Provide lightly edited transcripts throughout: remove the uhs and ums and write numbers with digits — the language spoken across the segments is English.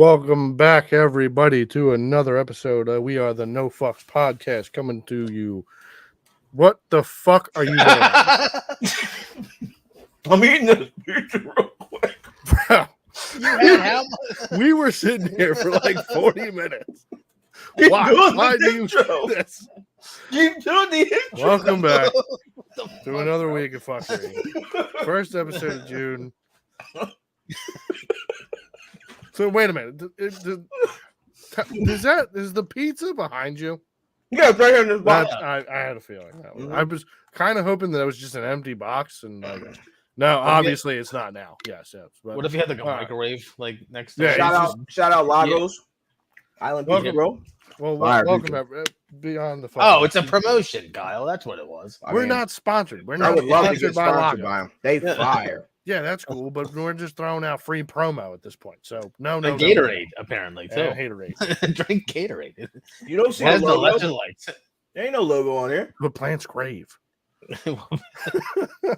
Welcome back, everybody, to another episode. We are the No Fucks Podcast coming to you. What the fuck are you doing? I'm eating this pizza real quick. Bro, You had how we were sitting here for like 40 minutes. Keep Why? doing Why the do you intro. do this? Keep doing the intro. Welcome back the to another week of fuckery. First episode of June. So wait a minute. Is the pizza behind you? Yeah, it's right here in this box. I had a feeling that one. I was kind of hoping that it was just an empty box, and like, no, obviously it's not now. Yes. But, What if you had like a all right. microwave like next to Yeah, it? Shout out Lagos. Island Welcome. Pizza, bro. well, Fire welcome pizza. beyond the. Oh, it's a promotion, Kyle. That's what it was. We're not sponsored. We're I not would love to sponsored get by sponsored Lago. by them. They Yeah. fire. Yeah, that's cool, but we're just throwing out free promo at this point. So no, And Gatorade, apparently, too. Yeah, Haterade. Drink Gatorade. You don't see It has the the logo? electrolytes. There ain't no logo on here. But Plant's grave.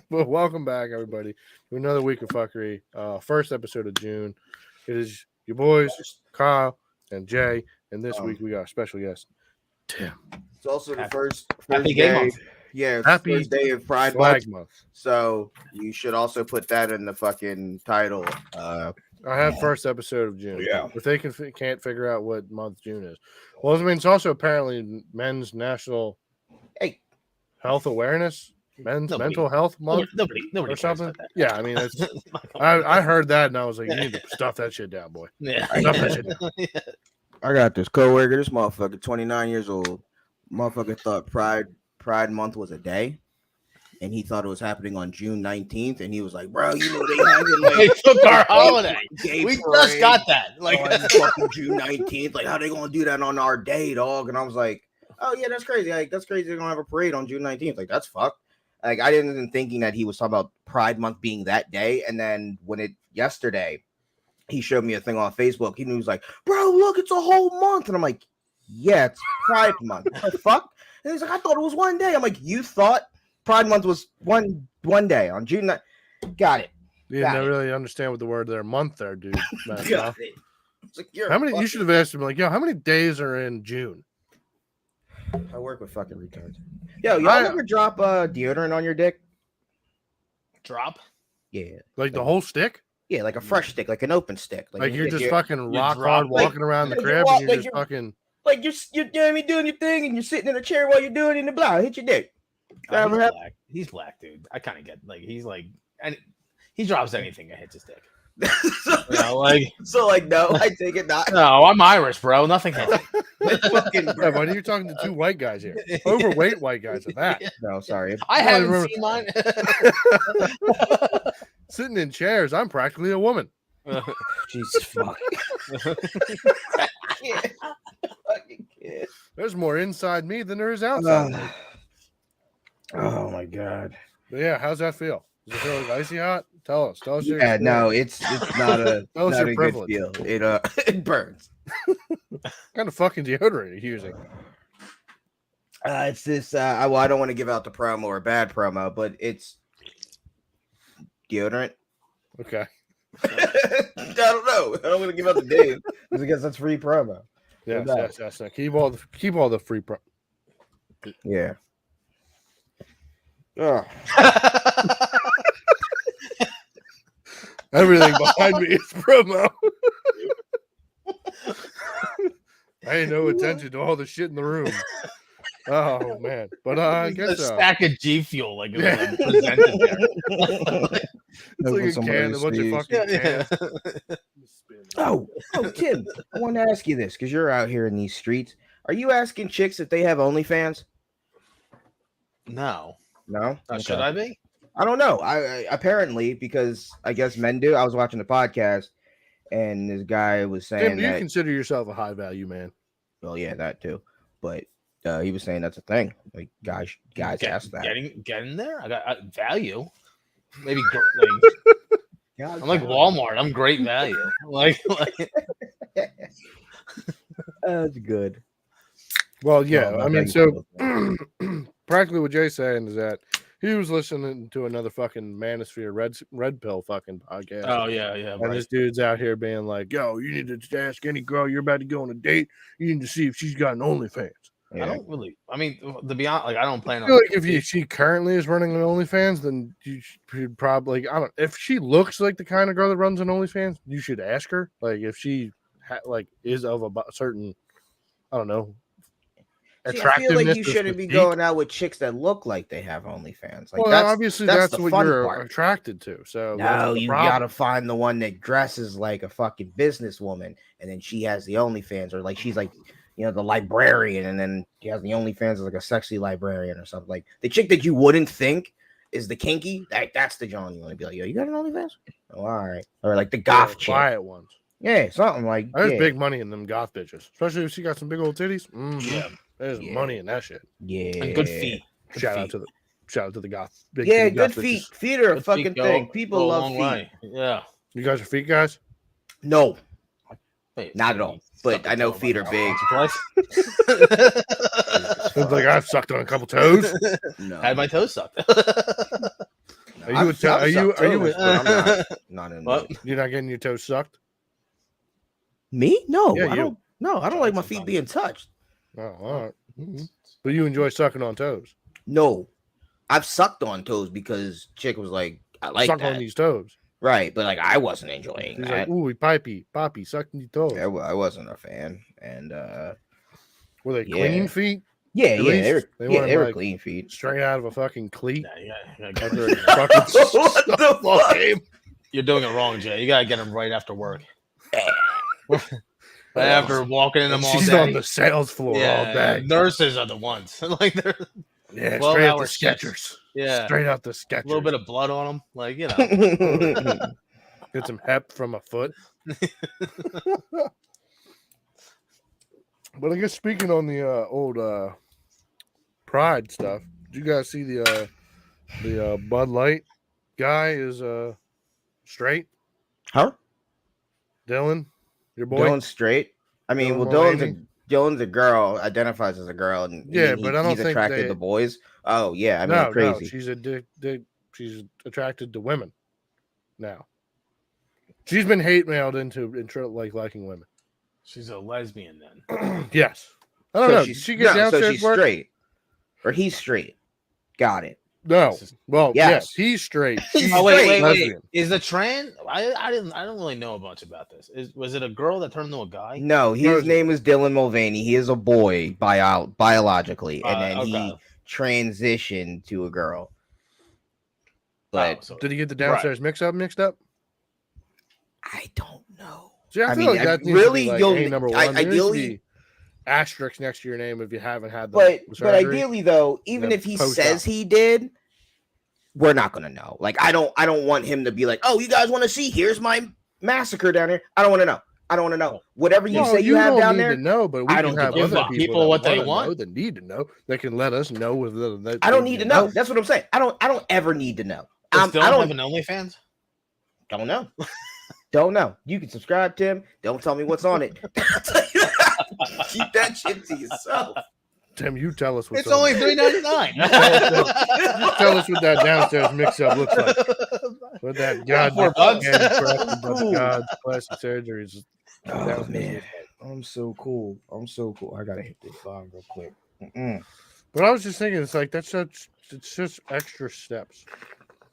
But welcome back, everybody, to another week of fuckery. First episode of June. It is your boys, Kyle and Jay, and this week we got a special guest, Tim. It's also the Happy- first Happy Gay day. Month. Yeah, it's Happy the first day of Pride Flag Month. Month. So you should also put that in the fucking title. I have first episode of June. Yeah. If they can't figure out what month June is. Well, I mean, it's also apparently Men's National Hey. Health Awareness, Men's Nobody- Mental Health Month Nobody or cares something. about that. Yeah, I mean, it's, I heard that and I was like, you need to stuff that shit down, boy. Yeah. Stuff that shit down. I got this coworker. This motherfucker, 29 years old. Motherfucker thought Pride Month was a day, and he thought it was happening on June 19th. And he was like, "Bro, you know they having They like took our holiday. gay We just parade got that. Like, on fucking June 19th. Like, how they gonna do that on our day, dog?" And I was like, "Oh yeah, that's crazy. Like, that's crazy. They're gonna have a parade on June 19th. Like, that's fucked." Like, I didn't even thinking that he was talking about Pride Month being that day. And then yesterday, he showed me a thing on Facebook. He was like, "Bro, look, it's a whole month." And I'm like, "Yeah, it's Pride Month." What the fuck? And he's like, "I thought it was one day." I'm like, "You thought Pride Month was one day on June 9th? Got it. You Got didn't it. really understand what the word there, month there, dude. Man, huh? Got it." It's like, you're How many? You fucking- should have asked him, like, yo, how many days are in June? I work with fucking retards. Yo, y'all ever drop deodorant on your dick? drop. Yeah. Like the whole stick? Yeah, like a fresh stick, like an open stick. Like you're you just get- fucking rock drop- hard like- walking around the like you crib walk- and like you're just you're- fucking. like you're you know what I mean, doing your thing, and you're sitting in a chair while you're doing it in the block. Hit your dick. Oh, Ever he's hap- black. He's black, dude. I kind of get like he's like, and he drops anything that hits his dick. You know, like, So like, no, I take it not. no, I'm Irish, bro. Nothing hits me. Fucking Yeah, buddy, you're talking to two white guys here. Overweight white guys at that. No, sorry. I I haven't remember- seen mine. Sitting in chairs, I'm practically a woman. Jesus fuck. Fucking kid. There's more inside me than there is outside. me. Oh my god. But yeah, how's that feel? Does it feel like icy hot? Tell us. Tell us. your Yeah, experience. no, it's not a That was not your a good privilege. feel. It it burns. What kind of fucking deodorant are you using? It's this. Well, I don't want to give out the promo or bad promo, but it's deodorant. Okay. I don't know. I don't want to give out the name because I guess that's free promo. Yes, bad. yes. Keep all the free pro. Yeah. Oh, Everything behind me is promo. I ain't no attention to all the shit in the room. Oh man, but I a guess stack of G Fuel, like it was Yeah. like, presented there. it's like a can, a bunch of fucking Yeah, cans. oh, Tim, I want to ask you this because you're out here in these streets. Are you asking chicks if they have OnlyFans? No, No. should I be? I don't know. I apparently because I guess men do. I was watching the podcast and this guy was saying Tim, do you that. consider yourself a high value man? Well, yeah, that too. But he was saying that's a thing. Like guys ask that. Getting there. I got value. Maybe God, I'm like Walmart. I'm great value. Like That's good. Well, yeah. Well, I mean, thank so you. practically what Jay's saying is that he was listening to another fucking Manosphere Red Pill fucking podcast. Oh yeah, And right. this dude's out here being like, "Yo, you need to ask any girl you're about to go on a date. You need to see if she's got an OnlyFans." I don't really. I mean, to be honest, like I don't plan I on. feel like if she currently is running an OnlyFans, then you should probably if she looks like the kind of girl that runs an OnlyFans, you should ask her. Like if she is of a certain, I don't know, See, I feel attractiveness. like you to shouldn't be physique. going out with chicks that look like they have OnlyFans. Like Well, obviously that's the what funny you're part. attracted to. So No, that's the you problem. gotta find the one that dresses like a fucking businesswoman, and then she has the OnlyFans, or like she's like, you know, the librarian, and then she has the OnlyFans as like a sexy librarian or something. Like the chick that you wouldn't think is the kinky. That's the John you want to be like, yo, you got an OnlyFans? Oh, all right. Or like the goth chick. Quiet ones. Yeah, something like There's yeah. big money in them goth bitches, especially if she got some big old titties. Yeah, There's Yeah. money in that shit. Yeah, and good feet. Good Shout out feet. to the goth. Big Yeah, titty goth good feet. bitches. Feet are a Good fucking feet go- thing. go People a love long feet. way. Yeah. You guys are feet guys. No, Wait, Not at all, but I know feet are big. It's like I've sucked on a couple toes. no. Had my toes sucked. Are you a toe- are you- are you a- I'm not in What? You're not getting your toes sucked. me? No, Yeah, I you. don't. No, I don't like my Sometimes. feet being touched. Oh, all right. Mhm. But you enjoy sucking on toes. No, I've sucked on toes because chick was like, I like Suck that. on these toes. Right, but like I wasn't enjoying He's that. like, ooh, poppy, sucking these toes. I wasn't a fan, and Were they yeah. clean feet? yeah, At yeah, least they were, they yeah, weren't, they were like, clean feet. Straight out of a fucking cleat. Yeah, you gotta After get- a fucking What the softball fuck? game. You're doing it wrong, Jay. You gotta get them right after work. Right after walking in them all She's day. on the sales floor all day. Nurses are the ones. Like they're Yeah, 12 straight out the hour shifts. Skechers. yeah, Straight out the a Skechers. little bit of blood on them. Like you know, Get some hep from a foot. But I guess speaking on the old Pride stuff, did you guys see the Bud Light guy is straight? Huh? Dylan, your boy. Dylan's straight. I mean, Dylan well, Mulvaney? Dylan's a girl, identifies as a girl, and Yeah, but I don't he's think attracted they- to boys. Oh yeah, I mean, no, crazy. she's she's attracted to women now. She's been hate mailed into like liking women. she's a lesbian then. Yes, I don't know. Did She's, she get so downstairs she's work? straight, or he's straight. Got it. No. This is- Well, Yes. yes, he's straight. He's She's Oh wait, straight. wait. Is the trans? I don't really know a bunch about this. Was it a girl that turned into a guy? No, his Rosie. name is Dylan Mulvaney. He is a boy biologically, and then Okay. he transitioned to a girl. But Oh, so- Did he get the downstairs mixed up? I don't know. See, I I feel mean, like that I needs really- to be like, you'll- hey, number one. I- There needs to ideally- be asterisk next to your name if you haven't had the But surgery. ideally though, even then if he post says op. he did, we're not gonna know. Like I don't want him to be like, oh, you guys want to see? Here's my massacre down here. I don't want to know. I don't want to know. Whatever you No, say you have don't down need there, to know, but we I can don't have give a other fuck. people, People that what they wanna want. know, that need to know. They can let us know with the. I don't need to know. That's what I'm saying. I don't ever need to know. Does Dylan I have don't an OnlyFans? don't know. Don't know. You can subscribe to him. Don't tell me what's on it. Keep that shit to yourself. Tim, you tell us what's It's on only there. $3.99. Tell us what that downstairs mix-up looks like. What that $4. God's plastic surgery is. Oh downstairs man, looks like. I'm so cool. I gotta hit this bomb real quick. But I was just thinking, it's like it's just extra steps.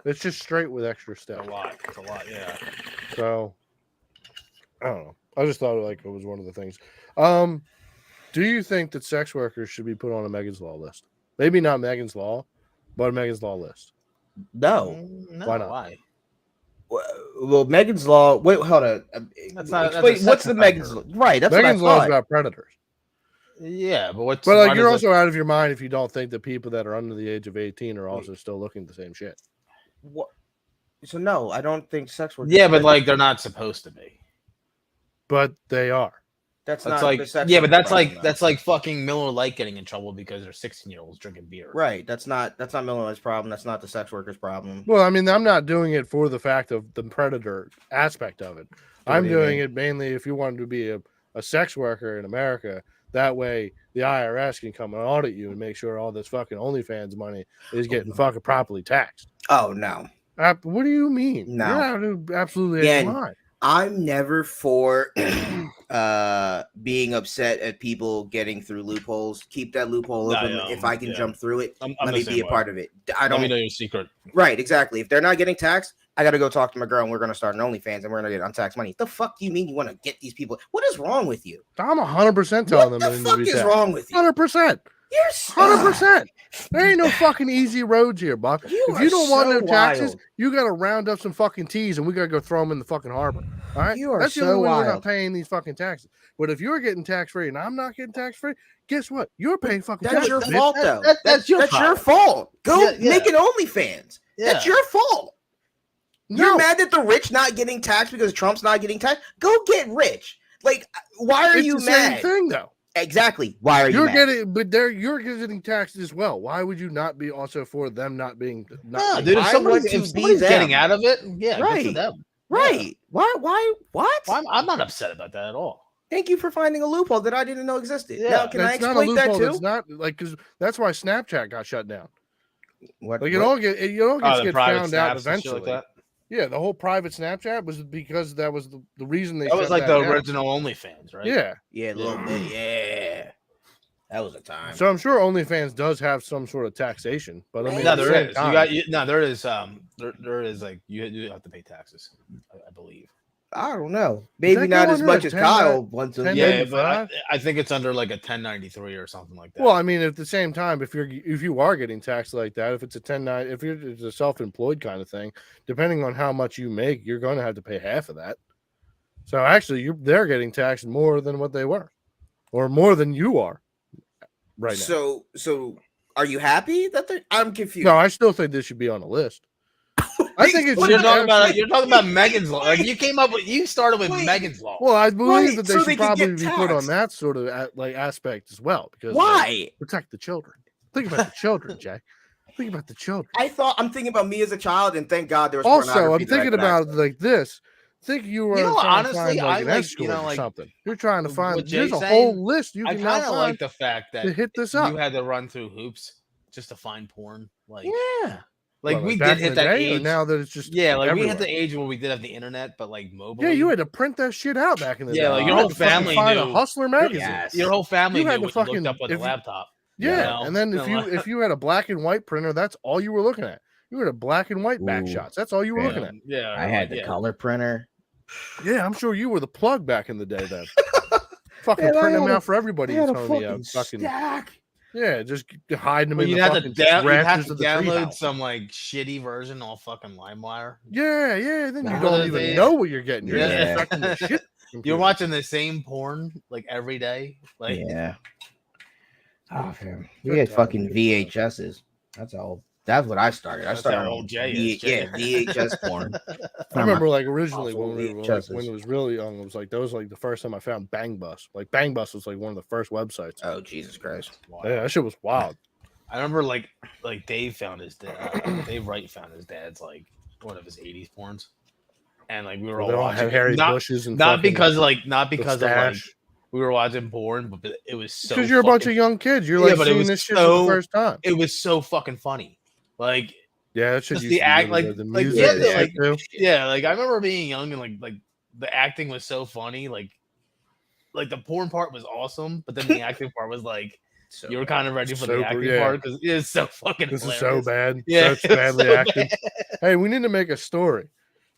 It's just straight with extra steps. It's a lot, yeah. So I don't know. I just thought like it was one of the things. Do you think that sex workers should be put on a Megan's Law list? Maybe not Megan's Law, but a Megan's Law list. No. No, Why not? Why? Well, Megan's Law. Wait, hold on. That's not- that's a Explain, sex what's the Megan's offender. Law? Right. That's Megan's what I Law is thought. about predators. Yeah, but what's But why like you're does it- also out of your mind if you don't think that people that are under the age of 18 are also still looking at the same shit. What? So no, I don't think sex work. Yeah, but like they're not supposed to be. But they are. that's That's not like the sex yeah, work but that's problem, like though. that's like fucking Miller Lite getting in trouble because they're 16-year-olds drinking beer. right. That's not Miller Lite's problem. That's not the sex worker's problem. Well, I mean, I'm not doing it for the fact of the predator aspect of it. What I'm do you doing mean? it mainly if you wanted to be a sex worker in America, That way, the IRS can come and audit you and make sure all this fucking OnlyFans money is getting fucking properly taxed. Oh no. What do you mean? No. You're out of absolutely Yeah, out of your mind. I'm never for being upset at people getting through loopholes. Keep that loophole open. If I can jump through it, I'm let the me same be a way. part of it. I Let me don't. know your secret. Right, exactly. If they're not getting taxed, I got to go talk to my girl, and we're gonna start an OnlyFans, and we're gonna get untaxed money. The fuck do you mean you want to get these people? What is wrong with you? I'm 100% telling What them the they need fuck to be is taxed. wrong with you? 100%. You're 100%. There ain't no fucking easy roads here, Buck. You If are you don't want no so taxes, wild. you got to round up some fucking teas and we got to go throw them in the fucking harbor. All right? You are That's the so only way we're not wild. paying these fucking taxes. But if you're getting tax free and I'm not getting tax free, guess what? You're paying fucking That's taxes. your bitch. fault, though. That's your That's your problem. fault. Go Yeah, yeah. make an OnlyFans. That's your fault. You're No, mad at the rich not getting taxed because Trump's not getting taxed. Go get rich. Like, why are it's you the same mad? thing though. Exactly. Why are you You're mad? getting, but you're getting taxed as well. Why would you not be also for them not being? No, being dude. If I somebody's, want to if be somebody's getting them. out of it, yeah, good for Right. them. Right. Why? What? Well, I'm not upset about that at all. Thank you for finding a loophole that I didn't know existed. Yeah. Now, can I That's not a exploit that loophole. too? That's not like because that's why Snapchat got shut down. What? Like what? it all gets The get private found out snaps and shit eventually. like that. Yeah, the whole private Snapchat was because that was the reason they. That was shut like that the down. original OnlyFans, right? Yeah, Yeah, a little bit. Yeah. That was a time. so I'm sure OnlyFans does have some sort of taxation, but I mean, No, at the there same is. time- There is. There is like you have to pay taxes, I believe. I don't know. Maybe that not go as under much a as 10 Kyle wants to. 10 Yeah, Yeah. but 95? I think it's under like a 1093 or something like that. Well, I mean, at the same time, if you are getting taxed like that, if it's a 10-9, if it's a self-employed kind of thing, depending on how much you make, you're going to have to pay half of that. So actually, they're getting taxed more than what they were, or more than you are right now. So are you happy that they're? I'm confused. No, I still think this should be on the list. I think it's Well, you're just talking about absolutely- Megan's law. Like you started with Wait. Megan's law. Well, I believe Right, that they so should they can probably get be put on taxed. that sort of aspect as well because Why? protect the children. Think about the children, Jay. Think about the children. I'm thinking about me as a child, and thank God there was. Also, pornography I'm that I thinking could about access. like this. Think you were know, trying to honestly, find like I an like, escort you know, or like, something. You're trying to find. what There's Jay's a saying, whole list you I can now kind of like find the fact that to hit this you up. had to run through hoops just to find porn. Like, Yeah. like Well, we back did in hit the that day, or age. now that it's just Yeah, like we everywhere. hit the age where we did have the internet, but like mobile. Yeah, you had to print that shit out back in the day. Yeah, like You your had whole to fucking family find a knew- Hustler magazine. Yes. your whole family You had knew to what you fucking- looked up on the if you- laptop. Yeah, You know? and then You know, if you had a black and white printer, that's all you were looking at. You had a black and white back Ooh. shots. That's all you were looking at. Yeah, I had like, the yeah. color printer. Yeah, I'm sure you were the plug back in the day then. Fucking Man, I print them had a- out for everybody. I had a Tony, fucking fucking stack. yeah, just hiding them Well, in you'd the have fucking to you'd have rafters to of the download treehouse. some like shitty version on fucking LimeWire. Yeah, yeah. Then you Nah, don't even they- know what you're getting. You're just Yeah. infecting the shit. You're watching the same porn like every day. Like Yeah. Oh man, Good we had time, fucking good VHSs. That's all. That's what I started. I That's started how on old Jay is, Jay. VHS porn. I remember like originally awful when we were like, VHSs. when it was really young, it was like that was like the first time I found Bang Bus. Like Bang Bus was like one of the first websites. Oh Jesus Christ! wow. Yeah, that shit was wild. I remember like Dave found his dad. Dave Wright found his dad's like one of his '80s porns, and like we were They all all watching. had it. hairy not bushes and not fucking because of like we were watching porn, but it was so because you're a bunch fucking- of young kids. You're Yeah, like but it seeing was this shit for so- the first time. It was so fucking funny. Like Yeah, that shit just used the to be act, really like- good. The like, music yeah, and the, shit, like- too. yeah, like I remember being young and like the acting was so funny. Like the porn part was awesome, but then the acting part was like So you were kind of ready for So the acting yeah. part because it's so fucking. This is hilarious. so bad. Yeah, Such badly so acted. Hey, we need to make a story.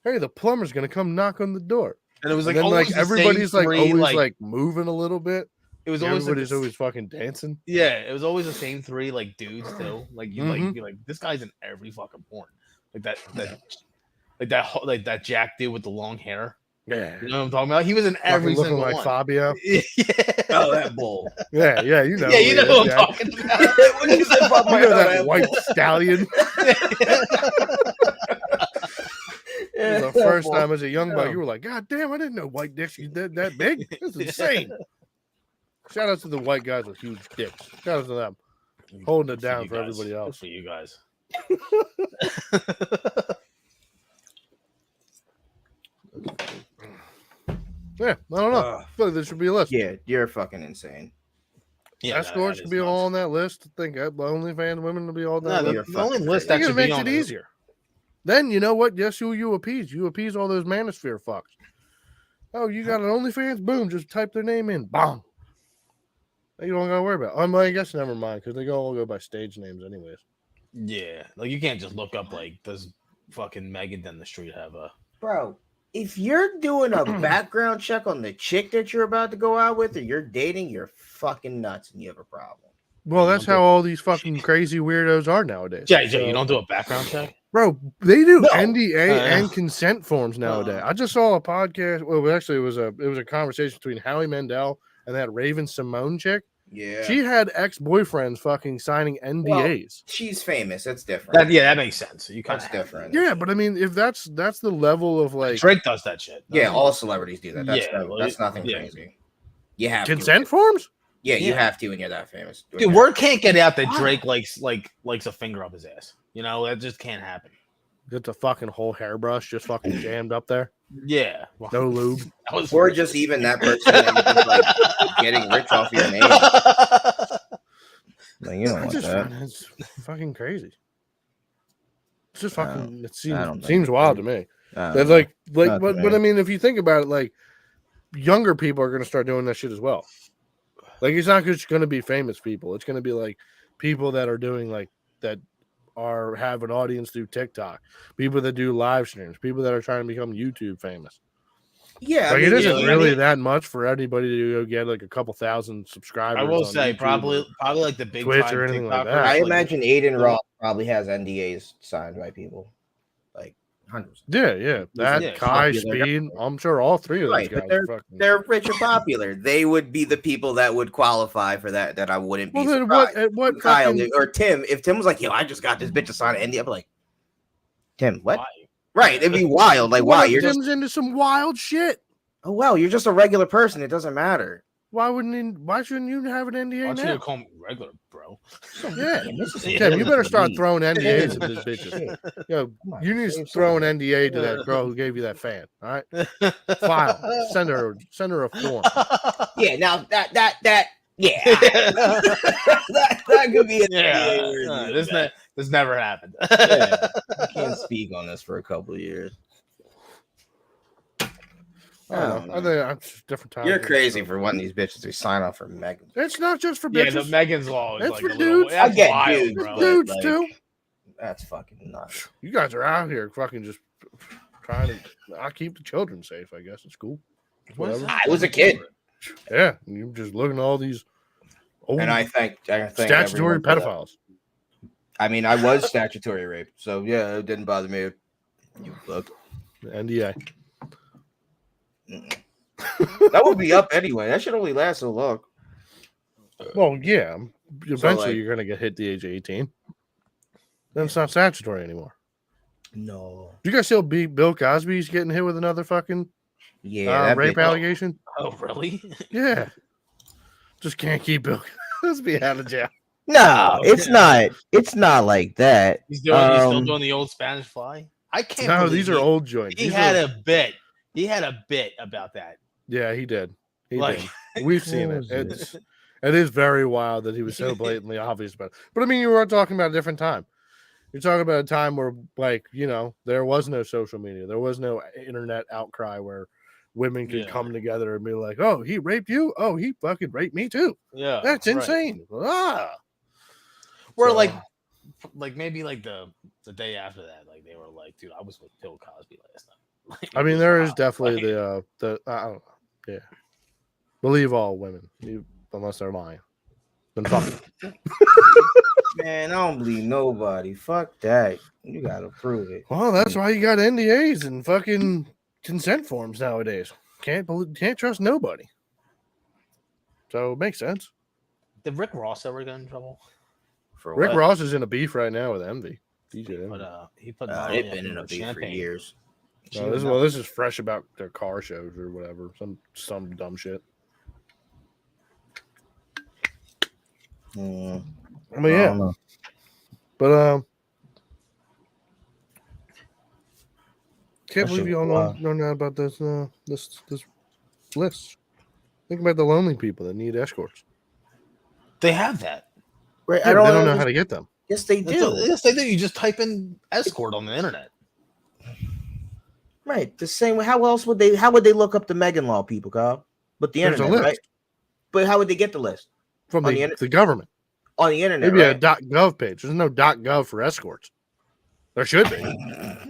Hey, the plumber's gonna come knock on the door. And it was And like then like always the everybody's same like three, always like moving a little bit. it was always like Everybody's this- always fucking dancing. yeah, it was always the same three like dudes too. Like you like Mhm. be like this guy's in every fucking porn. Like that Jack dude with the long hair. Yeah. You know what I'm talking about? He was in every Fucking looking single like one. Fabio. yeah. Oh, that bull. Yeah, yeah, you know. Yeah, you who know he what is, I'm Jack. talking about. When you said Bob You know Marley, that white stallion. Yeah, The that first bull. time as a young buck, Yeah. you were like, God damn, I didn't know white dicks you did that big. That's insane. Shout out to the white guys with huge dicks. Shout out to them. Holding it Good down you for guys. everybody Good else. for you guys. Yeah, I don't know. Ugh. I feel like there should be a list. Yeah, you're fucking insane. Yeah, escorts that could is be nuts. all on that list. I think OnlyFans women to be all No, that. you're the only fucking list crazy. that It should be makes on it easier. Then you know what? Guess who you appease? You appease all those manosphere fucks. Oh, you got an OnlyFans? Boom! Just type their name in. Bong. You don't gotta worry about it. I guess never mind because they all go by stage names anyways. Yeah, like you can't just look up like does fucking Megan down the street have a Bro, if you're doing a background check on the chick that you're about to go out with or you're dating, you're fucking nuts and you have a problem. Well, You that's don't how do- all these fucking crazy weirdos are nowadays. Jay, So- you don't do a background check? Bro, they do No. NDA Yeah. and consent forms nowadays. I just saw a podcast. Well, actually, it was a conversation between Howie Mandel and that Raven Simone chick. Yeah. She had ex-boyfriends fucking signing NDAs. She's famous. It's different. That makes sense. You kind That's of different. Yeah, but I mean, if that's the level of like Drake does that shit. Yeah, doesn't he? all celebrities do that. That's, Yeah, well, that's nothing yeah. crazy. You have consent to. forms. Yeah, you Yeah. have to when you're that famous. Dude, word can't get out that Why? Drake likes a finger up his ass. You know that just can't happen. It's a fucking whole hairbrush just fucking jammed up there. Yeah, No lube. That was Or just even that person that you just, like getting rich off your name. Like, you don't I want just that. find it's fucking crazy. It's just I fucking. It don't seems think seems it's wild to me. I don't That's know. like Not but to me. I mean, if you think about it, like younger people are going to start doing that shit as well. Like it's not just going to be famous people. It's going to be like people that are doing like that are have an audience through TikTok, people that do live streams, people that are trying to become YouTube famous. Yeah, Like I it mean, isn't you know, really that much for anybody to go get like a couple thousand subscribers. I will on say YouTube probably or like the big Twitch time or anything like TikTokers, that. I like- imagine Aiden Ross probably has NDAs signed by people, like hundreds. Yeah. That Yeah, Kai popular. Speed, I'm sure all three of those Right, but guys are fucking. They're rich and popular. They would be the people that would qualify for that. That I wouldn't be Well, then surprised. what Kyle fucking, or Tim. If Tim was like, "Yo, I just got this bitch to sign an NDA," I'd be like, "Tim, what?" Why? Right? It'd be wild. Like, what why? if You're just Tim's into some wild shit? oh well, you're just a regular person. It doesn't matter. Why shouldn't you have an Why NDA don't you now? call me regular, bro? Yeah. This is Tim, you better start me. throwing NDAs at this bitches. Yo, Come on, you need to save throw an something. NDA to that girl who gave you that fan. All right, file. Send her a form. Yeah. Now that yeah, that could be. This never happened. Yeah. I can't speak on this for a couple of years. I don't know. I think I'm just different times. You're crazy for wanting these bitches to sign up for Megan. It's not just for Yeah, bitches. the Megan's Law is It's like for a little. dudes. That's I get wild, dudes, bro. but- Dudes like- too. That's fucking nuts. You guys are out here fucking just trying to. I keep the children safe. I guess it's cool. What is Whatever. that? I was a kid, Yeah, you're just looking at all these old and I thank statutory everyone for that. pedophiles. I mean, I was statutory rape, so yeah, it didn't bother me. You look, NDA. that would be up anyway. That should only last so long. Well, yeah. Eventually, like- you're gonna get hit the age of 18. Then it's not statutory anymore. No. Do you guys still beat Bill Cosby's getting hit with another fucking Yeah, that rape bitch- allegation? Oh, really? Yeah. Just can't keep Bill Cosby out of jail. No, it's not. It's not like that. He's still Um, doing the old Spanish fly. I can't. No, believe these are old joints. He These had are- a bit. He had a bit about that. Yeah, he did. He Like- did. We've seen it. Jesus. It is very wild that he was so blatantly obvious about it. But I mean, you were talking about a different time. You're talking about a time where, like, you know, there was no social media, there was no internet outcry where women could Yeah. come together and be like, "Oh, he raped you. Oh, he fucking raped me too. Yeah, That's right. insane." Ah. Or So- like maybe like the day after that, like they were like, "Dude, I was with Bill Cosby last night." Like, I it mean, was there is wild. definitely Like, the I don't know. Yeah, believe all women, unless they're lying. Then fuck 'em. Man, I don't believe nobody. Fuck that. You gotta prove it. Well, that's why you got NDAs and fucking consent forms nowadays. Can't trust nobody. So it makes sense. Did Rick Ross ever get in trouble? For Rick what? Ross is in a beef right now with Envy. DJ But Envy. he put. They've Molly been in a with beef for champagne. years. This is fresh about their car shows or whatever. Some dumb shit. Mm, I mean, I yeah, don't know. but can't That believe shit you all was know now about this this list. Think about the lonely people that need escorts. They have that. Right? Yeah, I but they don't know understand. how to get them. Yes, they do. Yes, they do. You just type in escort on the internet. Right. The same way. How else would they? How would they look up the Megan Law people, Kyle? But the There's a internet, list right? But how would they get the list from on the, the the government. on the internet? Maybe Right? a .gov page. There's no .gov for escorts. There should be.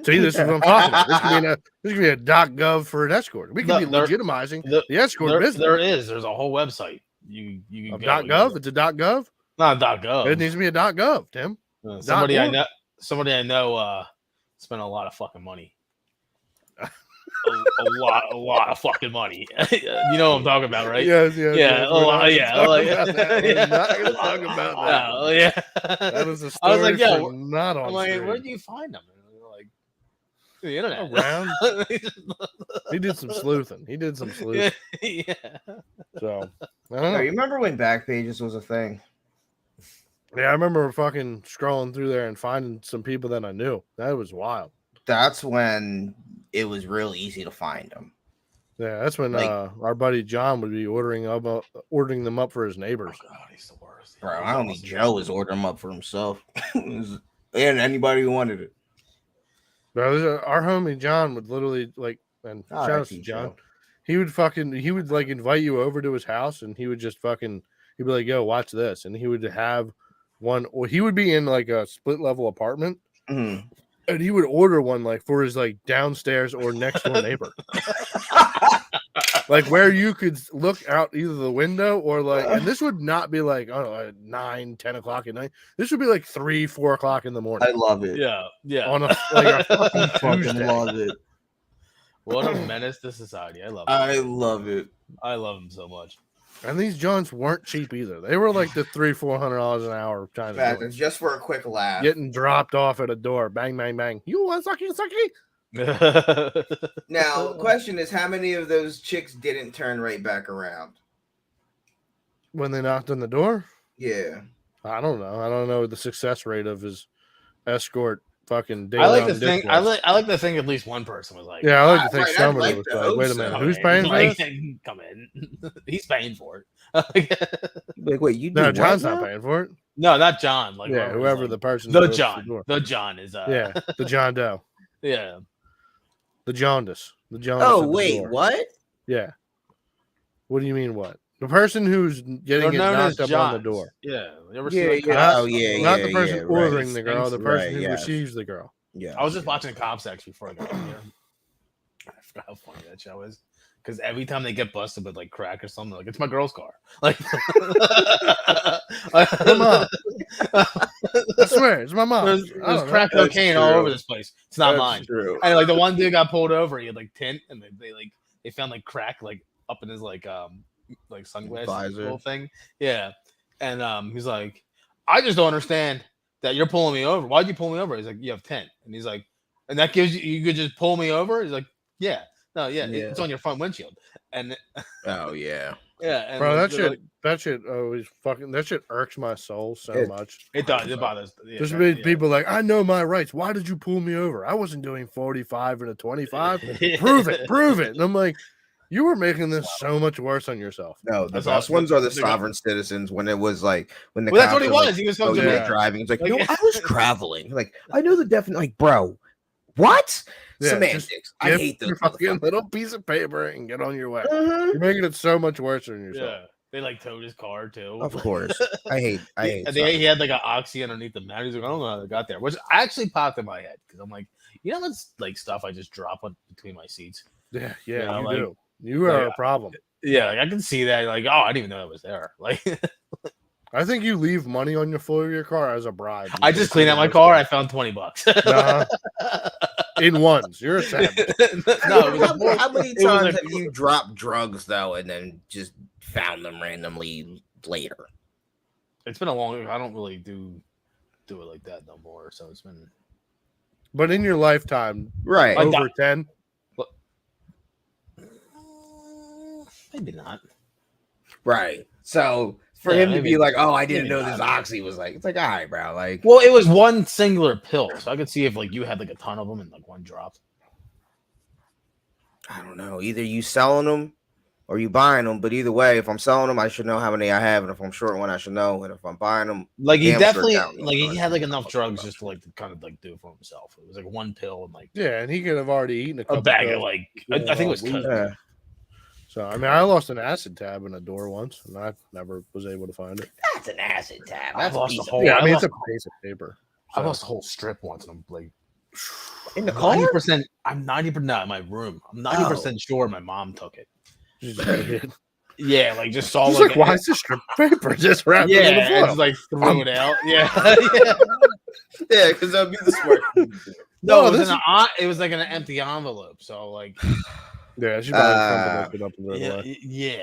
See, this is what I'm talking about. This could be a .gov for an escort. We could be legitimizing the escort business. There is. There's a whole website. You can go. .gov. It's a .gov. Not .gov. It needs to be a .gov, Tim. Somebody I .org. know. Somebody I know spent a lot of fucking money. a lot of fucking money. You know what I'm talking about, right? Yes. Yeah, a lot. Yeah, We're not going to talk about that. Oh, yeah. That is a I story was like, yeah, for not on I'm like, stream. where do you find them? And they're like, the internet. Around. He did some sleuthing. Yeah. So, I don't Oh, know. you remember when Backpages was a thing? Yeah, I remember fucking scrolling through there and finding some people that I knew. That was wild. That's when it was real easy to find them. Yeah, that's when Like- our buddy John would be ordering them up for his neighbors. Oh, God, he's the worst. Bro, I don't think Joe was ordering them up for himself. And anybody who wanted it. Bro, our homie John would literally and Oh, shout out that's to you, John. Joe. He would like invite you over to his house, and he would just he'd be like, "Yo, watch this," and he would have one, or he would be in like a split level apartment, Mhm. and he would order one like for his like downstairs or next door neighbor, like where you could look out either the window or like, and this would not be like, I don't know, at 9, 10 o'clock at night. This would be like 3, 4 o'clock in the morning I love it. Yeah. on a fucking Fucking Tuesday. love it. What a menace to society. I love him. I love it. I love him so much. And these joints weren't cheap either. They were like the $300-$400 an hour kind of joints. Just for a quick laugh. Getting dropped off at a door, bang, bang, bang. You want sucky? Now, the question is, how many of those chicks didn't turn right back around? When they knocked on the door, Yeah. I don't know. I don't know the success rate of his escort fucking day. I like to think. I like to think at least one person was like, Yeah, I like to think Right, I'd somebody like was to like, hope "Wait a so. minute, "Come who's in." paying for Like, this?" Come in. He's paying for it. Like, wait, you do No, what John's now? not paying for it. No, not John. Like Yeah, whoever the person. the that opens John. door. The John is Yeah, the John Doe, yeah. the jaundice, the jaundice. Oh, at the wait, door. what? Yeah. What do you mean? What? The person who's getting They're it known knocked as up on the Johns. door. Yeah. You ever Yeah, see like yeah. Cops? Oh, yeah, Not yeah, the person yeah, right. ordering the girl, the person Right, who yes. receives the girl. Yeah. I was just watching Cop Sex before I got in here. I forgot how funny that show is. Because every time they get busted with like crack or something, like it's my girl's car. Like, Mom. I swear, it's my mom. There's, I there's don't crack That's cocaine all true. over this place. It's not That's mine. true. And like the one dude got pulled over, he had like tint, and they found like crack like up in his like sunglasses Visor. little thing. Yeah, and he's like, I just don't understand that you're pulling me over. Why'd you pull me over? He's like, you have tint, and he's like, and that gives you could just pull me over. He's like, yeah, no, yeah, Yeah. it's on your front windshield, and Oh, yeah. yeah, and Bro, like, that they're shit, that shit always that shit irks my soul so It- much. it does, it bothers. Yeah, Just that- be people like, I know my rights. Why did you pull me over? I wasn't doing 45 and a 25. Prove it, prove it. And I'm like, you were making this so much worse on yourself. No, the That's best awesome. ones are the They're good. sovereign citizens when it was like, when the Well, that's cops what he were like, was. He was oh, supposed to you're yeah. driving. It's like, Like- no, I was traveling. Like, I know the definite, like, bro, what? Yeah, Semantics. I Get hate those your fucking motherfuckers. little piece of paper and get on your way. Mhm. You're making it so much worse on yourself. Yeah, they like towed his car too. Of course. I hate And he had like an oxy underneath the mat. He's like, I don't know how they got there, which actually popped in my head because I'm like, you know, that's like stuff I just drop on between my seats. Yeah, Yeah, you like- do. You are like, a problem. Yeah, like I can see that. Like, oh, I didn't even know that was there. Like, I think you leave money on your floor of your car as a bribe. I just cleaned out my car. I found $20. Nah, in ones. You're a savage. No, it was how, more- how many it was times like- have you dropped drugs though, and then just found them randomly later? It's been a long. I don't really do it like that no more. So it's been. But in your lifetime, Right. I- over 10, Maybe not. Right. So for Yeah, him to maybe- be like, "Oh, I didn't maybe know this not. oxy was like," it's like, all right, bro. Like, Well, it was one singular pill, so I could see if like you had like a ton of them and like one dropped. I don't know. Either you selling them or you buying them. But either way, if I'm selling them, I should know how many I have, and if I'm short one, I should know. And if I'm buying them, Like he damn sure definitely count me. like he had like enough drugs just to like to kind of like do it for himself. It was like one pill and like Yeah, and he could have already eaten a a couple bag of pills. like I think it was weed. coke. Yeah. So I mean, I lost an acid tab in a door once, and I never was able to find it. That's an acid tab. I That's a lost piece a of whole- Yeah, I I mean it's lost a piece of paper. I So- lost a whole strip once, and I'm like in the car. 90%. I'm 90% not in my room. I'm 90% sure my mom took it. Just hit. Yeah, like just saw Just like, why is this strip of paper just wrapped yeah, in the and foil? just like threw it out. Yeah, yeah. Yeah, because that'd be the smart thing to do. No, No, it was this it was like an empty envelope. So like, Yeah, she probably crumpled it up and threw it yeah, away. yeah.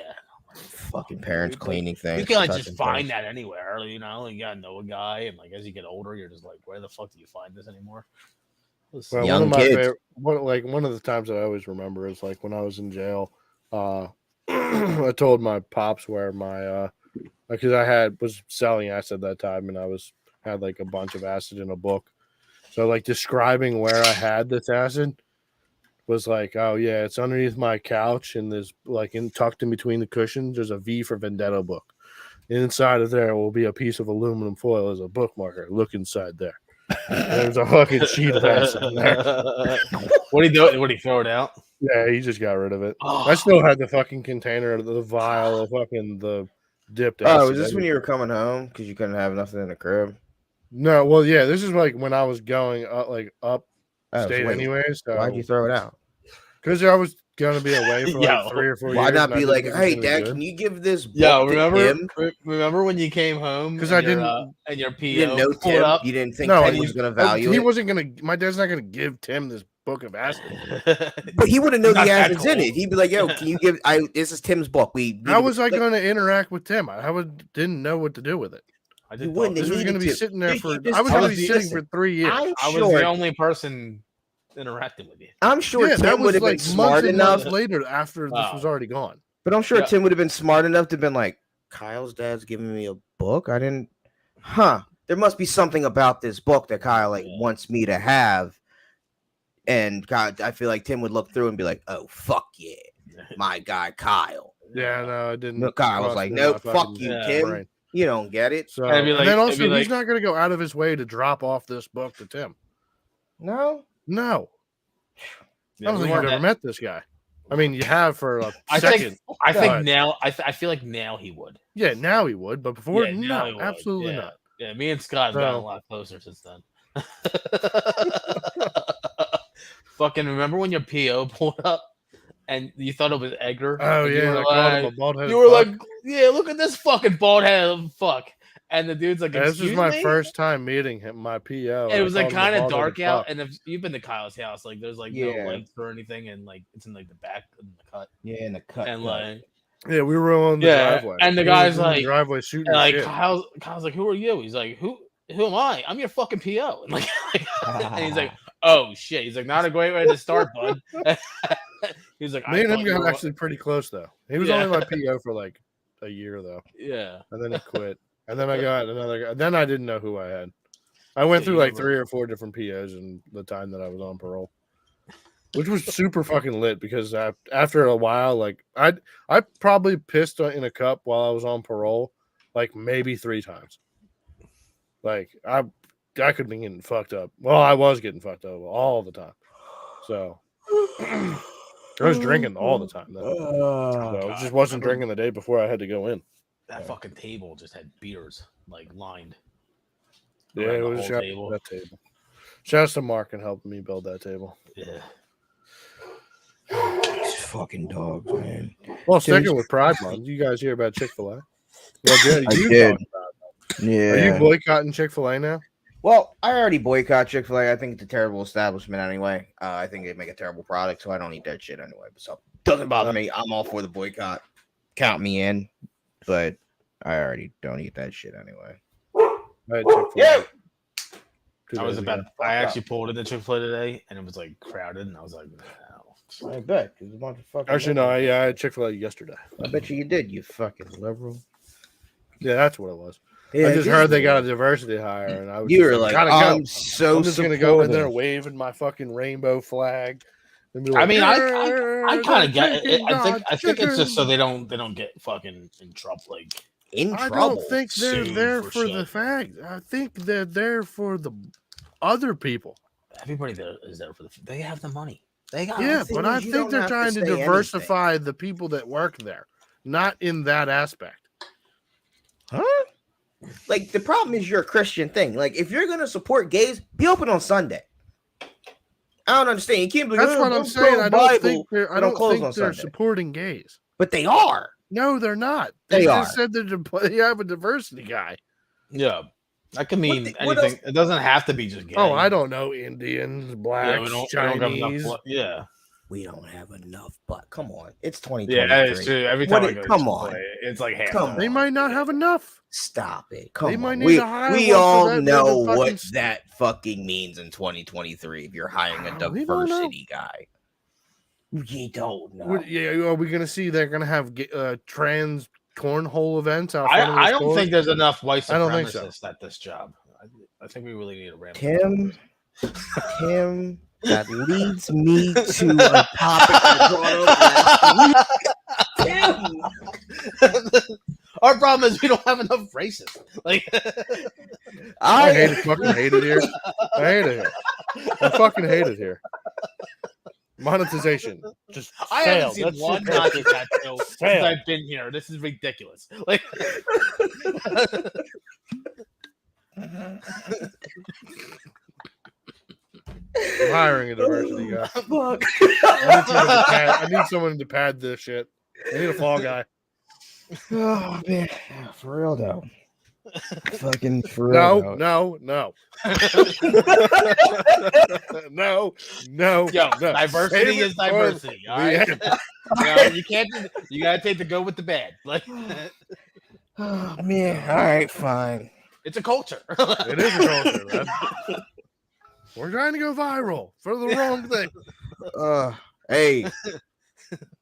Fucking parents Like, cleaning things. You can't like, just touching find things. that anywhere. You know, you gotta know a guy, and like as you get older, you're just like, where the fuck do you find this anymore? Well, Young one of my kids. favorite, one of the times that I always remember is like when I was in jail. I told my pops where my because I was selling acid that time, and I had like a bunch of acid in a book. So like describing where I had this acid was like, oh yeah, it's underneath my couch, and there's like tucked in between the cushions. There's a V for Vendetta book. Inside of there will be a piece of aluminum foil as a bookmarker. Look inside there. There's a fucking sheet of acid in there. What did he do? What did he throw it out? Yeah, he just got rid of it. Oh, I still had the fucking container, the vial of fucking the dipped Oh, acid. was this when you were coming home because you couldn't have nothing in the crib? No, well, yeah, this is like when I was going up, like up Oh, so state wait, anyways. why'd you throw it out? Because I was gonna be away for like Yo, 3 or 4 years. Why not and I be didn't like, think it was hey, gonna be Dad, good. can you give this book Yo, to remember? Tim? Remember when you came home? 'Cause and I didn't- and your PO You didn't know pulled Tim. up. You didn't think No, Tim he- was going to value He it. wasn't gonna. My dad's not gonna give Tim this book of acid. But he wouldn't know Not the that acids in cool. it. He'd be like, "Yo, can you give? This is Tim's book. We." How was I going to interact with Tim? Didn't know what to do with it. I You did wouldn't thought- This was needed going to be to. sitting there Dude, for. you just I was told going to be me- sitting listen, for 3 years. I'm I was sure. the only person interacting with you. I'm sure Yeah, Tim that would was have like been smart months and enough. months later after this Wow. was already gone. But I'm sure Yeah. Tim would have been smart enough to have been like, Kyle's dad's giving me a book. I didn't. Huh. There must be something about this book that Kyle like wants me to have. And God, I feel like Tim would look through and be like, "Oh fuck yeah, my guy Kyle." Yeah, no, it didn't. No, Kyle was cross like, through "Nope, my fuck fucking you, Yeah. Tim. brain. You don't get it." So, And it'd be and like- then it'd also, be he's like- not going to go out of his way to drop off this book to Tim. No. No, Yeah, I don't we think you've weren't ever that- met this guy. I mean, you have for a I second. think. I think but- now. I feel like now he would. Yeah, now he would, but before, Yeah, now he no, would, absolutely yeah. not. Yeah, me and Scott have gotten a So- lot closer since then. Fucking remember when your PO pulled up and you thought it was Edgar? Oh And you yeah, were I called him a like- bald headed. you were like, yeah, look at this fucking bald head fuck. And the dude's like, this excuse is my me? first time meeting him, my PO. And and it I was like called him a kind of bald-headed dark out, fuck. and if you've been to Kyle's house, like there's like Yeah. no lights or anything, and like it's in like the back of the cut, Yeah, in the cut. and like Yeah, we were on the Yeah, driveway, and the We were guy's in the like- driveway shooting and like shit. Kyle's like, who are you? He's like, who am I? I'm your fucking PO. And like, and he's like, oh shit. He's like, not a great way to start, bud. He's like, Me and I him thought you got were- actually pretty close though. He was Yeah. only my PO for like a year though, yeah. and then he quit. And then I got another guy. Then I didn't know who I had. I went Yeah, through you like never- 3 or 4 different POs in the time that I was on parole, which was super fucking lit because after a while, like I probably pissed in a cup while I was on parole, like maybe 3 times. Like I could have been getting fucked up. Well, I was getting fucked up all the time. So I was drinking all the time. Then. So I God, just wasn't remember- drinking the day before I had to go in. That fucking table just had beers like lined. Yeah, around it the was whole shout table. that table. Shouts to Mark and helping me build that table. Yeah. These fucking dogs, man. Well, Dude. sticking with Pride Month, you guys hear about Chick-fil-A? Well, Jay, I you did. talked about Yeah. it. Are you boycotting Chick-fil-A now? Well, I already boycott Chick-fil-A. I think it's a terrible establishment anyway. I think they make a terrible product, so I don't eat that shit anyway. So doesn't bother me. I'm all for the boycott. Count me in, but I already don't eat that shit anyway. I had Chick-fil-A Yeah. 2 I was days about. ago. I actually pulled into Chick-fil-A today, and it was like crowded, and I was like, no. I bet. There's a bunch of fucking. Actually, no, liberals. I had Chick-fil-A yesterday. I bet you did. You fucking liberal. Yeah, that's what it was. Yeah, I just it heard is they got a liberal. diversity hire, and I was You just were like, gotta I'm go. so I'm just gonna go in there supportive." waving my fucking rainbow flag And be I mean, I "Yeah, kind of they're get it. taking I think God's it's just so chicken." they don't get fucking in trouble. Like In I trouble. don't think they're Sued there for for the shit. fact. I think they're there for the other people. everybody there is there for they have the money. They got Yeah, thing but is, I you think don't they're have to trying to say anything. diversify the people that work there, not in that aspect. Huh? Like the problem is your Christian thing. Like if you're gonna support gays, be open on Sunday. I don't understand. You can't be like, That's "Oh, what I'm I'm saying. I don't pro-Bible, think they're. but I I'm don't closed think on they're Sunday." supporting gays. But they are. No, they're not. They just are. said they have a diversity guy. Yeah, that can mean what anything. It doesn't have to be just gay. Oh, I don't know. Indians, blacks, Yeah, we don't Chinese. have enough. Yeah, We don't have enough. But come on, it's 2023. yeah, that is true. Every time What I it- go, to come Chick-fil-A, on. it's like half. Come They on. might not have enough. Stop it. Come They on. might need we to hire we one for all that know little what fucking- that fucking means in 2023 if you're hiring a We don't know. diversity guy. You don't know. Are we going to see they're going to have trans cornhole events out front of the I don't stores? think there's enough white I don't think so. supremacists at this job. I think we really need a ramp. Tim, that leads me to a topic I brought up last week. Tim, Our problem is we don't have enough racists. Like I fucking hate it here. I hate it here. I fucking hate it here. Monetization just I failed. haven't seen That's one it. Nazi tattoo since Failed. I've been here. This is ridiculous. Like I'm hiring a diversity guy. Fuck. I need someone to pad this shit. I need a fall guy. Oh man, for real though. Fucking for real. No. No, yo, no. diversity Save is it for diversity. All the right. end. You can't. You gotta take the good with the bad. Like Oh man. All right, fine. it's a culture. It is a culture, man. We're trying to go viral for the wrong thing. Hey.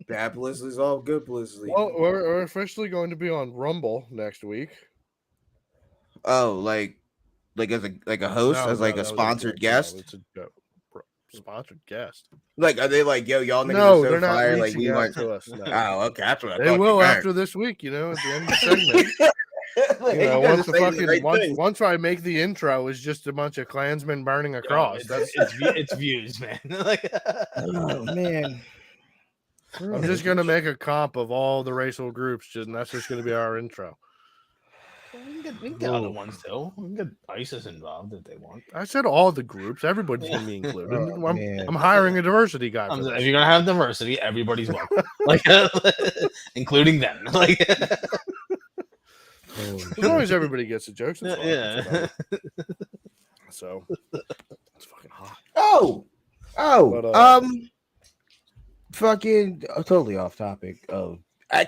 Bad publicity is all good publicity. Well, we're officially going to be on Rumble next week. Oh, like as a host, No, as like no, a that was sponsored joke. No, guest. it's a sponsored guest. Like, are they like, yo, y'all niggas No, are so they're not fire? Like, reaching we out want. to us. No. Oh, okay, that's what I They thought. will you meant. after this week, at the end of the segment. Like, You know, you guys once are the saying fucking right once, thing. once I make the intro is just a bunch of Klansmen burning a cross. It's views, man. Like Oh man. I'm just gonna make a comp of all the racial groups, and that's just gonna be our intro. we can get other ones too. We can get ISIS involved if they want. I said all the groups. Everybody's gonna be included. Oh, man. I'm hiring a diversity guy. For If this. you're gonna have diversity, everybody's welcome, like including them. Like As long as everybody gets the jokes, that's fine. yeah. So it's fucking hot. Oh, fucking totally off topic of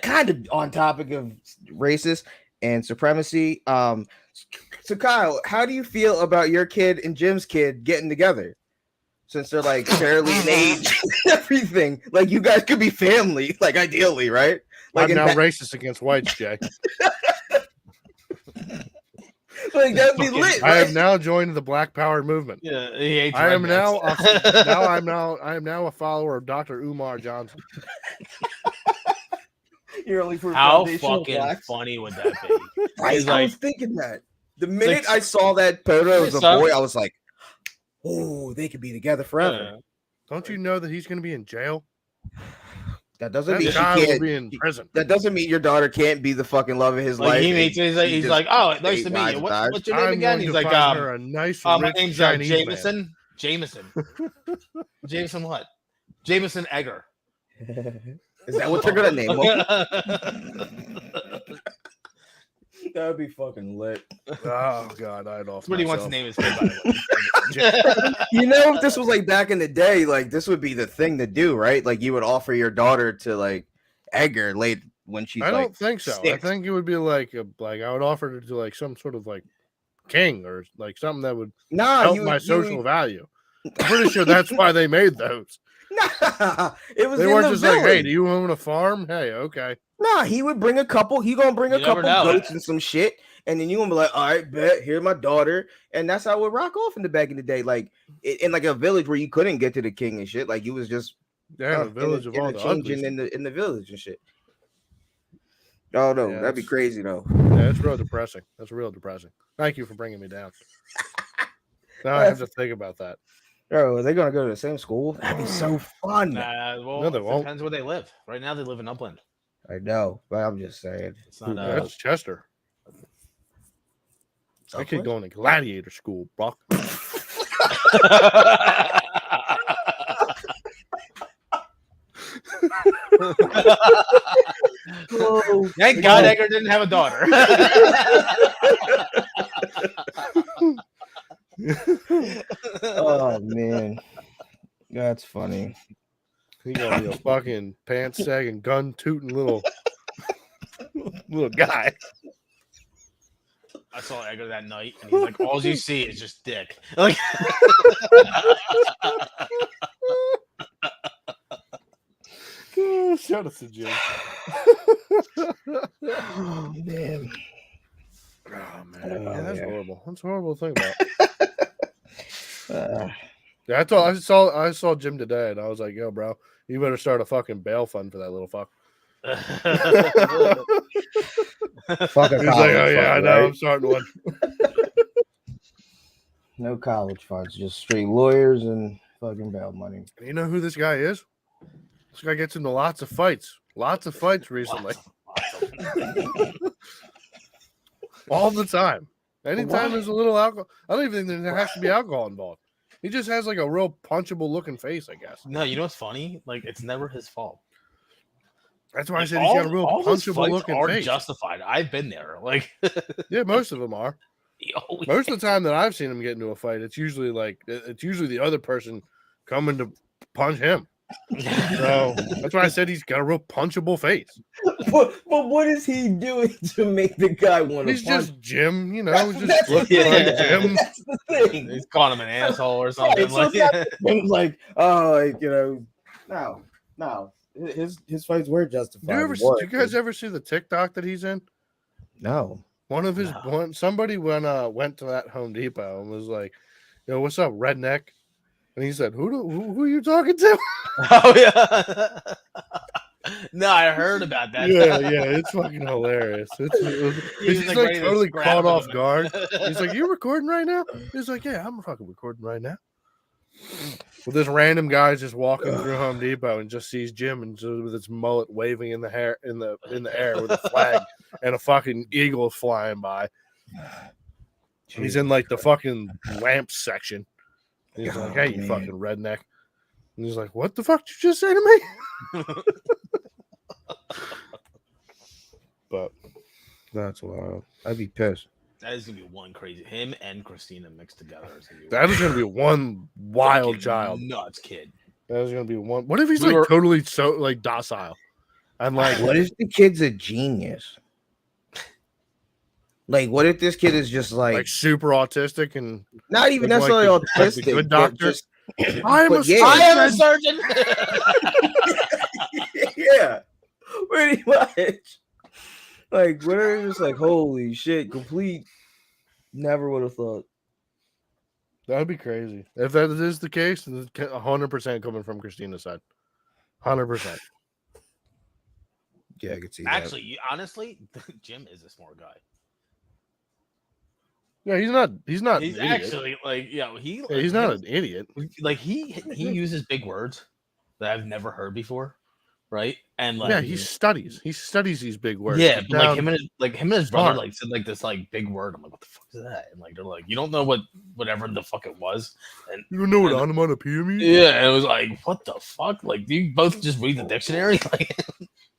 kind of on topic of racist and supremacy. So Kyle, how do you feel about your kid and Jim's kid getting together? Since they're like fairly in age, and everything. Like you guys could be family, like ideally, right? Like I'm now in racist against whites, Jay. like that'd be lit. I have Right? now joined the Black Power movement. Yeah, he hates I am rednecks. I am now a follower of Dr. Umar Johnson. You're only for How foundational fucking blacks. funny would that be? Right? He's I like- was thinking that the minute like- I saw that photo as a Son. boy, I was like, "Oh, they could be together forever." Yeah. Don't you know that he's going to be in jail? That doesn't That mean she guy will can't. be in prison. That doesn't mean your daughter can't be the fucking love of his Like life. he and meets, he's just like, oh, nice ate to meet lies you. and dies. What's your name I'm again? going He's to like, find her a nice, my rich name's Chinese man. Jameson. Jameson what? Jameson Egger. Is that what they're gonna name him? That would be fucking lit. Oh God, I'd off. That's what he wants to myself. name his kid, by the way. You know, if this was like back in the day, like this would be the thing to do, right? Like you would offer your daughter to like Edgar late when she's I like. don't think so. I 6. think it would be like I would offer it to like some sort of like king or like something that would Nah, help you my would- social value. I'm pretty sure that's why they made those. Nah, it was. They in weren't the just like, "Hey, village. do you own a farm?" Hey, okay. Nah, he would bring a couple. He gonna bring a You never couple know. goats and some shit, and then you gonna be like, "All right, bet here's my daughter," and that's how it would rock off in the back in the day, like in like a village where you couldn't get to the king and shit. Like you was just Yeah, the village of all the changing ugly. in the village and shit. Oh no, Yeah, that'd be it's- crazy though. Yeah, it's real depressing. That's real depressing. Thank you for bringing me down. Now I have to think about that. Bro, are they gonna go to the same school? That'd be so fun. Well, No, they it won't. depends where they live. Right now, they live in Upland. I know, but I'm just saying. It's not. That's Chester. I could go into gladiator school, Buck. Oh, Thank God Edgar didn't have a daughter. oh man, that's funny. He gonna be a fucking pants sagging, gun tooting little guy. I saw Edgar that night, and he's like, "All you see is just dick." Like, Shout out to Jim. Oh man. Oh man, Oh, yeah, that's yeah. horrible. That's a horrible thing about. Uh, Yeah, I saw Jim today, and I was like, "Yo, bro, you better start a fucking bail fund for that little fuck." fuck a He's college like, "Oh yeah, I fund, know, right? I'm starting one." No college funds, just straight lawyers and fucking bail money. And you know who this guy is? This guy gets into lots of fights recently, all the time. Anytime Why? there's a little alcohol, I don't even think there has to be alcohol involved. He just has like a real punchable looking face, I guess. No, you know what's funny? Like, it's never his fault. That's why I Like, said he's got a real all his punchable fights looking are face. justified. I've been there. Like, Yeah, most of them are. oh, Most of the time that I've seen him get into a fight, it's usually the other person coming to punch him. So that's why I said he's got a real punchable face. But what is he doing to make the guy want to He's punch? just Jim, you know, That's- just that's- looking yeah. like Jim. That's the thing. he's calling him an asshole or something. Right, so like, it's not- It's like, oh, like, you know, no. His fights were justified. Do you guys ever see the TikTok that he's in? No. One of his somebody went to that Home Depot and was like, "Yo, what's up, redneck?" And he said, "Who are you talking to?" oh yeah. No, I heard about that. Yeah, it's fucking hilarious. He's like ready to totally scrap caught him. off guard. He's like, "You recording right now?" He's like, "Yeah, I'm fucking recording right now." Well, this random guy's just walking through Home Depot and just sees Jim and just with his mullet waving in the hair in the air with a flag and a fucking eagle flying by. He's in like the fucking lamp section. He's like, "Hey, you fucking redneck." And he's like, "What the fuck did you just say to me?" But that's wild. I'd be pissed. That is gonna be one crazy. Him and Christina mixed together. That is gonna be one wild fucking child. nuts kid. That is gonna be one. What if he's We like were- totally so like docile? And like, What if the kid's a genius? Like, what if this kid is just like super autistic and not even like necessarily the autistic, good but doctor? just I am a But yeah. I am a surgeon. yeah, pretty much. Like, whatever, just like, holy shit, complete. Never would have thought. That'd be crazy. If that is the case, 100% coming from Christina's side. 100%. Yeah, I could see Actually, honestly, Jim is a smart guy. Yeah, he's not. He's not. He's an idiot. actually like, he. Yeah, he's not an idiot. Like he uses big words that I've never heard before, right? And like, Yeah, he studies. He studies these big words. yeah, He's but like down- him and his brother smart. like said like this like big word. I'm like, what the fuck is that? And like they're like, you don't know whatever the fuck it was. And You know what and- onomatopoeia means? yeah, it was like, what the fuck? Like, do you both just read the dictionary? Like,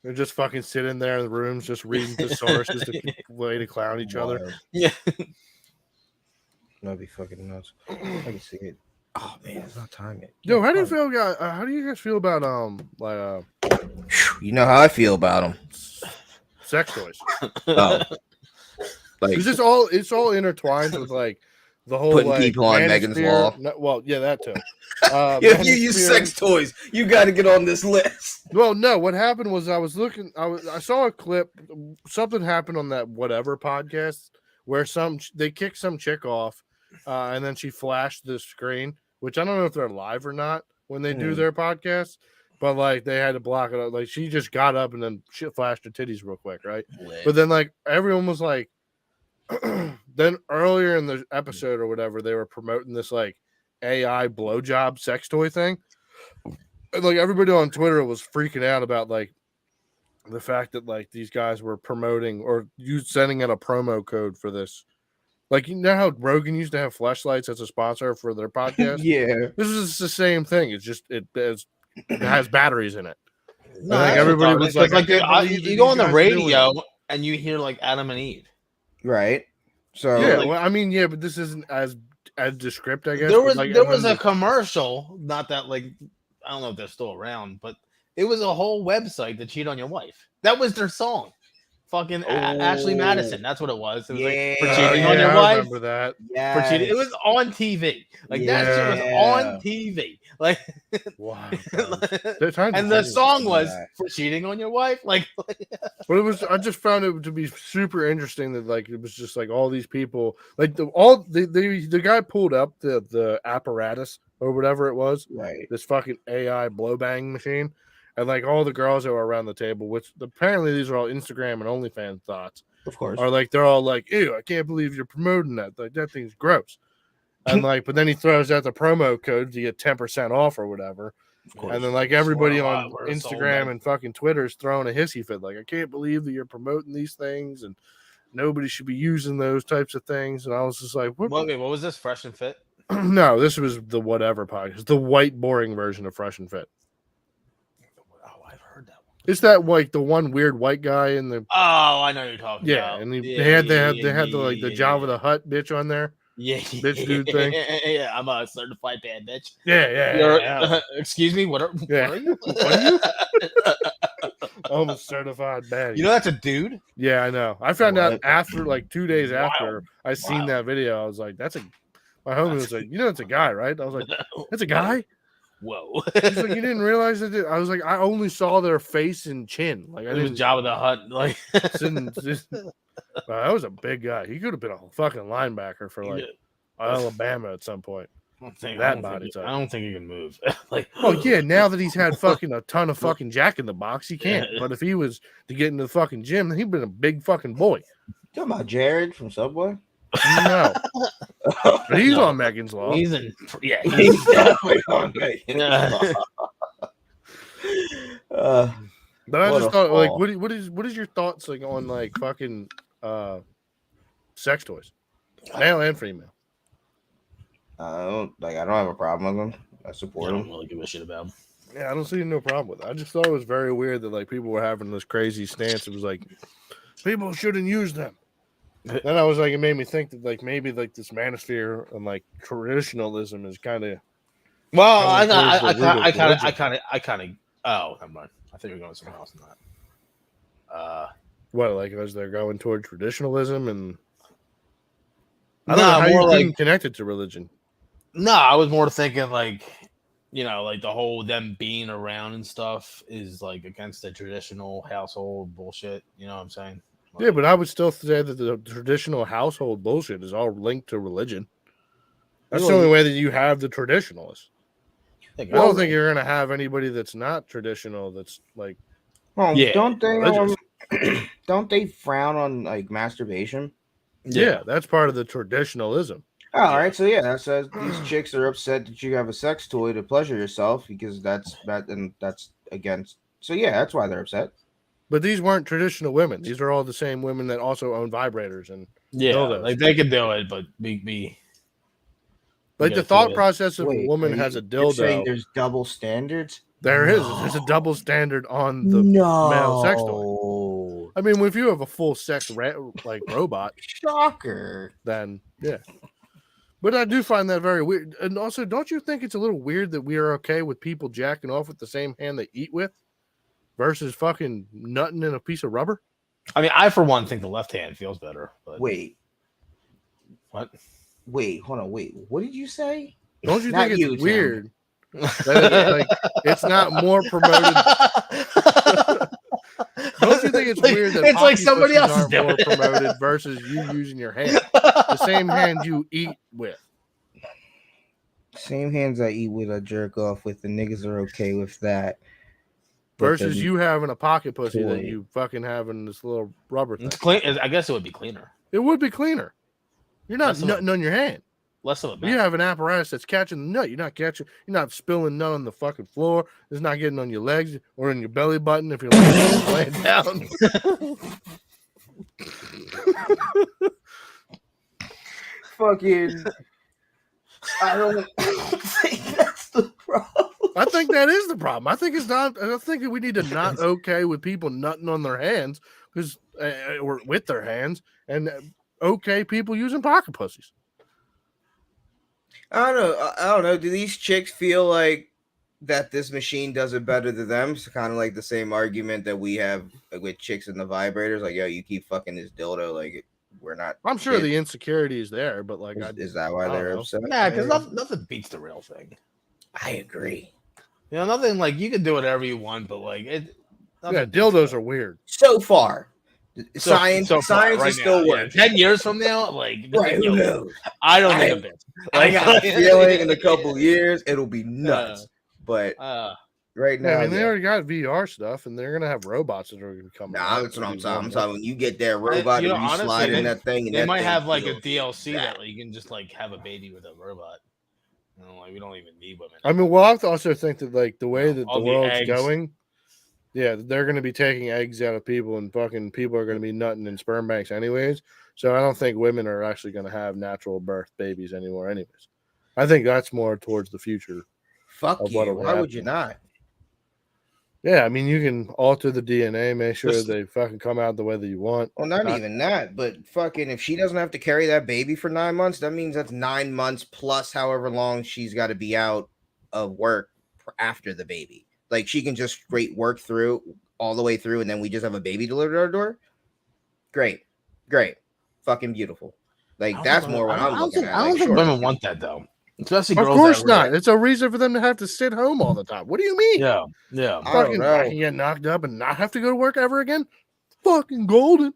They're just fucking sitting there in the rooms, just reading thesauruses to way to clown each other. yeah. That'd be fucking nuts. I can see it. Oh man, it's not time yet. Yo, how do you feel, guys? How do you guys feel about You know how I feel about him. sex toys? Oh. Like, It's just all intertwined with like the whole Putting like, people on Megan's manosphere- Law. No, well, yeah, that too. if you use manosphere- sex toys, you got to get on this list. Well, no. What happened was I saw a clip. Something happened on that whatever podcast where they kicked some chick off, and then she flashed the screen, which I don't know if they're live or not when they do their podcast. but like they had to block it up. Like she just got up and then she flashed her titties real quick, right? But then like everyone was like, then earlier in the episode or whatever, they were promoting this like AI blowjob sex toy thing. And like everybody on Twitter was freaking out about like the fact that like these guys were promoting or you sending out a promo code for this. Like you know how Rogan used to have fleshlights as a sponsor for their podcast? Yeah. This is the same thing. It's just it has batteries in it. No, I think that's everybody retarded. was like, It's I can't believe that you go these on the guys are doing radio it. and you hear like Adam and Eve. Right. So Yeah, like- well, I mean, yeah, but this isn't as descript, I guess. There but, was like, there was a everyone's commercial, not that like I don't know if they're still around, but it was a whole website to cheat on your wife. That was their song. Fucking Ashley Madison. That's what it was. It was like for like, cheating oh, on yeah, your I wife. remember that. yeah, For cheating. It was on TV. Like that shit was Yeah. on TV. Like Wow. They're trying to and the do it. song was Yeah. for cheating on your wife. Like But it was. I just found it to be super interesting that like it was just like all these people, like the guy pulled up the apparatus or whatever it was, right. this fucking AI blow bang machine, and like all the girls that were around the table, which apparently these are all Instagram and OnlyFans thoughts, Of course. are like they're all like, "Ew, I can't believe you're promoting that. Like that thing's gross." And like, but then he throws out the promo code to get 10% off or whatever. Of course. And then like everybody on We're sold Instagram out. and fucking Twitter is throwing a hissy fit. Like, I can't believe that you're promoting these things and nobody should be using those types of things. And I was just like, what? what was this? Fresh and Fit? No, this was the whatever podcast, the white boring version of Fresh and Fit. Oh, I've heard that one. It's that like the one weird white guy in the Oh, I know what you're talking yeah, about. and Yeah, they had yeah, the like the yeah, Java yeah. the Hutt bitch on there. Yeah, bitch dude thing. Yeah, I'm a certified bad bitch. Yeah. Excuse me, what are Yeah. you? What are you? Almost certified bad. You know that's a dude? Yeah, I know. I found out What? after like 2 days Wow. after I seen Wow. that video. I was like, "That's a." My homie was like, "You know, it's a guy, right?" I was like, "That's a guy." Whoa. He's like, "You didn't realize that?" I was like, "I only saw their face and chin. Like I It was didn't." Jabba the Hutt. Like That was a big guy. He could have been a fucking linebacker for like Alabama at some point. That body type. I don't think he can move. Like, Oh yeah, now that he's had fucking a ton of fucking Jack in the Box, he can't. But if he was to get into the fucking gym, he'd been a big fucking boy. Talking about Jared from Subway? No, but he's No. on Megan's Law. he's in. Yeah, He's definitely on me. Yeah. But I What just a thought, like, fall. what is your thoughts like on like fucking sex toys, male and female? I don't have a problem with them. I I support don't them. really give a shit about him. Yeah, I don't see no problem with it. I just thought it was very weird that like people were having this crazy stance. It was like people shouldn't use them. Then I was like, it made me think that like maybe like this manosphere and like traditionalism is kind of Well, Coming towards the root of I religion. kind of. Oh, never mind. I think we're going somewhere else than that. what like as they're going toward traditionalism and I No, don't know how more you like can connect it to religion. no. I was more thinking like, you know, like the whole them being around and stuff is like against the traditional household bullshit. You know what I'm saying? Like, Yeah, but I would still say that the traditional household bullshit is all linked to religion. That's the Well, only way that you have the traditionalists. I well, don't think you're gonna have anybody that's not traditional. That's like, Oh, Yeah, don't they? religious. Don't they frown on like masturbation? yeah, that's part of the traditionalism. Oh, all right, so yeah, that says these chicks are upset that you have a sex toy to pleasure yourself because that's against. So yeah, that's why they're upset. But these weren't traditional women. These are all the same women that also own vibrators and yeah, dildos. like they could do it, but be like Yeah, the thought yeah. process of a Wait, woman are has a you're saying dildo. there's double standards? There is. There's a double standard on the male sex toy. I mean, if you have a full sex like robot, Shocker. then yeah. But I do find that very weird. And also, don't you think it's a little weird that we are okay with people jacking off with the same hand they eat with versus fucking nutting in a piece of rubber? I mean, I for one think the left hand feels better. But Wait, what? hold on, wait. What did you say? Don't you Not think you, it's Tim. weird that it's, like, it's not more promoted? Don't you think it's Like, weird that it's like hockey somebody pussies else is aren't doing more it? promoted versus you using your hand, the same hand you eat with? Same hands I eat with, I jerk off with. The niggas are okay with that. versus then you having a pocket pussy that toy. you fucking having this little rubber thing. It's clean. I guess it would be cleaner. It would be cleaner. You're not Less of a- nutting on your hand. Less of a You mess. have an apparatus that's catching the nut. You're not spilling nut on the fucking floor. It's not getting on your legs or in your belly button if you're laying down. Fucking. I don't think that's the problem. I think that is the problem. I think it's not. I think we need to not okay with people nutting on their hands because or with their hands, and okay people using pocket pussies. I don't know. Do these chicks feel like that this machine does it better than them? It's kind of like the same argument that we have with chicks in the vibrators. Like, yo, you keep fucking this dildo. Like, we're not. I'm sure kids. the insecurity is there, but like, Is that why I don't they're know. upset? Nah, because nothing beats the real thing. I agree. You know, nothing like you can do whatever you want, but like it. Yeah, dildos are weird. So far, So science far, science right is still now, yeah. working. 10 years from now, like Right, who yo, knows? I don't think a bit. I got a feeling in a couple years it'll be nuts. But right now, Yeah, I mean, they yeah. already got VR stuff, and they're gonna have robots that are gonna come. Nah, out. that's what I'm It's saying. gonna I'm be talking when you get that robot you know, and you honestly, slide in that thing, and They that might thing have like a feels DLC that. that you can just like have a baby with a robot. You know, like we don't even need women. I mean, well, I also think that like the way that all the the world's eggs. going, yeah, they're going to be taking eggs out of people, and fucking people are going to be nutting in sperm banks anyways. So I don't think women are actually going to have natural birth babies anymore. Anyways, I think that's more towards the future. Fuck Of you. what'll Why would you happen. not? Yeah, I mean, you can alter the DNA, make sure Just- they fucking come out the way that you want. Well, not Not- even that, but fucking if she doesn't have to carry that baby for 9 months, that means that's 9 months plus however long she's got to be out of work after the baby. Like she can just straight work through all the way through, and then we just have a baby delivered at our door. Great, fucking beautiful. Like that's more what I'm looking at. I don't Like, think sure. women want that though, especially Of girls. course that not. It's a reason for them to have to sit home all the time. What do you mean? Yeah. I don't Fucking I know. can get knocked up and not have to go to work ever again. Fucking golden.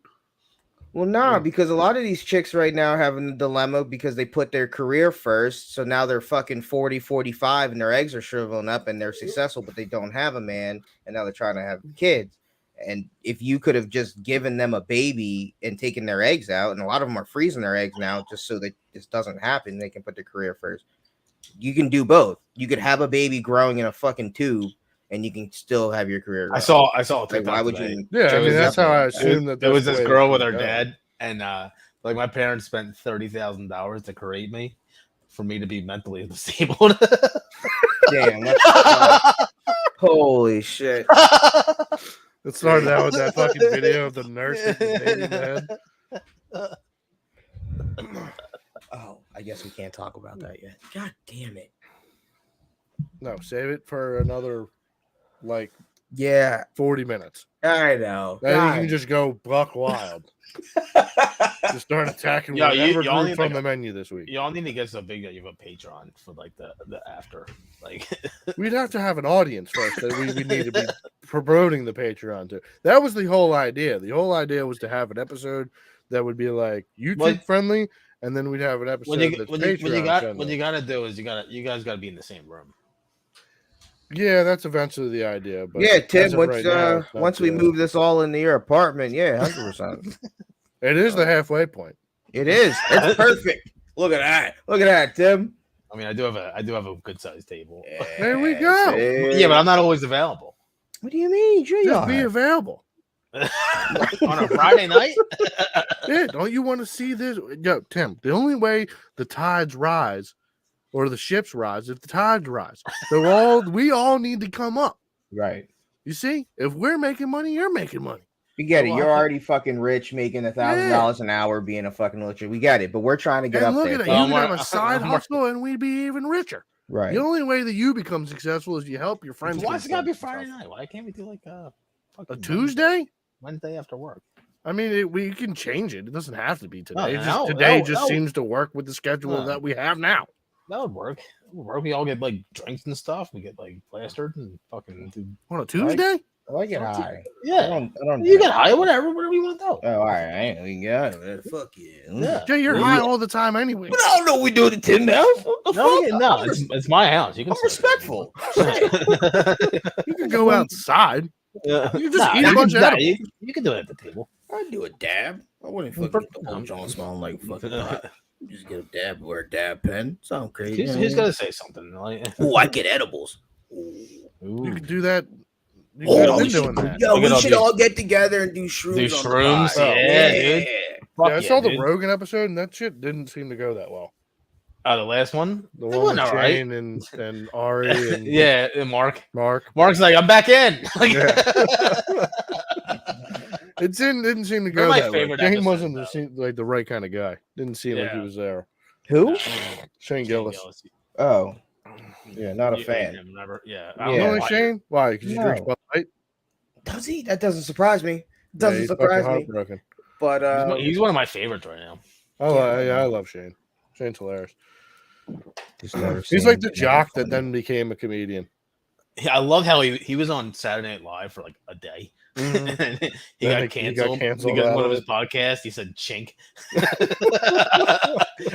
Well, nah, because a lot of these chicks right now are having a dilemma because they put their career first. So now they're fucking 40, 45 and their eggs are shriveling up and they're successful, but they don't have a man. And now they're trying to have kids. And if you could have just given them a baby and taken their eggs out, and a lot of them are freezing their eggs now just so that this doesn't happen, they can put their career first. You can do both. You could have a baby growing in a fucking tube and you can still have your career. I grow. saw a Like, TikTok why would today. you? Yeah, I There mean was that's how I definitely- assume that There was that's this the way girl it's with her gonna go. dad, and like my parents spent $30,000 to create me for me to be mentally disabled. Damn. That's, holy shit. It started out with that fucking video of the nurse hitting the baby in the head. Oh, I guess we can't talk about that yet. God damn it. No, save it for another like Yeah, 40 minutes. I know. Then you God. can just go buck wild. Just start attacking Yeah, whatever y'all group need, from like, the menu this week. Y'all need to get so big that you have a Patreon for like the after. Like We'd have to have an audience first that we need to be promoting the Patreon to. That was the whole idea. The whole idea was to have an episode that would be like YouTube What- friendly, and then we'd have an episode that's Patreon what friendly. you gotta do is you guys gotta be in the same room. Yeah, that's eventually the idea. But Yeah, as Tim. of Once right now, it's not once we the- move this all into your apartment, yeah, 100%. it is the halfway point. It is. It's perfect. Look at that. Look at that, Tim. I mean, I do have a good sized table. There we go. see? Yeah, but I'm not always available What do you mean? Sure you Just be are. available. on a Friday night. Yeah, don't you want to see this? Yo, Tim, the only way the tides rise or the ships rise if the tides rise. So we all need to come up. Right. You see, if we're making money, you're making money. We get it. Well, You're I- already fucking rich, making $1,000 an hour, being a fucking electrician. We get it, but we're trying to get And up look there. at it, Well, you could I'm have a side I'm hustle, and we'd be even richer. Right. The only way that you become successful is you help your friends. Why it gotta be become Friday successful. night? Why can't we do like A fucking Tuesday? Wednesday after work? I mean, we can change it. It doesn't have to be today. No, It's no, just, today no, just no. seems to work with the schedule No. that we have now. That would work. It would work. We all get like drinks and stuff. We get like plastered and fucking do. On a Tuesday? I get high. I Yeah, don't. you get high, whatever you want to do. Oh, all right. We can get out of it. Fuck yeah. Yeah. Jay, you're Yeah. high all the time anyway. But I don't know what we do to Tim now. What the No, fuck? no, it's my house. You can I'm say respectful. You can go outside. Yeah. You just eat a you bunch can- of nah, edibles. you can do it at the table. I do a dab. I wouldn't fucking get the whole John smelling like fucking pot. Just get a dab or a dab pen. Sound crazy. He's gonna say something. Like, Oh, I get edibles. Ooh. You can do that. You Oh, could have we been should, doing that. yo, Look at we all should these- all get together and do shrooms. Do on the shrooms? pod. Yeah, dude. Yeah, I saw the dude. Rogan episode, and that shit didn't seem to go that well. Oh, the last one. The It one went with all right. Shane and Ari and Yeah, and Mark. Mark. Mark's like, I'm back in. Like, It didn't seem to They're go my that way. favorite Shane episodes, wasn't though. like the right kind of guy. Didn't seem like he Yeah. was there. Who? Shane Gillis. Oh, yeah, not a You hate fan. him, never. Yeah. Yeah. You know Shane? Why? Because he drinks No. Bud Light? Does he? That doesn't surprise me. Yeah, Doesn't he's surprise fucking me. heartbroken. But He's one of my favorites right now. I love Shane. Shane's hilarious. just never He's seen like the him. jock that then became a comedian. Yeah, I love how he was on Saturday Night Live for like a day. And he Then got canceled canceled because out one of of his podcasts he said chink.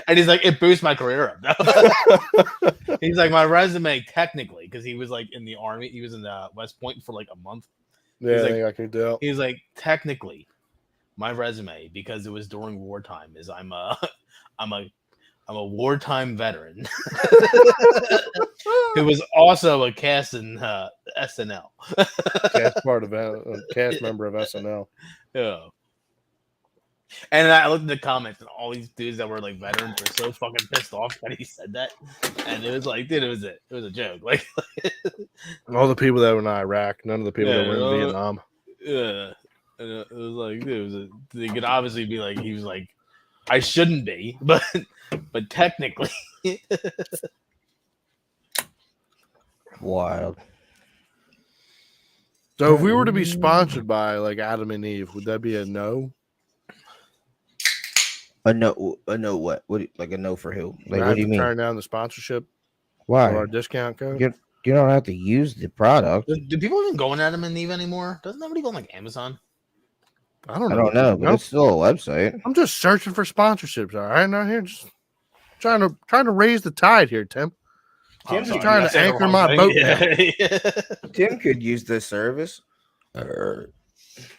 And he's like, it boosts my career up. He's like, my resume technically, because he was like in the army, he was in West Point for like a month. Yeah, He's like- they got kicked out. He's like, technically, my resume, because it was during wartime, is I'm a wartime veteran who was also a cast in SNL. Cast member of SNL. Yeah. And I looked at the comments, and all these dudes that were like veterans were so fucking pissed off that he said that. And it was like, dude, it was a joke. Like, All the people that were in Iraq, none of the people that Yeah, were in Vietnam. yeah. And it was like, dude, they could obviously be like, he was like, I shouldn't be, but technically, Wild. So if we were to be sponsored by like Adam and Eve, would that be a no? A no what? Like a no for who? Like Would I what have do you to mean? turn down the sponsorship Why? or our discount code? You don't have to use the product. do people even go on Adam and Eve anymore? Doesn't nobody go on like Amazon? I don't I know. don't know, but it's still a website. I'm just searching for sponsorships. All right, not here. Just trying to raise the tide here, Tim. Tim's just trying to anchor my boat down. Tim could use this service.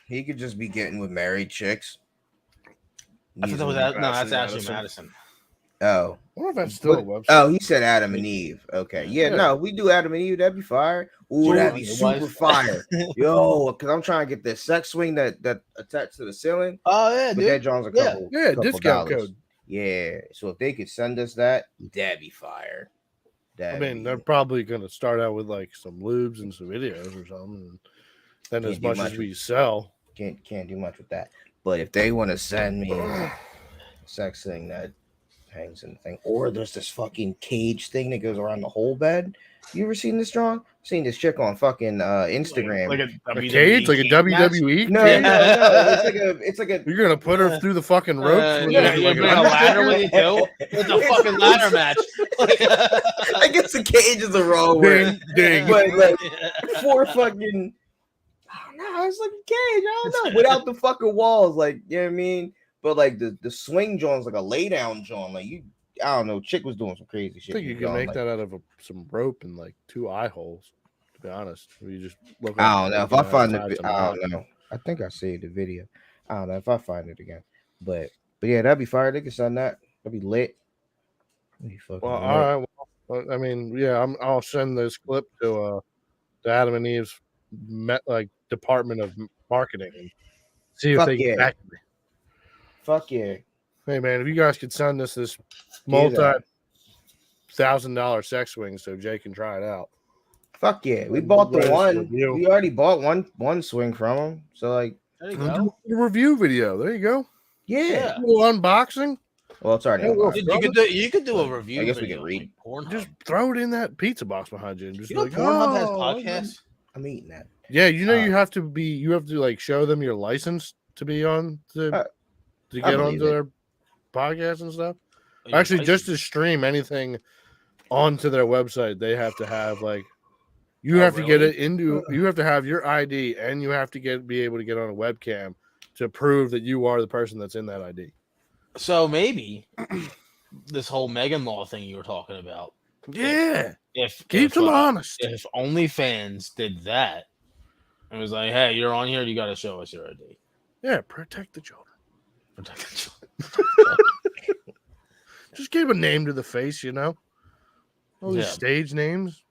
He could just be getting with married chicks. I thought that was that's Ashley Madison. Oh. I wonder if that's still a website. Oh, he said Adam and Eve. Okay. Yeah, Yeah. no, we do Adam and Eve. That'd be fire. Ooh, that'd be It super was. fire. Yo, because I'm trying to get this sex swing that attached to the ceiling. Oh yeah, But that dude. John's a Yeah. couple. Yeah, couple discount dollars. code. Yeah. So if they could send us that, that'd be fire. I That'd mean, be- they're probably going to start out with like some lubes and some videos or something. And then Can't as do much much as we sell, can't do much with that. But if they want to send me a sex thing that hangs in the thing, or there's this fucking cage thing that goes around the whole bed. You ever seen this, John? Seen this chick on fucking Instagram. Like a cage, like a match? WWE. no, Yeah. no, it's like a You're gonna put her through the fucking ropes. with yeah, like you an bring a ladder with you too. It's a fucking ladder match. I guess the cage is the wrong word. ding, ding. But like four fucking I don't know, it's like a cage. I don't know. Without the fucking walls, like you know what I mean? But like the swing joint's like a lay down joint. Like you I don't know, chick was doing some crazy I shit. think you can John, make like, that out of some rope and like 2 eye holes. To be honest, you just look. I don't know if I find it. it. I don't know. I think I saved the video. I don't know if I find it again. But yeah, that'd be fire. They can send that. That'd be lit. That'd be fucking Well, lit. all right. Well, I mean, yeah, I'll send this clip to Adam and Eve's department of marketing and see if Fuck they yeah. get back to me. Fuck yeah. Hey man, if you guys could send us this Do that. multi-$1,000 sex swing so Jay can try it out. Fuck yeah. We bought the Write us a one. review. We already bought one swing from him. So like, There you We'll go. do a review video. There you go. yeah. Yeah. A little unboxing. Well, it's already. Yeah, well, unboxed. Dude, you could do a review. I guess we video can on, read. like, Pornhub. Just throw it in that pizza box behind you and just You know, like, Pornhub has "Oh, podcasts. I'm eating that. Yeah, you know Uh, you have to like show them your license to be on to I get believe onto it. their podcast and stuff. Oh, Actually, yeah, just to stream anything onto their website, they have to have like You Oh, have to get really? it into. You have to have your ID, and you have to be able to get on a webcam to prove that you are the person that's in that ID. So maybe this whole Megan Law thing you were talking about. Yeah, If keeps them honest. if OnlyFans did that, and was like, "Hey, you're on here. You got to show us your ID." Yeah, protect the children. Protect the children. Just give a name to the face, you know. All these Yeah. stage names.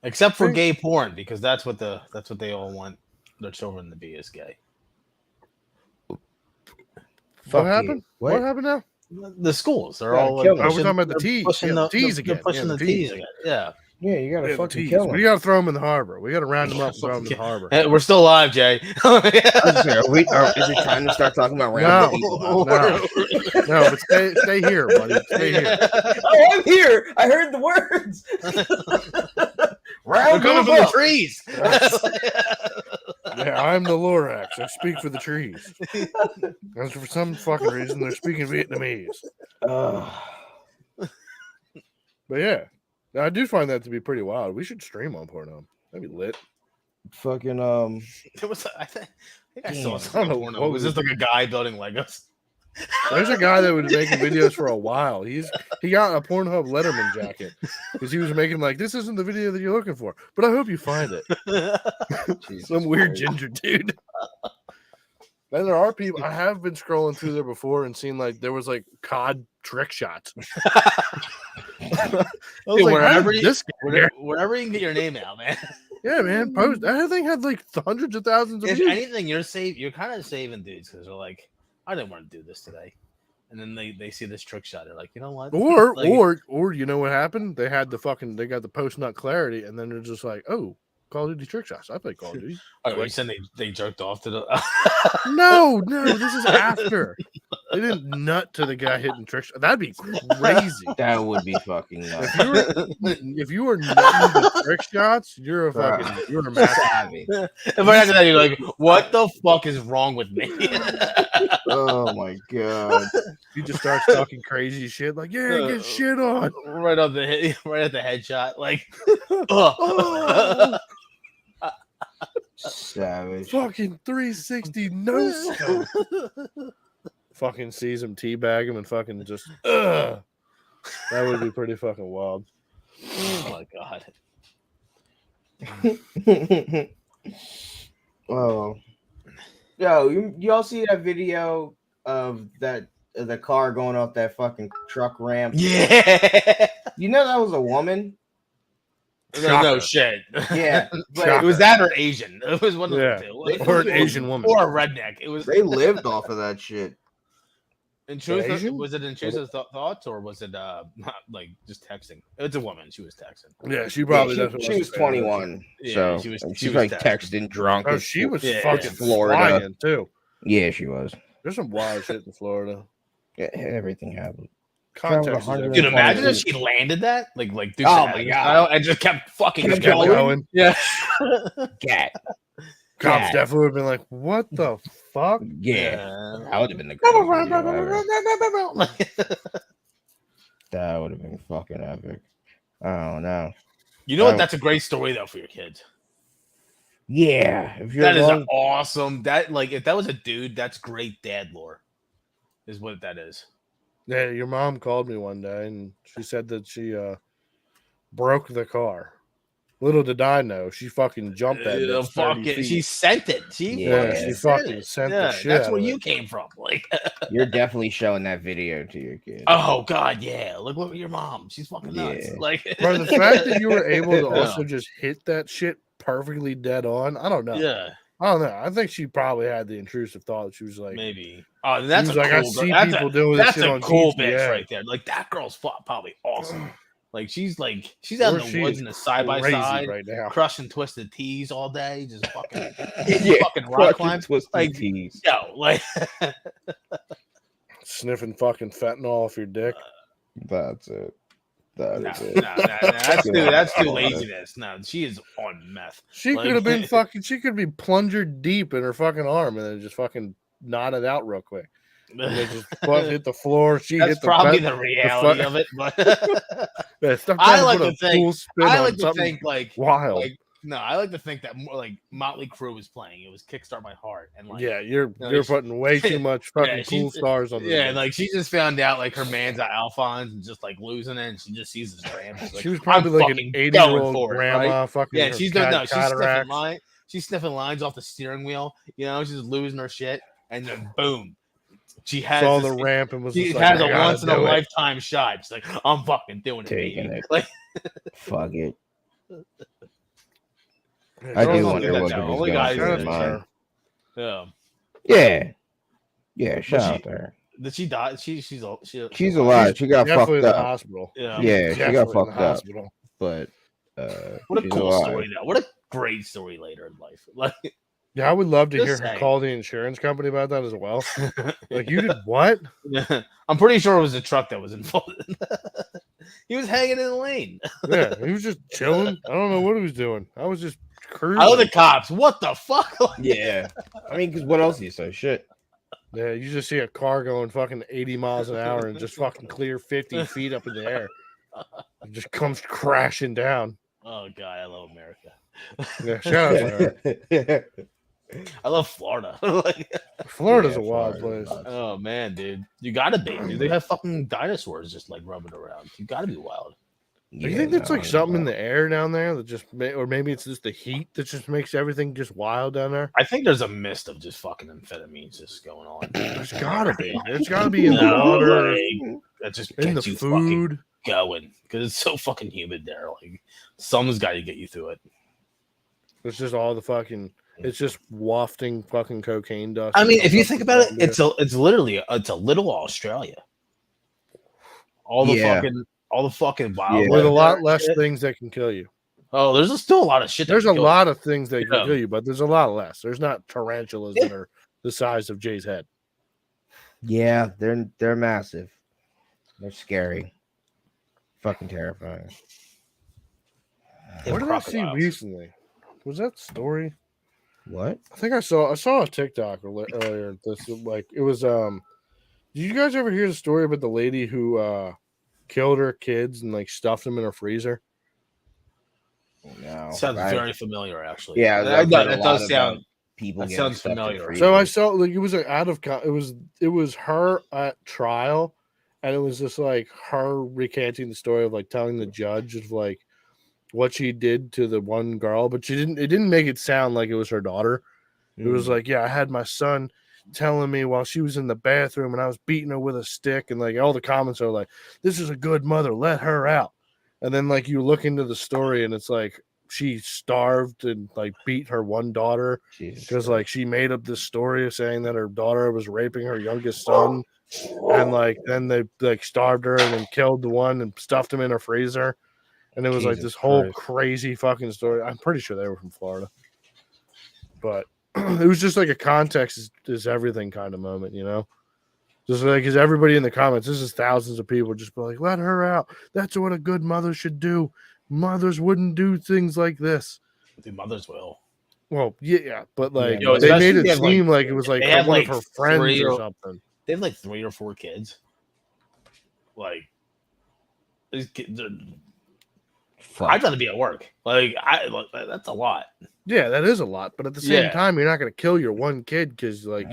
Except for Think- gay porn, because that's what they all want their children to be, is gay. What happened? What? What happened now? The schools, they're Gotta all kill like, them. Oh, we're talking about the they're T's. pushing Yeah, the T's they're again. pushing Yeah, the the T's T's. again. Yeah. Yeah, you gotta Yeah, the fucking T's. kill We them. gotta throw them in the harbor. We gotta round them up and throw them in the harbor. Hey, we're still alive, Jay. Is it time to start talking about No. rounding people up? No, but stay here, buddy. Stay here. Oh, I'm here. I heard the words. They're Round coming them from the up. trees. Yeah, I'm the Lorax. I speak for the trees. And for some fucking reason, they're speaking Vietnamese. But yeah, I do find that to be pretty wild. We should stream on Pornhub. That'd be lit. Fucking It was, I think I saw Damn. something. I don't know Porno. what Was was this like a guy building Legos? There's a guy that was making videos for a while. He got a Pornhub Letterman jacket because he was making like, this isn't the video that you're looking for, but I hope you find it. Jesus Some weird Christ. ginger dude. And there are people. I have been scrolling through there before and seen like there was like COD trick shots. I was Dude, like, how wherever did you- this get here? Wherever you can get your name out, man. Yeah, man. Post that thing had like hundreds of thousands of If views. anything, you're kind of saving dudes, because they're like, I didn't want to do this today, and then they see this trick shot, they're like, you know what? Or Like- or you know what happened? They got the post nut clarity, and then they're just like, oh, Call of Duty trick shots. I play Call of Duty. Oh, you said they jerked off to the. No, this is after. They didn't nut to the guy hitting trick shots. That'd be crazy. That would be fucking nuts. If you were nutting to trick shots, you're a massive. Savvy. If I after that, you're like, what the fuck is wrong with me? Oh my god. You just start talking crazy shit like, yeah, get shit on. right at the headshot, like, Oh, Savage. fucking 360 no scope. Fucking sees him teabag him and fucking just that would be pretty fucking wild. oh my god. Oh, yo, y'all see that video of the car going off that fucking truck ramp? Yeah. You know that was a woman. No shit. Yeah, but It was that or Asian. It was one of Yeah. the two. Or an Asian woman. Or a redneck. It was they lived off of that shit. intrusive. Asian? Was it intrusive thoughts, or was it not like just texting? It's a woman. She was texting. Yeah, she probably Yeah, definitely she was 21, Yeah, so she was she's texting. like texting drunk. Oh, as she was Yeah, fucking Florida. flying too. Yeah, she was. There's some wild shit in Florida. Yeah, everything happened. Context is 100 Dude, everything. imagine if she landed that, like Dukes Oh of my Hazzard God. style, and just kept fucking Kept Kept going. going. Yeah. Cat. Cops Yeah. definitely would have been like, what the fuck? Yeah, Yeah. that would have been the greatest video ever. That would have been fucking epic. Oh no. You know what? That's a great story though for your kids. Yeah, if you're That is long, awesome. That like if that was a dude, that's great dad lore. Is what that is. Yeah, your mom called me one day and she said that she broke the car. Little did I know, she fucking jumped that bitch 30 fucking, feet. she sent it. She Yeah, fucking she sent fucking it. sent the Yeah, shit That's out where of you it. came from. Like, you're definitely showing that video to your kid. oh god, yeah. Look at your mom. She's fucking nuts. Yeah. Like, Bro, the fact that you were able to Yeah. also just hit that shit perfectly dead on, I don't know. yeah, I don't know. I think she probably had the intrusive thought. She was like, maybe. Oh, she that's was a like, cool I girl. see That's people doing this That's shit a on cool GTA. bitch right there. Like that girl's probably awesome. Like she's out Or in the she woods is in the side by Crazy side, right now. crushing twisted teas all day, just fucking Yeah, fucking rock climb. twisted Like, tees. yo, like Sniffing fucking fentanyl off your dick. That's it. That no, is it. that's too laziness. No, she is on meth. She Like- could have been fucking. She could be plunger deep in her fucking arm and then just fucking knot it out real quick. And they just butt hit the floor. She That's hit the probably bed. the reality of it, but Yeah, stop I trying like put to a think. cool spin I on like to something think like wild. no, I like to think that more like Motley Crue was playing. It was Kickstart My Heart, and like Yeah, you're like, putting way too much fucking cool stars on this. yeah, bitch. like she just found out like her man's at Alphonse and just like losing it, and she just sees his ram. She's like, She was probably I'm like an fucking 80-year-old going for it, grandma. right? Fucking Yeah, her she's doing no, she's sniffing cataracts. line. She's sniffing lines off the steering wheel. You know, she's losing her shit, and then boom, she has Saw this, the ramp and was she just has like, a I once in a gotta do it. lifetime shot. She's like, I'm fucking doing it, Taking baby. it. Like, Fuck it. Yeah, I girls do don't wonder do that what now. was Only going guys through do her that mind. shit. Yeah. Yeah. Yeah, shout she- out to her. Did she die? She's She's alive. alive. She got Definitely in fucked the up. hospital. Yeah. Yeah, she got Definitely in the fucked up. hospital. But What a she's cool alive. story though. What a great story later in life. Like Yeah, I would love to Just hear her saying. call the insurance company about that as well. Like, you did what? I'm pretty sure it was a truck that was involved. He was hanging in the lane. Yeah, he was just chilling. I don't know what he was doing. I was just cruising. I love the cops. What the fuck? Yeah. I mean, because what else do you say? Shit. Yeah, you just see a car going fucking 80 miles an hour and just fucking clear 50 feet up in the air. It just comes crashing down. Oh god, I love America. Yeah, shout out to her. I love Florida. Like, Florida's Yeah, a wild Florida's place. nuts. oh man, dude, you gotta be. Dude. They have fucking dinosaurs just like rubbing around. You gotta be wild. Do you think that's like something in the air down there that just, or maybe it's just the heat that just makes everything just wild down there? I think there's a mist of just fucking amphetamines just going on. There's gotta be. There's gotta be in the No, water, like, that just in the gets you fucking food. going because it's so fucking humid there. Like someone's got to get you through it. It's just all the fucking. It's just wafting fucking cocaine dust. I mean, if you across think the about it, Columbia. it's literally a little Australia. All the Yeah. fucking wildlife. with a lot there and less shit. things that can kill you. Oh, there's still a lot of shit. that There's a can kill you. lot of things that Yeah. can kill you, but there's a lot less. There's not tarantulas that are the size of Jay's head. Yeah, they're massive. They're scary. Fucking terrifying. They What have did I see crocodiles. recently? Was that story? What? I think I saw a TikTok earlier. This like it was did you guys ever hear the story about the lady who killed her kids and like stuffed them in her freezer? No. Sounds very familiar, actually. Yeah, that, that does sound. people. that getting sounds stuffed in familiar. freezers. So I saw like it was like it was her at trial, and it was just like her recanting the story of like telling the judge of like what she did to the one girl, but it didn't make it sound like it was her daughter. It was like, yeah, I had my son telling me while she was in the bathroom and I was beating her with a stick, and like all the comments are like, this is a good mother, let her out. And then like you look into the story and it's like she starved and like beat her one daughter Jesus because Christ. like she made up this story of saying that her daughter was raping her youngest son, and like then they like starved her and then killed the one and stuffed him in her freezer. And it was like Jesus this whole Christ. crazy fucking story. I'm pretty sure they were from Florida, but it was just like a context is everything kind of moment, you know? Just like, because everybody in the comments, this is thousands of people just be like, let her out. That's what a good mother should do. Mothers wouldn't do things like this. The mothers will. Well, yeah, but like Yo, they especially made it if, like, seem like it was like they have, one like, of her friends 3 or or- something. They have like 3 or 4 kids. Like these kids. Fuck. I'd rather be at work. Like that's a lot. Yeah, that is a lot. But at the same Yeah. time, you're not going to kill your one kid because like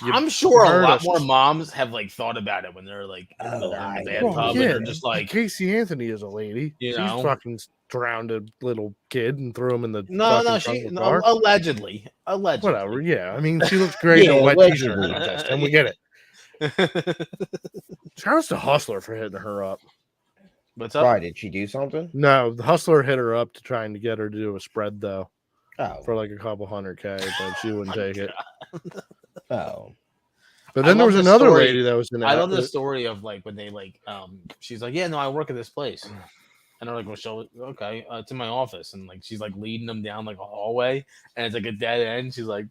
you I'm sure a hurt lot us. more moms have like thought about it when they're like in Oh, the I- bathtub Well, and yeah, they're just like, Casey Anthony is a lady. You She's know? fucking drowned a little kid and threw him in the no, fucking no, trunk she of the car. allegedly. Whatever. Yeah, I mean, she looks great in Yeah, a wet allegedly. t-shirt contest, and we get it. Shout out to Hustler for hitting her up. What's up? Why did she do something? No, the Hustler hit her up to trying to get her to do a spread though Oh, for like a couple $100K, but she wouldn't take it. oh, But I then there love was the another story. lady that was in. I love the story of like when they like she's like, yeah, no, I work at this place. And they're like, well, show it. Okay, it's in my office. And like she's like leading them down like a hallway, and it's like a dead end. She's like,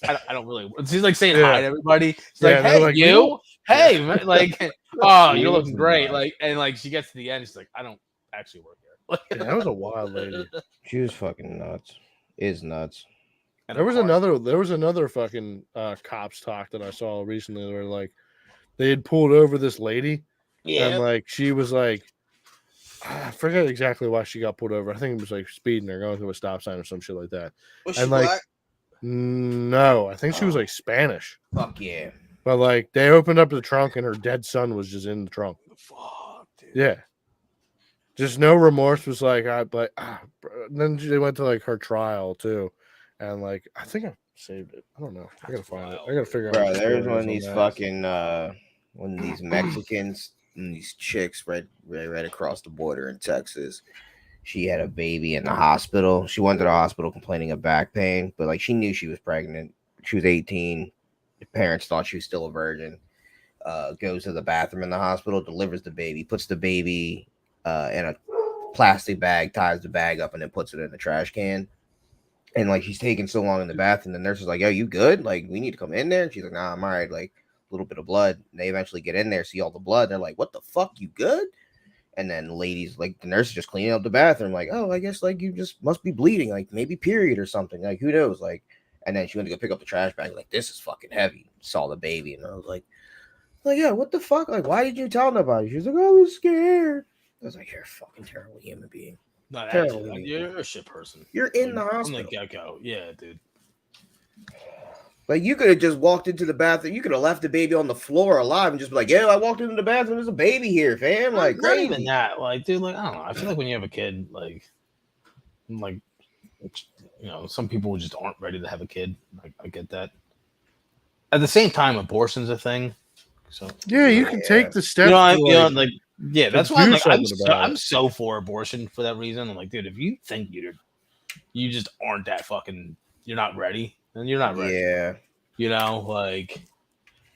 I don't really. She's like saying hi Yeah. to everybody. She's Yeah, like, they're hey, like, you, hey, man. Like, oh, you're She looking was great. nuts. Like, and like she gets to the end, she's like, I don't actually work here. Yeah, that was a wild lady. she was fucking nuts. Is nuts. And There a was car- another fucking cops talk that I saw recently where like they had pulled over this lady and Yeah. like she was like I forget exactly why she got pulled over. I think it was like speeding or going through a stop sign or some shit like that. Was And she like black? no, I think she was Oh. like Spanish. Fuck yeah. But like they opened up the trunk and her dead son was just in the trunk. Fuck, dude. Yeah. Just no remorse was like then they went to like her trial too. And like I think I saved it. I don't know. I gotta find it. I gotta figure out Bro, what the there's story one is of on these that. fucking one of these Mexicans and these chicks right across the border in Texas. She had a baby in the hospital. She went to the hospital complaining of back pain, but like she knew she was pregnant. She was 18. The parents thought she was still a virgin. Goes to the bathroom in the hospital, delivers the baby, puts the baby in a plastic bag, ties the bag up, and then puts it in the trash can. And like she's taking so long in the bathroom, the nurse is like, "Yo, you good? Like, we need to come in there." And she's like, "Nah, I'm all right." Like a little bit of blood. And they eventually get in there, see all the blood. They're like, "What the fuck? You good?" And then the ladies, like the nurse is just cleaning up the bathroom, like, "Oh, I guess like you just must be bleeding, like maybe period or something. Like who knows?" Like, and then she went to go pick up the trash bag, like, "This is fucking heavy." Saw the baby, and I was like, yeah, what the fuck? Like, why did you tell nobody? She was like, "I was scared." I was like, "You're a fucking terrible human being. No, Terrible. you're a shit person. You're in the From the hospital. get-go. Yeah, dude. Like you could have just walked into the bathroom. You could have left the baby on the floor alive and just be like, "Yeah, I walked into the bathroom. There's a baby here, fam." Like, Not even crazy. that. Like, dude, like, I don't know. I feel like when you have a kid, like, some people just aren't ready to have a kid. Like, I get that. At the same time, abortion's a thing. So Yeah, you can take the step. you know, to, like, yeah, to that's why I'm do like, something about I'm it. so for abortion for that reason. I'm like, dude, if you think you just aren't that fucking, you're not ready, then you're not ready. Yeah. You know, like,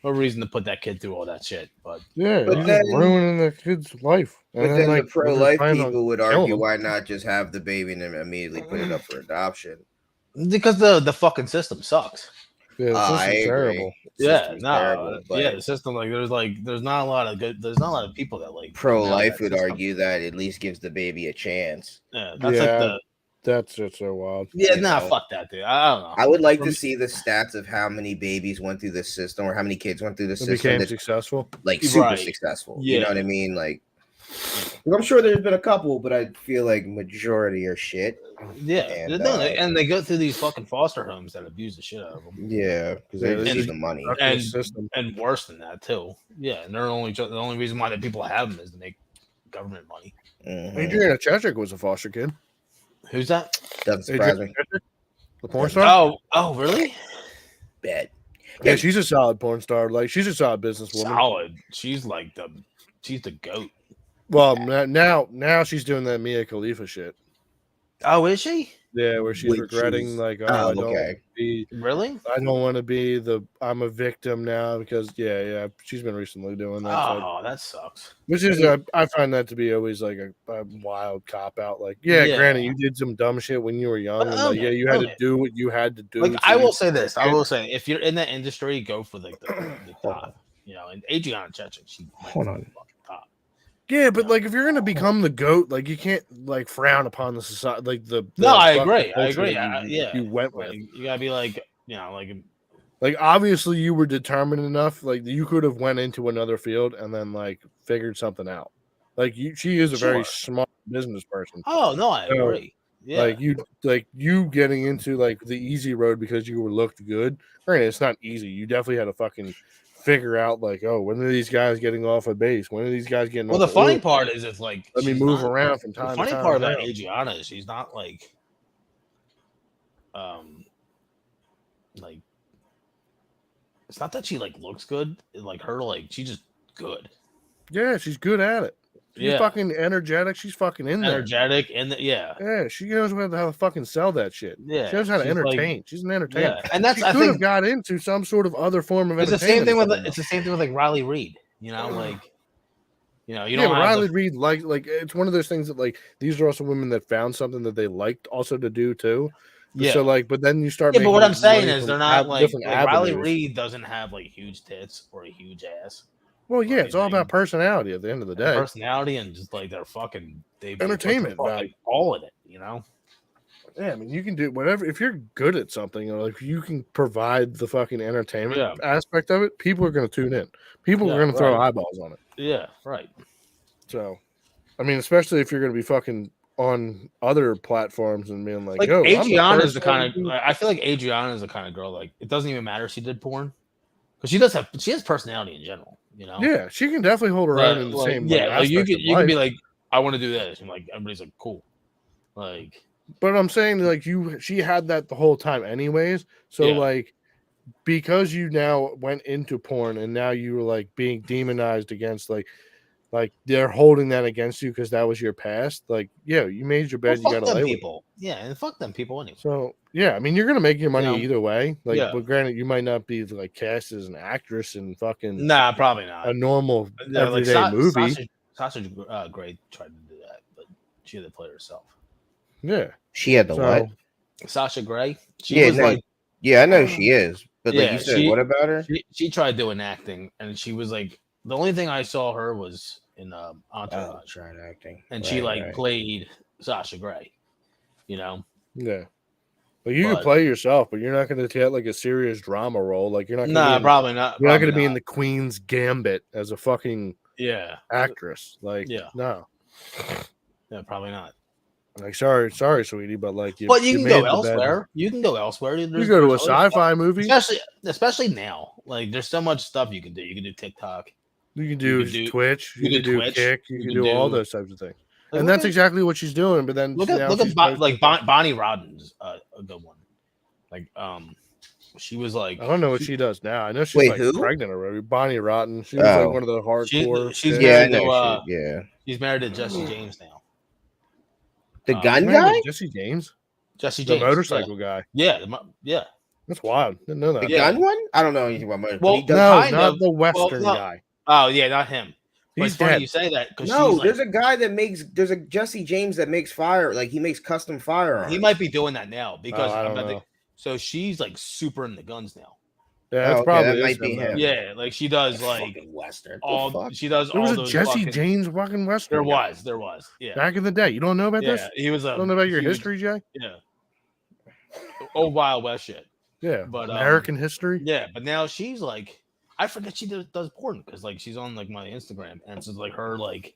no reason to put that kid through all that shit. But Yeah, But you're then- just ruining the kid's life. But And then like, the pro-life planning on people would killing argue, them. why not just have the baby and then immediately put it up for adoption? because the fucking system sucks. Yeah, the I system's agree. terrible. The Yeah, system's no, terrible, but yeah, the system there's not a lot of people that like pro-life that would system. argue that at least gives the baby a chance. Yeah, that's Yeah. like That's just so wild. yeah, You nah, know. fuck that, dude. I don't know. I would like For to me- see the stats of how many babies went through the system or how many kids went through the It system became that's successful. like super Right. successful. You know Yeah. what I mean? Like, I'm sure there's been a couple, but I feel like majority are shit. Yeah, And, and they go through these fucking foster homes that abuse the shit out of them, Yeah, because Yeah, they they just need just- the money. Fuck And- the system. and worse than that too. Yeah, and the only reason why that people have them is to make government money. Mhm. Adriana Chechik was a foster kid. Who's that? Doesn't surprise Adriana me. Chechik, the porn star. Oh, really? Bad. Yeah, she's a solid porn star. Like she's a solid businesswoman. Solid. She's the goat. Well, now she's doing that Mia Khalifa shit. Oh, is she? Yeah, where she's Which regretting is- like, oh, I don't okay. be, Really? I don't want to be I'm a victim now because yeah, she's been recently doing that. So, Oh, that sucks. which is I find that to be always like a wild cop out. Like, Yeah. granted, you did some dumb shit when you were young, and Own like, yeah, it, you had own to it. do what you had to do. Like, so I you- will say this. I will say, if you're in that industry, go for the top. You know, and Adriana Chechik, she went Hold for on. the fucking top. Yeah, but like if you're gonna become the goat, like you can't like frown upon the society, like the No, I fucking agree. I culture agree. that Yeah, you went with. Like, you gotta be like, Like obviously you were determined enough. Like you could have went into another field and then like figured something out. Like she is a very Sure. smart business person. oh no, I So, agree. Yeah, Like you getting into like the easy road because you were looked good. Granted, it's not easy. You definitely had to fucking figure out like, oh, when are these guys getting off a base? When are these guys getting well, off the funny oil? part is, it's like Let me she's move not- around from The time funny to time. part about now. Adriana is she's not like it's not that she like looks good. Like her, like she's just good. Yeah, she's good at it. She's Yeah, fucking energetic. She's fucking in there. energetic, and yeah, Yeah, she knows how to fucking sell that shit. yeah. She knows how to she's, like- entertain. She's an entertainer. Yeah, and that's She I could think have got into some sort of other form of it's the entertainment. same thing with if she it's the same thing with like Riley Reed. You know, like you yeah, don't but have Riley the, Reid like it's one of those things that like these are also women that found something that they liked also to do too. yeah. So like, but then you start. Yeah, but what making I'm saying money is from they're not like different Riley avenues. Reid doesn't have like huge tits or a huge ass. Well, yeah, it's all Like, about personality at the end of the day. Personality and just like their fucking they Entertainment like, value. all in it, you know. Yeah, I mean, you can do whatever if you're good at something, or like you can provide the fucking entertainment Yeah. aspect of it. People are going to tune in. People are Yeah, going to throw right. eyeballs on it. Yeah, right. So, I mean, especially if you're going to be fucking on other platforms and being like, Like "Yo, Adriana is the kind of of. I feel like Adriana is the kind of girl. Like it doesn't even matter if she did porn because she has personality in general. You know. yeah, she can definitely hold her own in the same yeah, like you aspects could of you could be life." like, I want to do this, and like everybody's like, cool. Like But I'm saying like she had that the whole time, anyways. So Yeah. like, because you now went into porn and now you were like being demonized against like they're holding that against you because that was your past. Like, yeah, you made your well, bed, you fuck got to them lay with it. people. Yeah, and fuck them people anyway. So yeah, I mean, you're gonna make your money know, either way. Like, yeah. but granted, you might not be like cast as an actress in fucking Nah, probably not. a normal Yeah, like everyday movie. Sasha Grey tried to do that, but she had to play herself. Yeah, She had the what? Sasha Grey. She Yeah, was no, like, yeah, I know she is. But like Yeah, you said, what about her? she tried doing acting, and she was like, the only thing I saw her was in Oh, Entourage, trying acting. and she like played Sasha Grey. You know, yeah. Like you can But- play yourself, but you're not gonna get like a serious drama role. Like you're not. Gonna nah, be in, probably not. you're not probably gonna be in the Queen's Gambit as a fucking Yeah, actress. Like, Yeah. no. yeah, probably not. Like, sorry, sweetie, but like, But you can made go the bed. elsewhere. You can go elsewhere. You go to a there's other sci-fi movie. especially now. Like, there's so much stuff you can do. You can do TikTok. You can do, Twitch. You can do Twitch, Kick. You can do all those types of things. Like, And look that's at- exactly what she's doing. But then Look now at she's posting- Bonnie Rodden's a good one. Like she was like I don't know what she does now. I know she's Wait, like who? pregnant already. Bonnie Rotten. She was Oh. like one of the hardcore. she's chicks. Yeah, I married know. to, Yeah, she's married to Jesse James now. the gun Man, guy. Jesse James, Jesse the James, motorcycle guy. Yeah, yeah. That's wild. Didn't know that. The Yeah. gun one? I don't know anything about motorcycles. Well, He does- No, kind not of. the Western no. guy. Oh yeah, not him. But He's it's funny dead. you say that because no, she's there's like, a guy that makes. There's a Jesse James that makes fire. Like he makes custom firearms. he might be doing that now because I don't I'm about to- know. so she's like super into guns now. Yeah, that's okay, probably that is might be him, though. him. Yeah, like she does like Fucking Western. all The fuck? she does There all was a those Jesse fucking, James fucking Western. There guy was. Yeah. back in the day. You don't know about this? Yeah, he was a You don't know about your he was- history, Jay? Yeah. Old Wild West shit. Yeah, But, American history. Yeah, but now she's like, I forget she does porn because like she's on like my Instagram and it's just like her like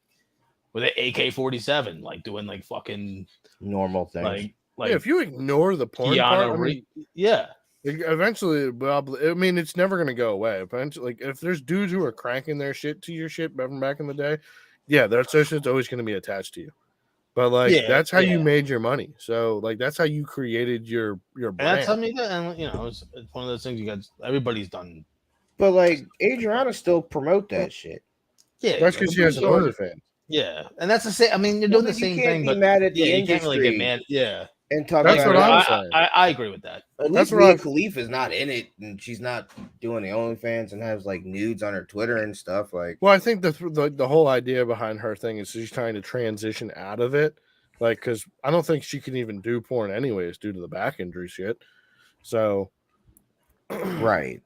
with an AK-47 like doing like fucking Normal thing. like Yeah, if you ignore the porn part, I mean, yeah. eventually, I mean, it's never gonna go away. Eventually, like if there's dudes who are cranking their shit to your shit from back in the day, yeah, that's shit's always gonna be attached to you. But like Yeah, that's how you yeah. made your money. So like that's how you created your And that's brand. something that, and you know, it's one of those things you got. Everybody's done. But like Adriana still promote that shit. Yeah, That's because she has an OnlyFans. Yeah, and that's the same. I mean, you're doing the You same can't thing, be but mad at the yeah, you industry can't really get mad. Yeah, and talk That's about what it. I'm saying. I agree with that. At That's least what Mia I've- Khalifa's not in it, and she's not doing the OnlyFans and has like nudes on her Twitter and stuff. Like, Well, I think the whole idea behind her thing is she's trying to transition out of it, like because I don't think she can even do porn anyways due to the back injury shit. So, right?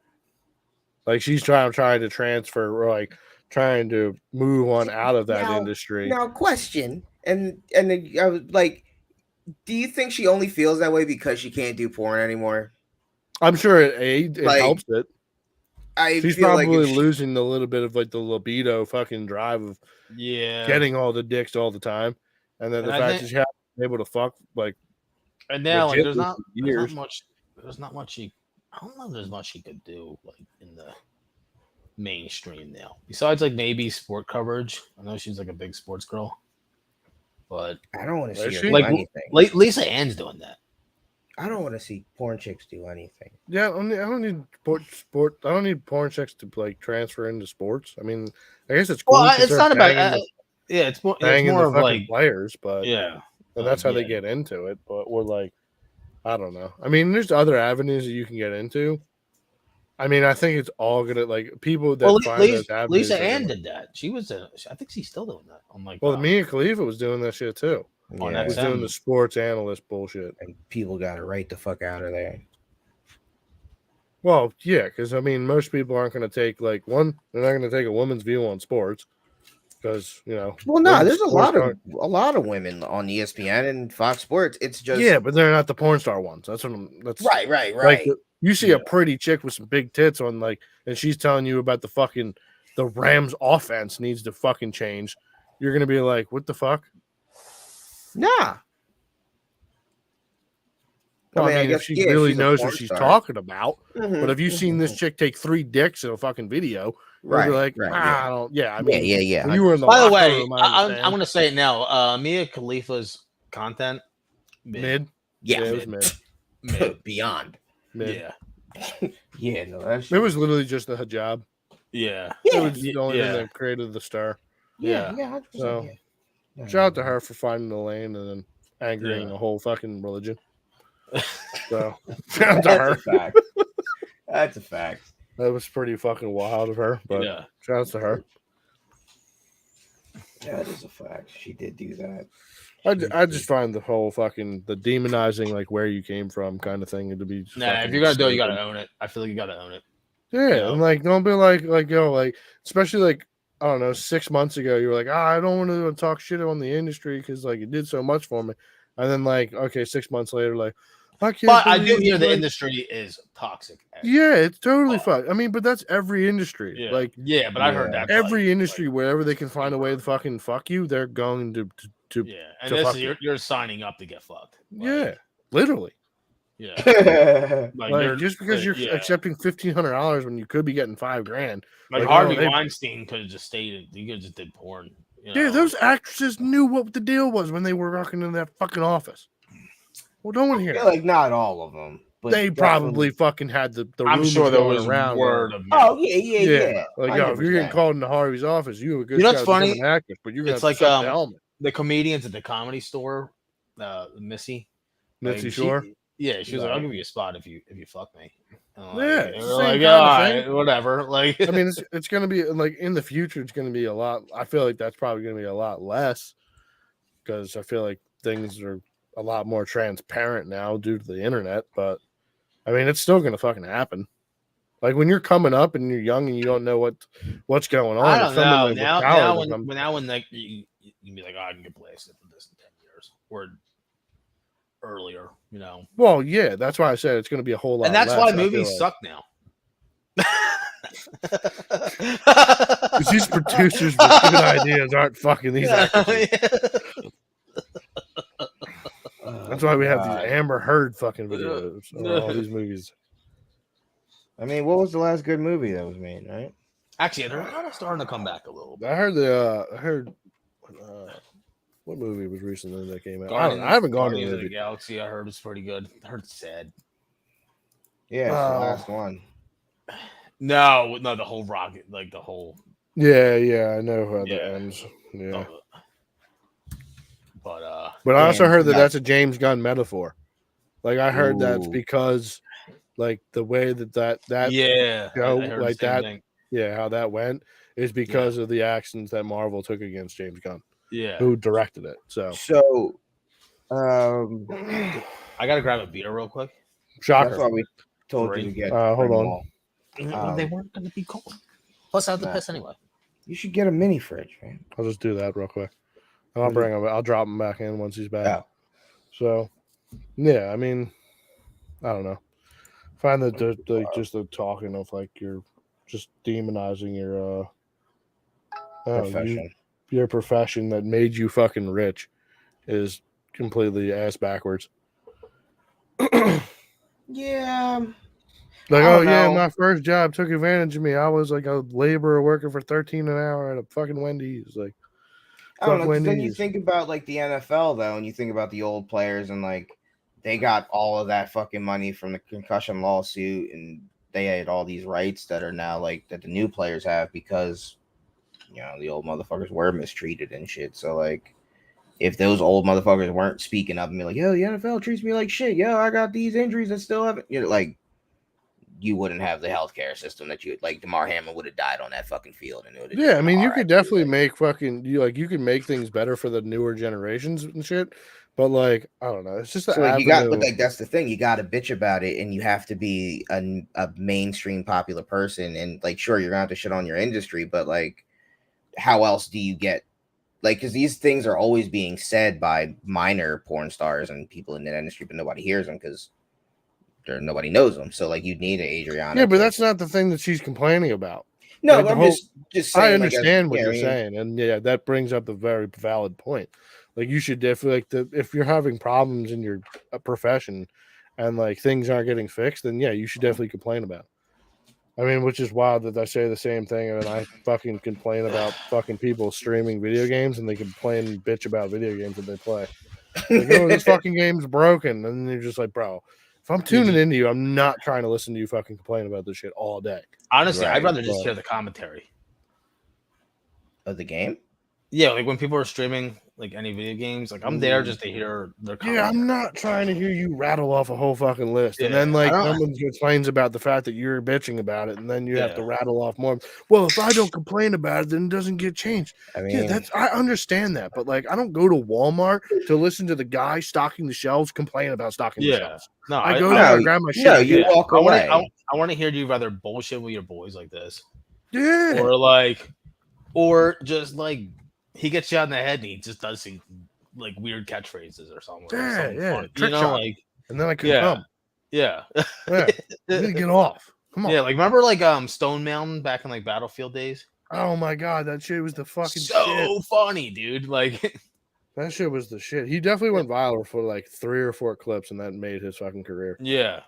like she's trying to transfer, or like trying to move on out of that Now- industry. Now, question, and then I was like, do you think she only feels that way because she can't do porn anymore? I'm sure it Like, helps it. I She's feel probably like if she- losing a little bit of like the libido fucking drive of Yeah, getting all the dicks all the time, and then And the I fact think- that she hasn't been able to fuck like and now like there's legitly not for years. much. There's not much she. I don't know if there's much she could do like in the mainstream now. Besides like maybe sport coverage. I know she's like a big sports girl, but I don't want to Is see her she? do Like, anything. Lisa Ann's doing that. I don't want to see porn chicks do anything. Yeah, I don't need sport. I don't need porn chicks to like transfer into sports. I mean, I guess it's cool. Well, 'cause it's they're not about. banging Yeah, it's more. It's banging more the of fucking like. players, but Yeah, and that's how they yeah. get into it. But we're like, I don't know. I mean, there's other avenues that you can get into. I mean, I think it's all gonna like people that Well, find those avenues. Lisa are Ann gonna- did that. She was. I think she's still doing that. I'm like, Well, Mia Khalifa was doing that shit too. On Yeah, Was XM. doing the sports analyst bullshit. and people got to right the fuck out of there. Well, yeah, because I mean, most people aren't going to take like one. They're not going to take a woman's view on sports. because Well, no, women's there's a sports lot of women on ESPN and Fox Sports. It's just yeah, but they're not the porn star ones. That's right. Like you see Yeah. a pretty chick with some big tits on, like, and she's telling you about the Rams offense needs to fucking change. You're gonna be like, what the fuck? Nah. Well, I I mean, guess, if she yeah, if really she's a knows porn what she's star. talking about. Mhm, But if you've seen this mhm. chick take 3 dicks in a fucking video, you'll right, be like, right, I don't. Yeah, I mean, yeah. when you were in the By the locker way, room, I I'm understand. going to say it now. Mia Khalifa's content, mid. yeah, it was mid. mid. beyond. Mid. Yeah, Yeah, no, that's It was literally just a hijab. yeah, It yeah, was the only thing that created the star. yeah, yeah. 100%. So, yeah. Shout out to her for finding the lane and then angering Yeah. the whole fucking religion. So shout out to That's her. a fact. That's a fact. That was pretty fucking wild of her, but Yeah. shout out to her. That is a fact. She did do that. I just find the whole fucking the demonizing, like, where you came from kind of thing to be. Nah, if fucking you're gonna do it, you stupid. gotta own it. I feel like you gotta own it. Yeah, you know? and like don't be like especially like I don't know, 6 months ago you were like, I don't want to talk shit on the industry because like it did so much for me, and then like okay, 6 months later, like I can't. But I do believe, hear the like- industry is toxic. Yeah, it's totally Oh. fucked. I mean, but that's every industry. Yeah. Like Yeah, but I heard that. every industry, wherever they can find a way to fucking fuck you, they're going to Yeah, and to this fuck is you. you're signing up to get fucked. Like, yeah, literally. yeah. Like, Like just because you're yeah. accepting $1,500 when you could be getting $5,000. Like like, Harvey oh, they- Weinstein could have just stayed. He could have just did porn. You Yeah, know? those actresses knew what the deal was when they were working in that fucking office. Well, no one I here. feel like not all of them, but They probably fucking had the I'm rumors sure there going was around. word of Oh mouth. yeah. Like, yo, if you're getting 100%. called into Harvey's office, you have a good You know what's shot at becoming funny? an actress, but you're gonna It's have to like, suck the helmet. The comedians at the Comedy Store, Missy, Mitzi like, Shore. Yeah, she was like, Right. "I'll give you a spot if you fuck me." And I'm Yeah, like, it's and the we're same like, kind of all right, thing. whatever. Like, I mean, it's gonna be like in the future, it's gonna be a lot. I feel like that's probably gonna be a lot less because I feel like things are a lot more transparent now due to the internet. But I mean, it's still gonna fucking happen. Like when you're coming up and you're young and you don't know what's going on. I if don't someone, know. like, with Now power when becomes- like you be like, oh, I can get blasted for this in 10 years or earlier, you know. well, yeah, that's why I said it's gonna be a whole lot. And that's less, why I feel movies like. suck now. 'Cause these producers with good ideas aren't fucking these actors. That's why we have these Amber Heard fucking videos or all these movies. I mean, what was the last good movie that was made? Right? Actually, they're kind of starting to come back a little bit. I heard what movie was recently that came out? I haven't gone to Guardians the of the movie. Galaxy. I heard it's pretty good. I heard it's sad. Yeah, it's the Oh. last one. No, the whole rocket, like the whole. Yeah, I know how Yeah. that ends. Yeah, But but I also Damn, heard that yeah. that's a James Gunn metaphor. Like I heard that's Ooh. because, like the way that yeah, show I heard the like same that. thing. Yeah, how that went is because of the actions that Marvel took against James Gunn, Yeah, who directed it. So So, I gotta grab a beer real quick. shocker. that's why we told you to Three. get. Hold bring on. them all. They weren't gonna be cold. Plus, I have to Nah. piss anyway. You should get a mini fridge, man. I'll just do that real quick. And I'll bring him. I'll drop him back in once he's back. Oh. So, yeah, I mean, I don't know. Find that just the talking of like you're just demonizing your Profession. your profession that made you fucking rich is completely ass backwards. Yeah. Like, I oh don't yeah, know. my first job took advantage of me. I was like a laborer working for $13 an hour at a fucking Wendy's. Like, I don't fuck know. 'Cause then you Wendy's. think about like the NFL though, and you think about the old players, and like they got all of that fucking money from the concussion lawsuit, and they had all these rights that are now like that the new players have because the old motherfuckers were mistreated and shit. So like, if those old motherfuckers weren't speaking up and be like, "Yo, the NFL treats me like shit. Yo, I got these injuries that still haven't," like. You wouldn't have the healthcare system that you like. DeMar Hamlin would have died on that fucking field, and it would have. yeah, I mean, you could definitely make fucking you can make things better for the newer generations and shit. But like, I don't know, it's just So the like, you got, avenue. but like that's the thing. You got to bitch about it, and you have to be a mainstream popular person. And like, sure, you're gonna have to shit on your industry, but like, how else do you get like because these things are always being said by minor porn stars and people in the industry, but nobody hears them because nobody knows them. So like you'd need an Adriana. Yeah, but to- that's not the thing that she's complaining about. no, like but the I'm whole- just saying. I like, understand what yeah, you're I mean, saying, and yeah, that brings up a very valid point. Like you should definitely if you're having problems in your profession, and like things aren't getting fixed, then yeah, you should definitely complain about it. I mean, which is wild that I say the same thing, and I fucking complain about fucking people streaming video games, and they complain and bitch about video games that they play. Like, oh, this fucking game's broken, and you're just like, bro, if I'm tuning into you, I'm not trying to listen to you fucking complain about this shit all day. Honestly, Right, I'd rather just but- hear the commentary. of the game. Yeah, like when people are streaming like any video games, like I'm there just to hear their Yeah, I'm commentary. not trying to hear you rattle off a whole fucking list, and Yeah, then like I don't- someone complains about the fact that you're bitching about it, and then you have to Yeah. rattle off more. Well, if I don't complain about it, then it doesn't get changed. I mean, Yeah, I understand that, but like I don't go to Walmart to listen to the guy stocking the shelves complain about stocking the Yeah. shelves. No, I go no, there and grab my shit. no, and you get it. walk I away. want to hear you rather bullshit with your boys like this, Yeah, or just like he gets you out in the head and he just does some like weird catchphrases or something. Yeah, something yeah, funny, trick shot. like and then I can yeah. come. yeah, Yeah, you need to get off. Come on. yeah. Like remember like Stone Mountain back in like Battlefield days? Oh my god, that shit was the fucking So shit. funny, dude. Like That shit was the shit. He definitely went viral for like 3 or 4 clips, and that made his fucking career. yeah.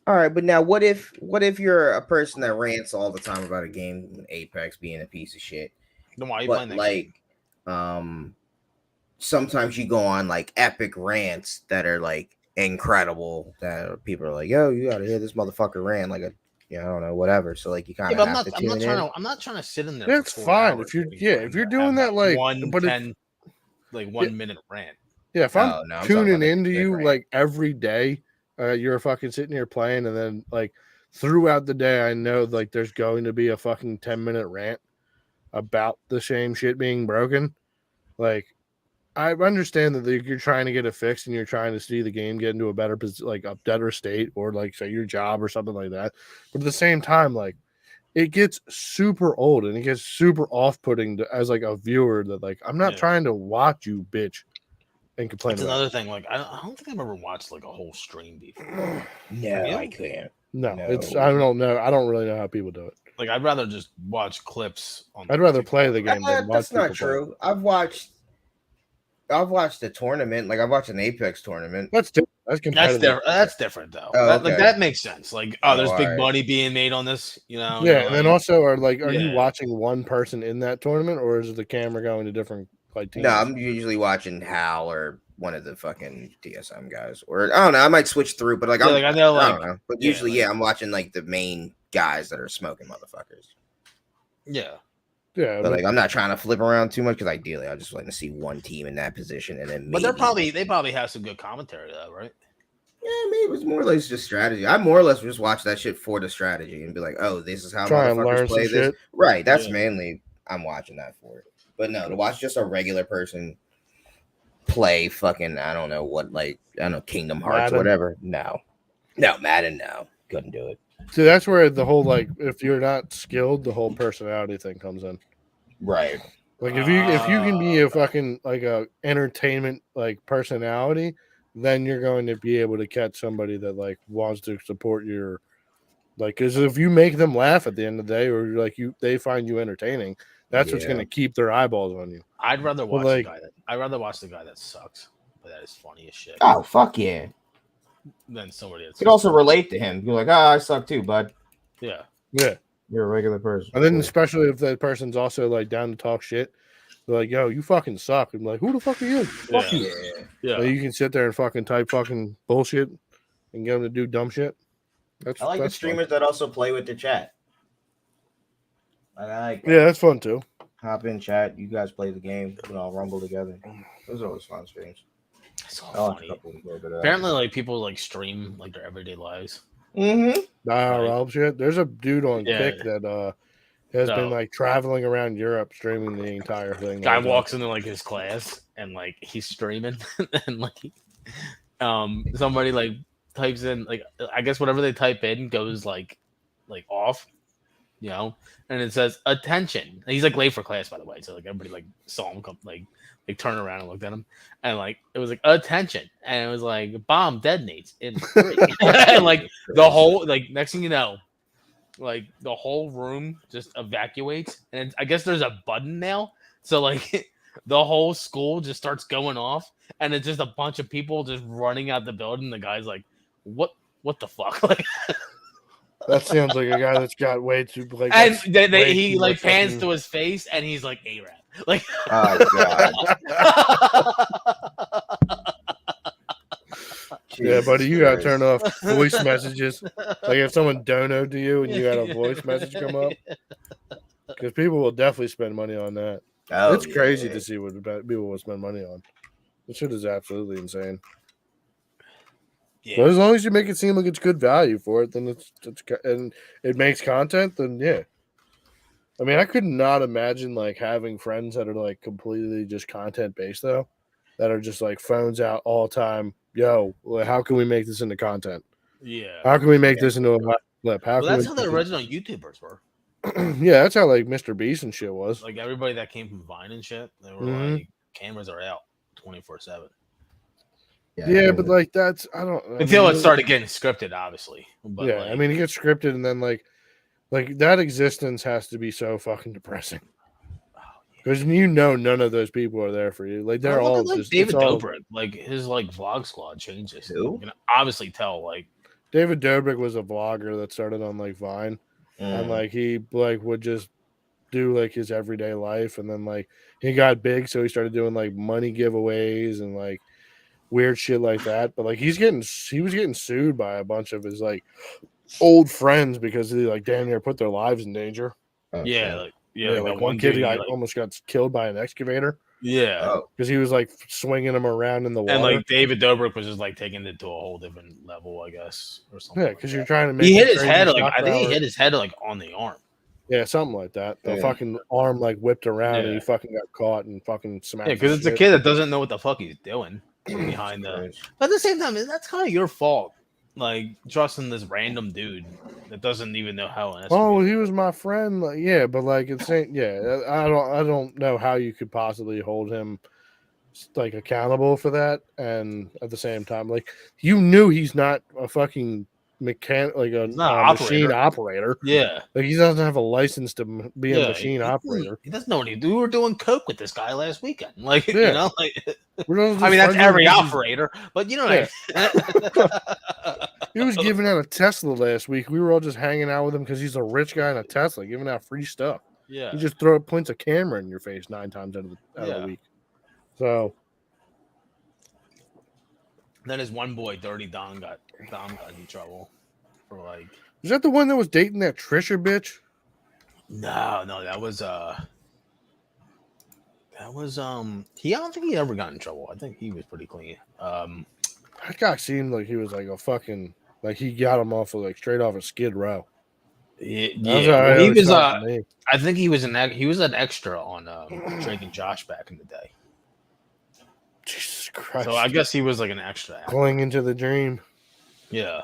All right, but now what if you're a person that rants all the time about a game, Apex being a piece of shit, Then why are you but playing that game? like, sometimes you go on like epic rants that are like incredible that people are like, yo, you gotta hear this motherfucker rant like a, I don't know, whatever. So like you kind Yeah, of but have to I'm tune not in. trying to. I'm not trying to sit in there. for That's 4 fine. hours If you're- waiting yeah, for if him you're to doing have that, like, one but if- 10, like 1 minute rant. Yeah, if I'm No, I'm talking about tuning a into big you rant. like every day, you're fucking sitting here playing, and then like throughout the day, I know like there's going to be a fucking 10-minute rant about the same shit being broken. Like, I understand that you're trying to get it fixed and you're trying to see the game get into a better like a better state, or like say your job or something like that. But at the same time, like it gets super old and it gets super off-putting as like a viewer that like I'm not Yeah. trying to watch you bitch and complain That's about another it. thing. Like I don't think I've ever watched like a whole stream before. No, you? I can't. No, No. it's I don't know. I don't really know how people do it. Like I'd rather just watch clips. On I'd rather TikTok. play the game than watch That's not people play. true. I've watched a tournament, like I've watched an Apex tournament. That's different. That's That's competitive. different. That's different though. Oh, Like okay. that makes sense. Like there's Oh, big alright. money being made on this. You know. Yeah, and then like, also are you Yeah. watching one person in that tournament, or is the camera going to different like teams? No, I'm usually watching Hal or one of the fucking DSM guys, or I don't know. I might switch through, but like Yeah, I'm, like, I know, I don't like- know. But yeah, usually, like- yeah, I'm watching like the main guys that are smoking motherfuckers. yeah. yeah, But like, I'm not trying to flip around too much because ideally, I just like to see one team in that position, and then. But maybe- they probably have some good commentary though, right? Yeah, maybe it was more or less just strategy. I more or less just watch that shit for the strategy and be like, oh, this is how try and learn motherfuckers some play this. shit. Right. That's Yeah. mainly I'm watching that for it. But no, to watch just a regular person play fucking I don't know what, like I don't know, Kingdom Hearts Madden. or whatever. No. Madden, no. Couldn't do it. See, that's where the whole like if you're not skilled, the whole personality thing comes in. Right. Like if you can be a fucking like a entertainment like personality, then you're going to be able to catch somebody that like wants to support your like because if you make them laugh at the end of the day, or like they find you entertaining, that's what's Yeah. going to keep their eyeballs on you. I'd rather Well, watch like- I'd rather watch the guy that sucks, but that is funny as shit. Oh, fuck yeah. Than somebody that's You could also relate to him. You're like, I suck too, bud. yeah. Yeah, You're a regular person. and then Cool. especially if that person's also like down to talk shit, they're like, "Yo, you fucking suck." I'm like, "Who the fuck are you? Fuck Yeah. you." Yeah. Yeah. Like, you can sit there and fucking type fucking bullshit and get them to do dumb shit. That's I like the that's fun. streamers that also play with the chat. I like Yeah, that's fun too. hop in chat. You guys play the game. We all rumble together. Those are always fun streams. So I watch a funny. couple of them, but, Apparently, like people like stream like their everyday lives. Mhm. IRL shit. There's a dude on Yeah. Kick that has been No. like traveling around Europe streaming the entire thing. Guy walks into like his class and like he's streaming and like somebody like types in like I guess whatever they type in goes like off you know, and it says attention. And he's like late for class, by the way, so like everybody like saw him come, like turn around and looked at him, and like it was like attention, and it was like bomb detonates in 3, and like the whole like next thing you know, like the whole room just evacuates, and I guess there's a button now, so like the whole school just starts going off, and it's just a bunch of people just running out the building. The guy's like, "What the fuck?" Like, That sounds like a guy that's got way too like. and that's they way he too like much pans fucking- to his face, and he's like A-Rap. Like, Oh god. Yeah, buddy, you Jesus gotta Christ. turn off voice messages. Like if someone donoed to you and you had a voice message come up, because people will definitely spend money on that. Oh, It's crazy yeah. to see what people will spend money on. This shit is absolutely insane. Yeah. But as long as you make it seem like it's good value for it, then it's and it makes content, then yeah. I mean, I could not imagine like having friends that are like completely just content based though, that are just like phones out all the time. Yo, well, how can we make this into content? Yeah. How can we make this into a live clip? How Well, can that's we how the original YouTubers were. yeah, that's how like Mr. Beast and shit was. Like everybody that came from Vine and shit, they were Mhm. like, cameras are out 24/7. Yeah, but like that's I don't Until mean, it started getting scripted, obviously. But yeah, like, I mean, it gets scripted, and then like that existence has to be so fucking depressing because you know none of those people are there for you. Like they're look all at, like, just David it's all- Dobrik. Like his like vlog squad changes. Who? You can obviously tell. Like, David Dobrik was a vlogger that started on like Vine, and like he like would just do like his everyday life, and then like he got big, so he started doing like money giveaways and like weird shit like that. But like he was getting sued by a bunch of his like old friends because they like damn near put their lives in danger. Oh, yeah, shit. like, yeah, like like that one kid dude, got like, almost got killed by an excavator yeah. Oh, because he was like swinging him around in the water. And like David Dobrik was just like taking it to a whole different level, I guess, or something. yeah, like because that. you're trying to make He a hit his crazy head. Like shock I think he value. hit his head like on the arm. Yeah, something like that. The Yeah. fucking arm like whipped around and Yeah. he fucking got caught and fucking smacked. Yeah, because his it's a shit. kid that doesn't know what the fuck he's doing behind the. Christ. But at the same time, that's kind of your fault. Like trusting this random dude that doesn't even know how. an Oh, SUV he was my friend. Like, yeah, but like it's saying, yeah, I don't know how you could possibly hold him like accountable for that, and at the same time, like you knew he's not a fucking mechanic, like a He's not an machine operator. Yeah. Like he doesn't have a license to be a Yeah, machine operator. He doesn't know what he do. We were doing coke with this guy last weekend. Like, Yeah. you know, like We're just I mean that's friends every because he's- operator, but you know what I mean. He was giving out a Tesla last week. We were all just hanging out with him because he's a rich guy in a Tesla, giving out free stuff. Yeah. He just points a camera in your face 9 times out of the Yeah. week. So Then his one boy, Dirty Dom, got in trouble for like. is that the one that was dating that Trisha bitch? No, that was he. I don't think he ever got in trouble. I think he was pretty clean. That guy seemed like he was like a fucking like he got him off of like straight off of Skid Row. Yeah, That's how it he always was. felt to me. I think he was an extra on Drake and Josh back in the day. Jesus Christ. So I guess he was like an extra. Clinging to the dream. Yeah.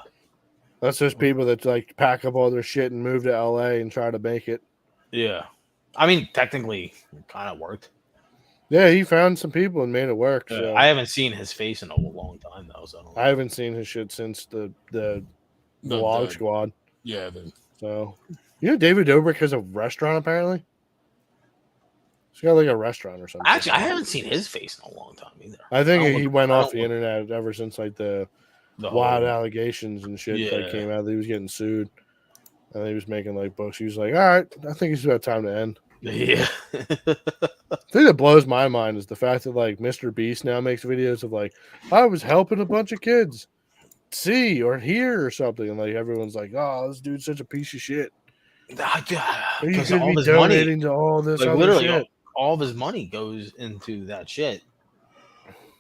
That's those people that like pack up all their shit and move to LA and try to make it. Yeah. I mean, technically, it kind of worked. Yeah, he found some people and made it work. So. I haven't seen his face in a long time though. So I haven't seen his shit since the Vlog Squad. Yeah. So you know David Dobrik has a restaurant apparently. He's got like a restaurant or something. Actually, I haven't seen his face in a long time either. I think I don't he look- went I off don't the look- internet ever since like the The wild whole- allegations and shit Yeah. that came out that he was getting sued. And he was making like books. He was like, all right, I think it's about time to end. Yeah. The thing that blows my mind is the fact that like Mr. Beast now makes videos of like, I was helping a bunch of kids see or hear or something. And like everyone's like, oh, this dude's such a piece of shit. He Because could all be of his money, donating to all this like other literally, shit. all of his money goes into that shit,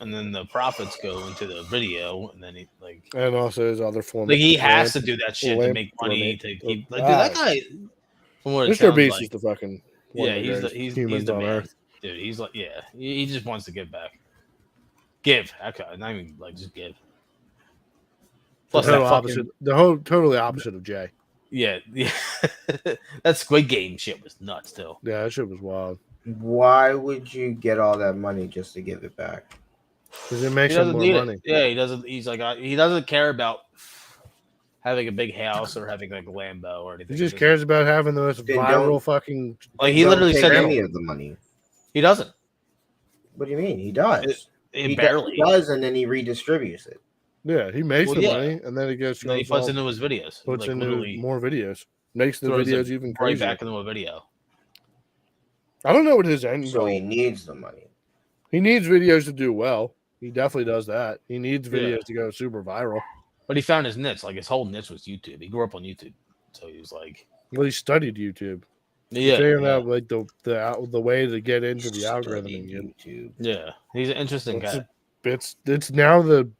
and then the profits go into the video, and then he like And also his other form. he has to do that shit to lamp- make money lamp- to keep. Like, ah. dude, that guy. From what it Mr. sounds Beast like, is the fucking one yeah, of the he's the greatest he's humans the on man, earth. dude. He's like, yeah, he just wants to give back. Give, okay, not even like just give. Plus the that total fucking opposite, totally opposite of Jay. Yeah, yeah. That Squid Game shit was nuts too. Yeah, that shit was wild. Why would you get all that money just to give it back? Because it He makes him doesn't more need money. it. Yeah, he doesn't. He's like he doesn't care about having a big house or having like a Lambo or anything. He just doesn't- cares about having the most Then viral don't- fucking. Like he Don't literally take said any of the money. he doesn't. What do you mean? He does. He He barely. does, and then he redistributes it. Yeah, he makes Well, the yeah. money and then he goes. And then he goes puts all- into his videos. He, puts like, into literally more videos. Makes the throws videos it even right crazier. back into a video. I don't know what his end So goal. he needs the money. He needs videos to do well. He definitely does that. He needs Yeah. videos to go super viral. But he found his niche. Like his whole niche was YouTube. He grew up on YouTube, so he was like, Well, he studied YouTube. yeah, Figuring yeah, out like the way to get into the algorithm Studied again. YouTube. yeah. He's an interesting It's, guy. it's now the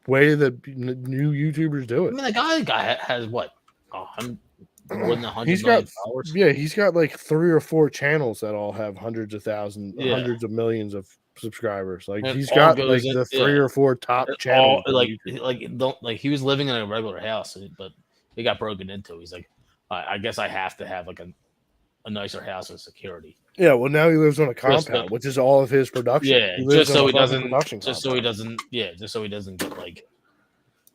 way that new YouTubers do I it. mean, the guy has what? More than 100 He's million got followers. Yeah, he's got like 3 or 4 channels that all have hundreds of thousands, Yeah. hundreds of millions of subscribers. Like And he's all got goes like in- the 3 yeah. or 4 top All, channels. on like YouTube. he was living in a regular house, but it got broken into. He's like, I guess I have to have like a nicer house with security. Yeah, well now he lives on a Just compound, which is all of his production. Yeah, He lives just on so a he fucking doesn't, production just so he compound. doesn't, yeah, just so he doesn't get like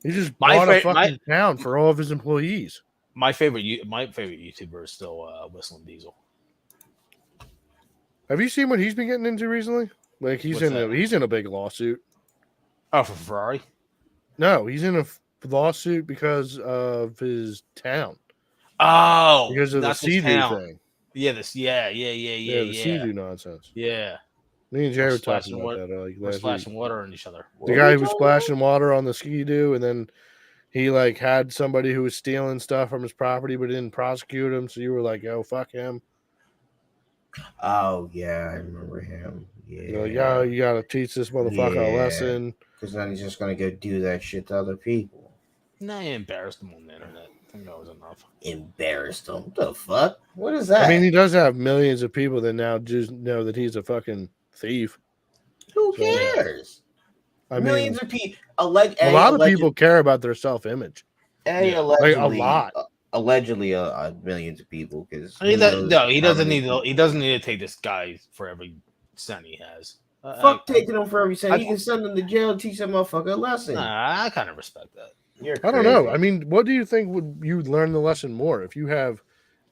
He just My bought a fa- fucking town for all of his employees. my favorite YouTuber is still Whistling Diesel. Have you seen what he's been getting into recently? Like he's What's that? he's in a big lawsuit. Oh, for Ferrari. No, he's in a lawsuit because of his town, Oh, because of the that's his Sea-Doo town. thing. Yeah, this. Yeah, The yeah. Sea-Doo nonsense. Yeah, Me and Jay We're were talking splashing about that like we're last week. splashing water on each other. The guy who was splashing water on the Ski-Doo, and then he like had somebody who was stealing stuff from his property, but didn't prosecute him. So you were like, "Oh, fuck him." Oh yeah, I remember him. You're like, Yeah, "Yo, you gotta teach this motherfucker a Yeah. lesson." because then he's just gonna go do that shit to other people. Nah, you embarrassed him on the internet. I think that was enough. Embarrassed him. What the fuck? What is that? I mean, he does have millions of people that now just know that he's a fucking thief. who so, yeah. cares? I mean, Millions of people. a lot of people care about their self-image. Yeah. Like, a lot. Allegedly, millions of people. Because He doesn't need to take this guy for every cent he has. Fuck taking him for every cent. I- You can send him to jail and teach that motherfucker a lesson. Nah, I kind of respect that. You're I don't know. crazy. I mean, what do you think would you learn the lesson more if you have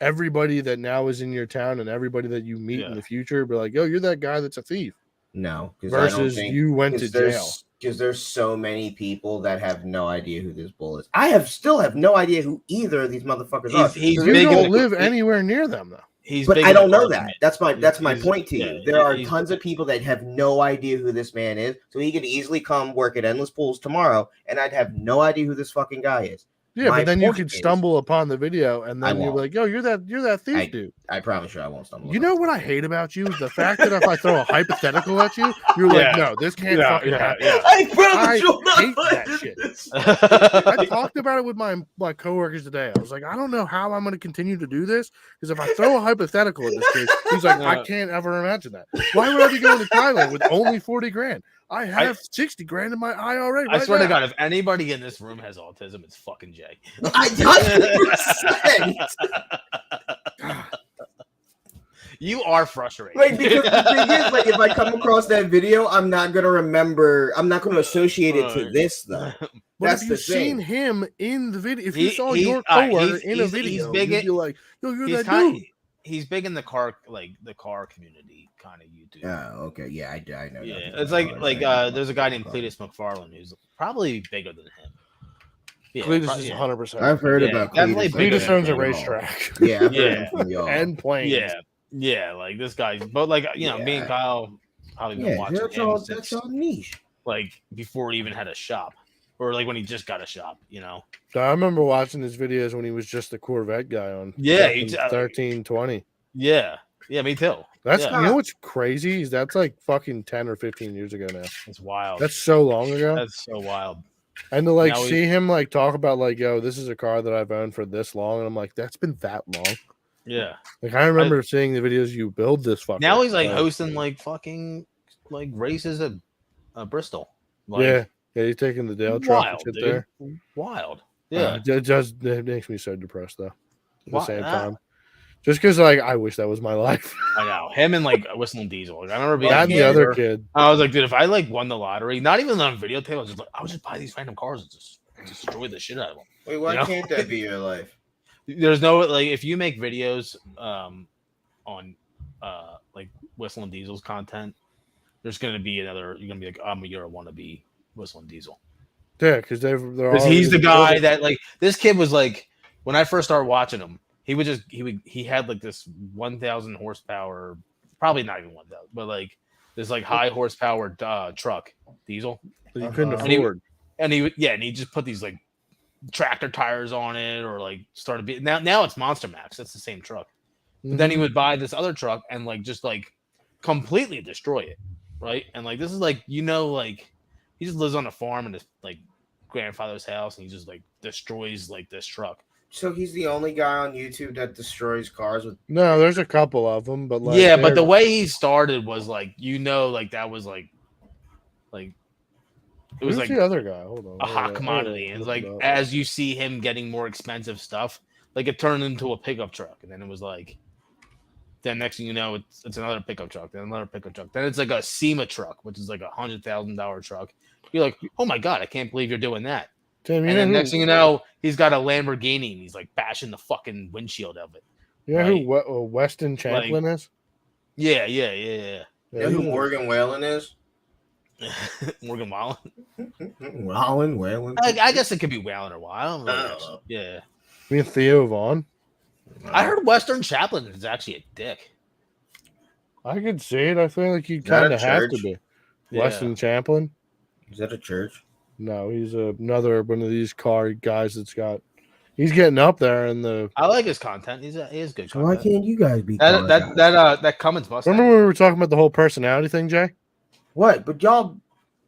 everybody that now is in your town and everybody that you meet in Yeah. the future be like, "Yo, you're that guy that's a thief," No, because I don't versus think you went to jail. because there's so many people that have no idea who this bull is. I still have no idea who either of these motherfuckers are. He's You big in don't the- live anywhere near them, though. He's But big I in the don't know car that. community. That's my He's- point to you. yeah, There are he's- tons of people that have no idea who this man is. So he could easily come work at Endless Pools tomorrow, and I'd have no idea who this fucking guy is. Yeah, My but then you point could is- stumble upon the video, and I then you're won't. like, "Yo, you're that thief, dude." I promise you, I won't stumble. You know what I hate about you is the fact that if I throw a hypothetical at you, you're like, Yeah. "No, this can't Yeah, fucking yeah, happen." yeah. I promise I you, I'm not hate that doing shit. this. I talked about it with my coworkers today. I was like, I don't know how I'm going to continue to do this because if I throw a hypothetical at this kid, he's like, I Yeah. can't ever imagine that. Why would I be going to Thailand with only 40 grand? I have 60 grand in my IRA. I right swear now. to God, if anybody in this room has autism, it's fucking Jay. I 100%. You are frustrated. Like, because the thing is, like, if I come across that video, I'm not gonna remember. I'm not gonna associate it to Right. this though. But That's if the you've seen thing. him in the video, if you He- saw he- your alright, coworker he's- in a he's video, big you'd in- be like, "Yo, you're he's that kind dude." he's big in the car community kind of YouTube. Oh, okay, yeah, I know. Yeah, nothing it's about like it. there's a guy named Cletus McFarlane who's probably bigger than him. Yeah, Cletus probably- is yeah. 100%. I've heard Yeah, about definitely Cletus. bigger Cletus owns a I've heard him racetrack from y'all. Yeah, I've heard Yeah. him from y'all. and planes. Yeah, like this guy. But like me and Yeah. Kyle probably been Yeah, watching that's him all. since That's all niche. like before he even had a shop, or like when he just got a shop. You know. So I remember watching his videos when he was just the Corvette guy on Yeah, he 1320. Yeah, me too. That's Yeah. you know what's crazy is that's like fucking 10 or 15 years ago now. It's wild. That's so long ago. That's so wild. And to like Now see him like talk about like, yo, this is a car that I've owned for this long, and I'm like, that's been that long. Yeah. Like I remember seeing the videos you build this fucking. Now he's like hosting like fucking like races at Bristol. Like, yeah, he's taking the Dale truck and wild, shit dude. there. Wild. Yeah. It makes me so depressed though. at the Why same not? time. Just because, like, I wish that was my life. I know him and like Whistling Diesel. Like, I remember being That and the other kid. I was like, dude, if I like won the lottery, not even on videotape, I would just buy these random cars and just destroy the shit out of them. Wait, why You know? can't that be your life? There's no like if you make videos on like Whistling Diesel's content, there's gonna be another. You're gonna be like, you're a wannabe Whistling Diesel. Yeah, because they're Because he's the guy that like this kid was like when I first started watching him, he had like this 1,000 horsepower, probably not even 1,000, but like this like high horsepower truck diesel. that you couldn't Uh-huh. afford. And he just put these like tractor tires on it or like started being now it's Monster Max. That's the same truck. But then he would buy this other truck and like just like completely destroy it, right? And like this is like like he just lives on a farm in his like grandfather's house and he just like destroys like this truck. So he's the only guy on YouTube that destroys cars with. No, there's a couple of them, but like yeah, but the they're- way he started was like like that was like it was who's like the other guy? Hold on, a hot commodity. And it's like as you see him getting more expensive stuff, like it turned into a pickup truck, and then it was like, then next thing you know, it's another pickup truck, then another pickup truck, then it's like a SEMA truck, which is like $100,000 truck. You're like, oh my god, I can't believe you're doing that. Tim, And then next thing you know, he's got a Lamborghini and he's like bashing the fucking windshield of it. you know who Weston Champlin is? Yeah. You know who Morgan Whalen is? Morgan Wallen. Whalen, Whalen. I guess it could be Wallen or Wallen. I don't really I don't know. Yeah. Me and Theo Vaughn. I heard Western Chaplin is actually a dick. I could see it. I feel like you Is that kind a of have to church? be. Yeah. Weston Champlin. Is that a church? No, he's another one of these car guys he's getting up there in the. I like his content. He is good So why content. can't you guys be? That Cummins Mustang. Remember when we were talking about the whole personality thing, Jay? What? But y'all,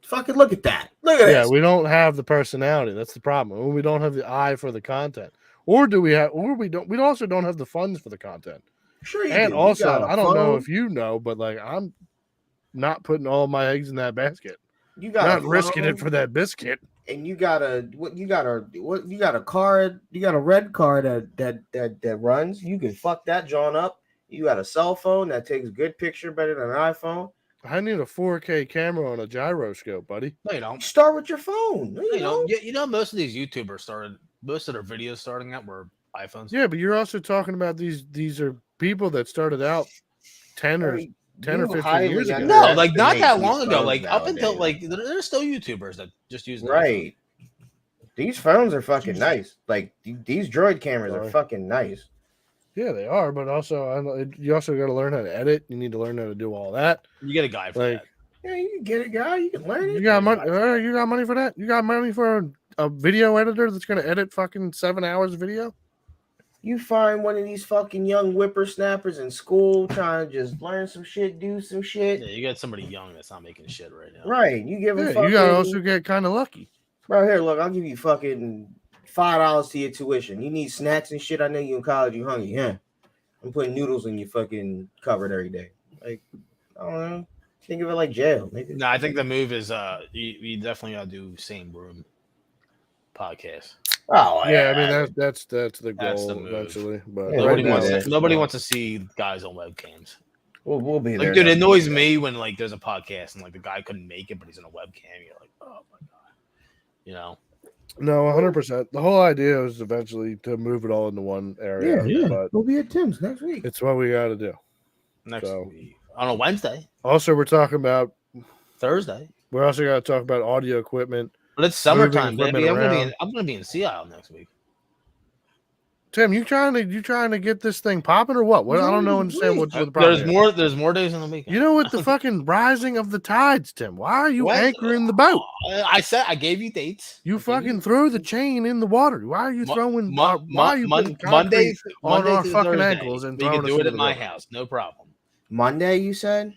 fucking look at that. Look at Yeah, this. we don't have the personality. That's the problem. We don't have the eye for the content, or do we have? Or we don't. We also don't have the funds for the content. Sure you And do. You also, got a I don't know phone, if you know, but like I'm not putting all my eggs in that basket. you got Not a risking it phone, for that biscuit. and you got a car, you got a red car that runs. You can fuck that John up. You got a cell phone that takes good picture better than an iPhone. I need a 4K camera on a gyroscope, buddy. No, you don't. Start with your phone. You know, most of these YouTubers most of their videos starting out were iPhones. Yeah, but you're also talking about these are people that started out 10 or 10 or 15 years ago. No, like not that underestimate long these ago. phones Like up until nowadays. like there's still YouTubers that just use an iPhone. Right. These phones are fucking nice. Like these Droid cameras are Sorry. fucking nice. Yeah, they are, but also you also got to learn how to edit. You need to learn how to do all that. You get a guy for Like, that. Yeah, you can get it, guy. You can learn it. you got money? You got money for that? You got money for a video editor that's going to edit fucking 7 hours of video? You find one of these fucking young whippersnappers in school trying to just learn some shit, do some shit. Yeah, you got somebody young that's not making shit right now. Right. You give Yeah, them fucking, you got to also get kind of lucky. bro, here, look, I'll give you fucking $5 to your tuition. You need snacks and shit. I know you in college, you hungry, huh? I'm putting noodles in your fucking cupboard every day. Like, I don't know. Think of it like jail, nigga. No, I think the move is you definitely gotta do same room podcast. Oh Yeah, I mean that's the goal That's the move. eventually. But Yeah, Nobody right wants now, to, nobody wants to see guys on webcams. we'll be there. Like, dude, it annoys me when like there's a podcast and like the guy couldn't make it, but he's in a webcam. You're like, oh my god, you know. no, 100%. The whole idea is eventually to move it all into one area. Yeah. But We'll be at Tim's next week. it's what we got to do. Next So- week on a Wednesday, Also, we're talking about. Thursday, We're also got to talk about audio equipment. but it's summertime, Moving baby. equipment I'm gonna be in Sea Isle next week. Tim, you trying to get this thing popping or what? What I don't know. Understand what the problem is. There's more days on the weekend. You know what the fucking rising of the tides, Tim? Why are you What? anchoring the boat? I said I gave you dates. You I gave fucking threw the chain in the water. Why are you throwing? Why are you putting Monday concrete on our through fucking Thursday. ankles and we throwing can us do it into at the my river? house, no problem. Monday, you said?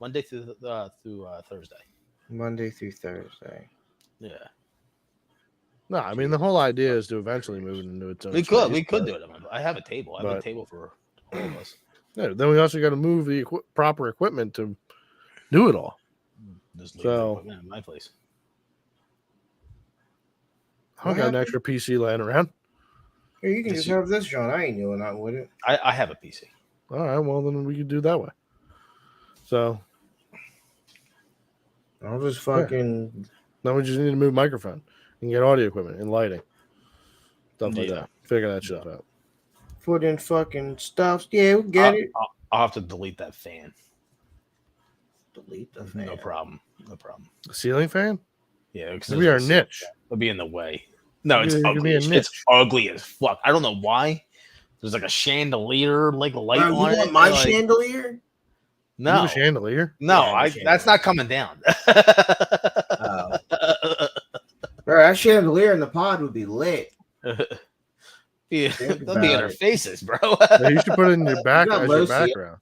Monday through Thursday. Monday through Thursday. Yeah, No, I mean the whole idea is to eventually move it into its own. we could space, do but- it. I have a table. I have a but- table for all of us. Yeah, then we also got to move the proper equipment to do it all. Just leave So- the equipment at my place. I got an extra PC laying around. Here, you can just have this, John. I ain't doing that with it. I have a PC. All right, well then we could do that way. So I'll just fucking. now we just need to move microphone and get audio equipment and lighting, stuff like Yeah. that. Figure that shit out. Put in fucking stuff. Yeah, we get it. I'll have to delete that fan. Delete the fan. No problem. No problem. The ceiling fan? Yeah, because It'll be our niche. It'll be in the way. No, it's It could be ugly. a It's niche. ugly as fuck. I don't know why. There's like a chandelier, like a light Bro, on you it. want my like, chandelier? You No, have a chandelier? no, Yeah, that's not coming down. Oh. Bro, that chandelier in the pod would be lit. Yeah, Think they'll be in about our it. faces, bro. Yeah, you should put it in your back got as low your ceiling. background.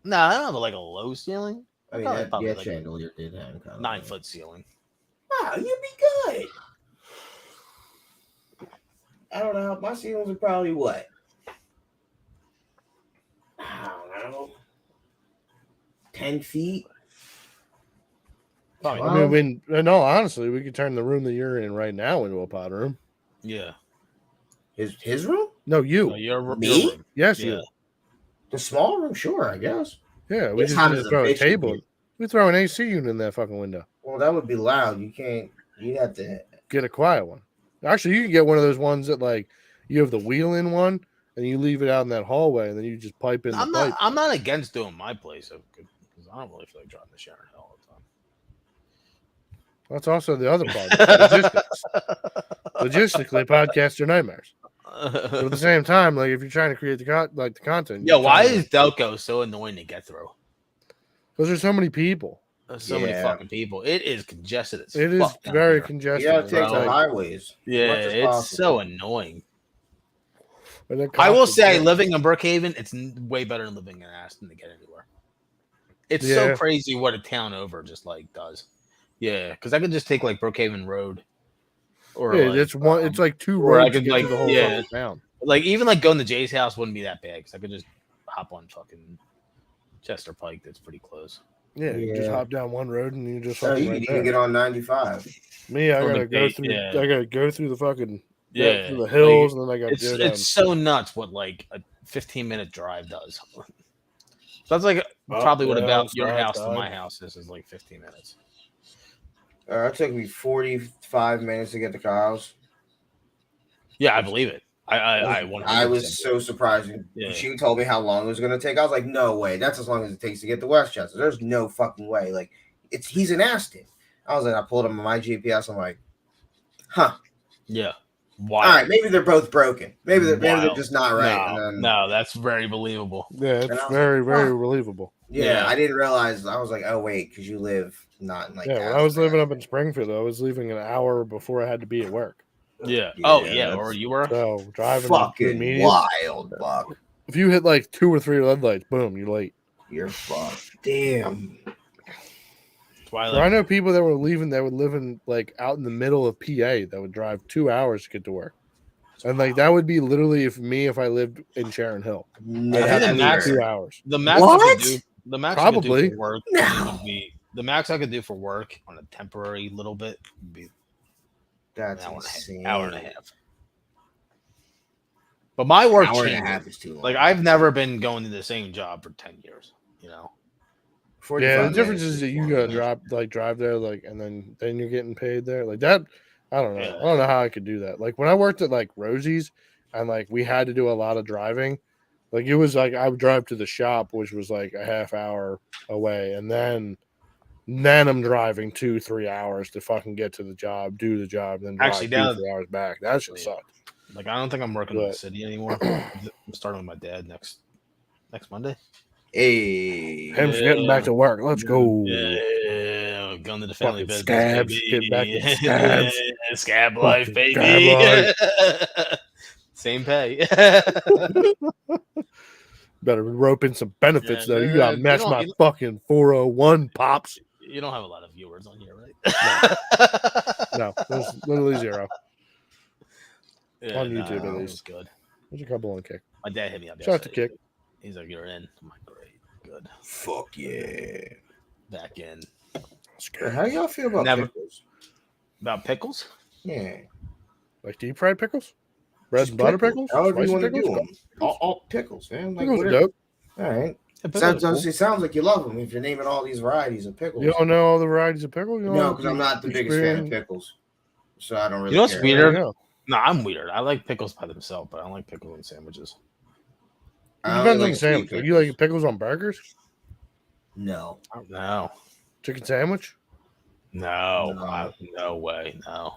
No, I don't have like a low ceiling. I mean, Probably that like chandelier did have kind of 9-foot ceiling. Wow, you'd be good. I don't know. My ceilings are probably what? I don't know. 10 feet? Probably. Wow. I mean, in all honestly, we could turn the room that you're in right now into a pod room. Yeah. His room? No, you. No, your Me? room. Yes, Yeah. you. The small room? Sure, I guess. Yeah, we It's just hot need to as a throw a bitch in table. here. We throw an AC unit in that fucking window. Well, that would be loud. You can't. You'd have to. Get a quiet one. Actually, you can get one of those ones that like you have the wheel in one and you leave it out in that hallway and then you just pipe in the pipe. I'm not against doing my place because I don't really feel like driving to Sharon Hill all the time. That's also the other part. Logistics. Logistically, podcasts are nightmares. But at the same time, like if you're trying to create the content. Yo, you're why trying to- is Delco so annoying to get through? Because there's so many people. There's so many Yeah. fucking people. It is congested as It is fuck down very here. congested. You gotta take It's the like- highways. Yeah, much as it's possible. so annoying. and then I will cops say, are- living in Brookhaven, it's way better than living in Aston to get anywhere. It's so Yeah. crazy what a town over just like does. Yeah, because I could just take like Brookhaven Road, or Yeah, like, it's one. It's like two or I roads to could, get like, to the whole yeah. fucking town. like even like going to Jay's house wouldn't be that bad because I could just hop on fucking Chester Pike. That's pretty close. Yeah, you just Yeah. hop down one road and you just So fucking you right could there. even get on 95. Me, I From gotta the go gate, through. yeah. I gotta go through the fucking Yeah, through the hills, and then I gotta It's go down. it's so nuts what like a 15-minute drive does. So that's like probably what down, about your side, house to side. my house is like 15 minutes. It took me 45 minutes to get to Kyle's. Yeah, I believe it. I 100% I was so surprised. When Yeah. She told me how long it was going to take. I was like, no way. That's as long as it takes to get to Westchester. There's no fucking way. Like, he's in Aston. I was like, I pulled up on my GPS. I'm like, huh. Yeah. All right, maybe they're both broken. Maybe they're Wild. just not right. No, And then, no, that's very believable. Yeah, it's And I was very, like, very "Wow." believable. Yeah, Yeah. I didn't realize. I was like, oh wait, because you live not in like. Yeah, when I was living up in Springfield, I was leaving an hour before I had to be at work. Yeah. Oh Yeah, yeah. that's Or you were. So driving through fucking medians, wild, Buck. if you hit like 2 or 3 red lights, boom, you're late. You're fucked. Damn. Twilight. So I know people that were leaving that would live in like out in the middle of PA that would drive 2 hours to get to work. And like that would be literally if I lived in Sharon Hill. I'd have to the do max- 2 hours. The max I What? could do. The max I could Probably. do for work No. would be the max I could do for work on a temporary little bit would be That's an insane. hour and a half. But my work Hour and a changes. half is too long. Like I've never been going to the same job for 10 years. You know. 45 Yeah, the difference minutes is that you long. gotta drive there, like, and then you're getting paid there, like that. I don't know. Yeah. I don't know how I could do that. Like when I worked at like Rosie's, and like we had to do a lot of driving. Like it was like I would drive to the shop, which was like a half hour away, and then I'm driving 2-3 hours to fucking get to the job, do the job, then drive Actually, 2-3 hours back. That shit Yeah. sucked. Like I don't think I'm working in the But- city anymore. I'm starting with my dad next Monday. Hey. Him's getting back to work. Let's go. Yeah, going to the family Fucking business. scabs. Baby. Get back to scabs. Scab life, Fucking baby. scab Same pay. Better rope in some benefits Yeah, though. You yeah, got to you match don't- my you fucking 401 pops. You don't have a lot of viewers on here, right? No, there's literally 0. Yeah, On YouTube, at it least. was good. There's a couple on Kick. My dad hit me up. Shout out to yesterday. Kick. He's like, "You're in." I'm like, "Great, good, Fuck yeah. back in." How y'all feel about Never. pickles? About pickles? Yeah. Like deep fried pickles? Bread Just and butter pickles, pickles? however you Spicy want to pickles? do them. All pickles, man. Like Pickles are whatever. dope. All right. Yeah, pickles Sounds, are cool. it sounds like you love them if you're naming all these varieties of pickles. You don't know all the varieties of pickles? You No, don't- because I'm not the you biggest fan of scream- pickles, so I don't really. You know what's care. weird? Yeah. No, I'm weird. I like pickles by themselves, but I don't like pickles in sandwiches. It I depends only on the like sweet sandwich. Like, you like pickles on burgers? No. No, Chicken sandwich? no, No. no way, no.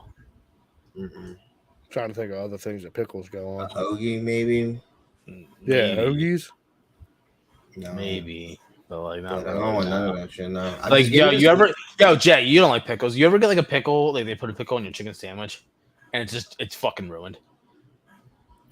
Mm-mm. Trying to think of other things that pickles go A on. hoagie, maybe. Yeah, Maybe, hoagies. No. maybe, but like But not I really. don't want none no. of that shit. No. I Like, just give me yo, Jay, you don't like pickles. You ever get like a pickle, like they put a pickle in your chicken sandwich, and it's fucking ruined.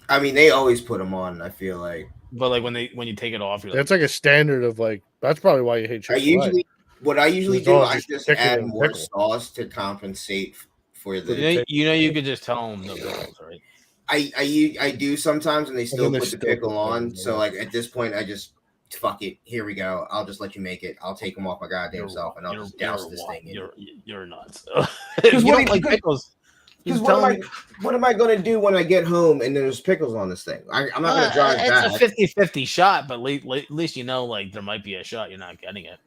I mean, they always put them on. I feel like But like when you take it off, you're like, That's like a standard of like. That's probably why you hate Chick-fil-A. what I usually It's do, all I just just chicken add and more pickle. sauce to compensate for the. you could just tell them no pickles, right? I do sometimes, and they still then they put the still pickle put on. pickles So on. like at this point, I just fuck it. Here we go. I'll just let you make it. I'll take them off my goddamn self, and I'll just douse this thing in. You're nuts. If you what don't do like you- pickles. Because Just tell them- what am I going to do when I get home and there's pickles on this thing? I'm not going to drive back. It's a 50-50 shot, but at least you know like there might be a shot you're not getting it.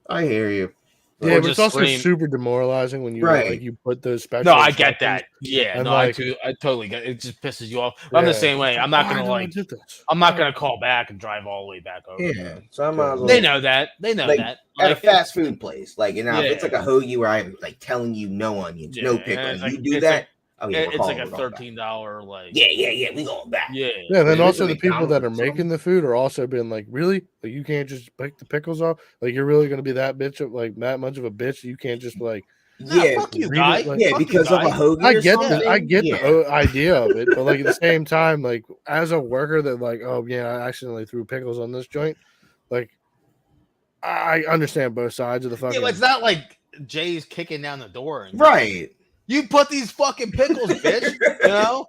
I hear you. Yeah, Or but it's just also scream. super demoralizing when you Right. like you put those special. No, I get instructions. that. Yeah, And no, like- I totally get it. It just pisses you off. But I'm the Yeah. same way. I'm not Why gonna do I like. do this? I'm not gonna call back and drive all the way back over. Yeah. So I might as well. They know that. They know Like, that. At a Like, fast food place, like if it's Yeah. like a hoagie where I'm like telling you no onions, no Yeah, pickle, and and it's you like- do it's that, oh yeah, we're it's calling, like a we're going back. $13 like. Yeah, we going back. Yeah. Yeah, then It is also a the people that are McDonald's or making the food are also being like, really? Like you can't just pick the pickles off? Like you're really gonna be that bitch of like that much of a bitch? You can't just like Nah, Yeah, fuck you, read guy. it like- yeah, Fuck you, because of a guy. hoagie. I or get something? the Yeah. idea of it, but like at the same time, like as a worker that like, oh yeah, I accidentally threw pickles on this joint, like I understand both sides of the fucking Yeah, but it's not like Jay's kicking down the door and Right. you put these fucking pickles, bitch. You know,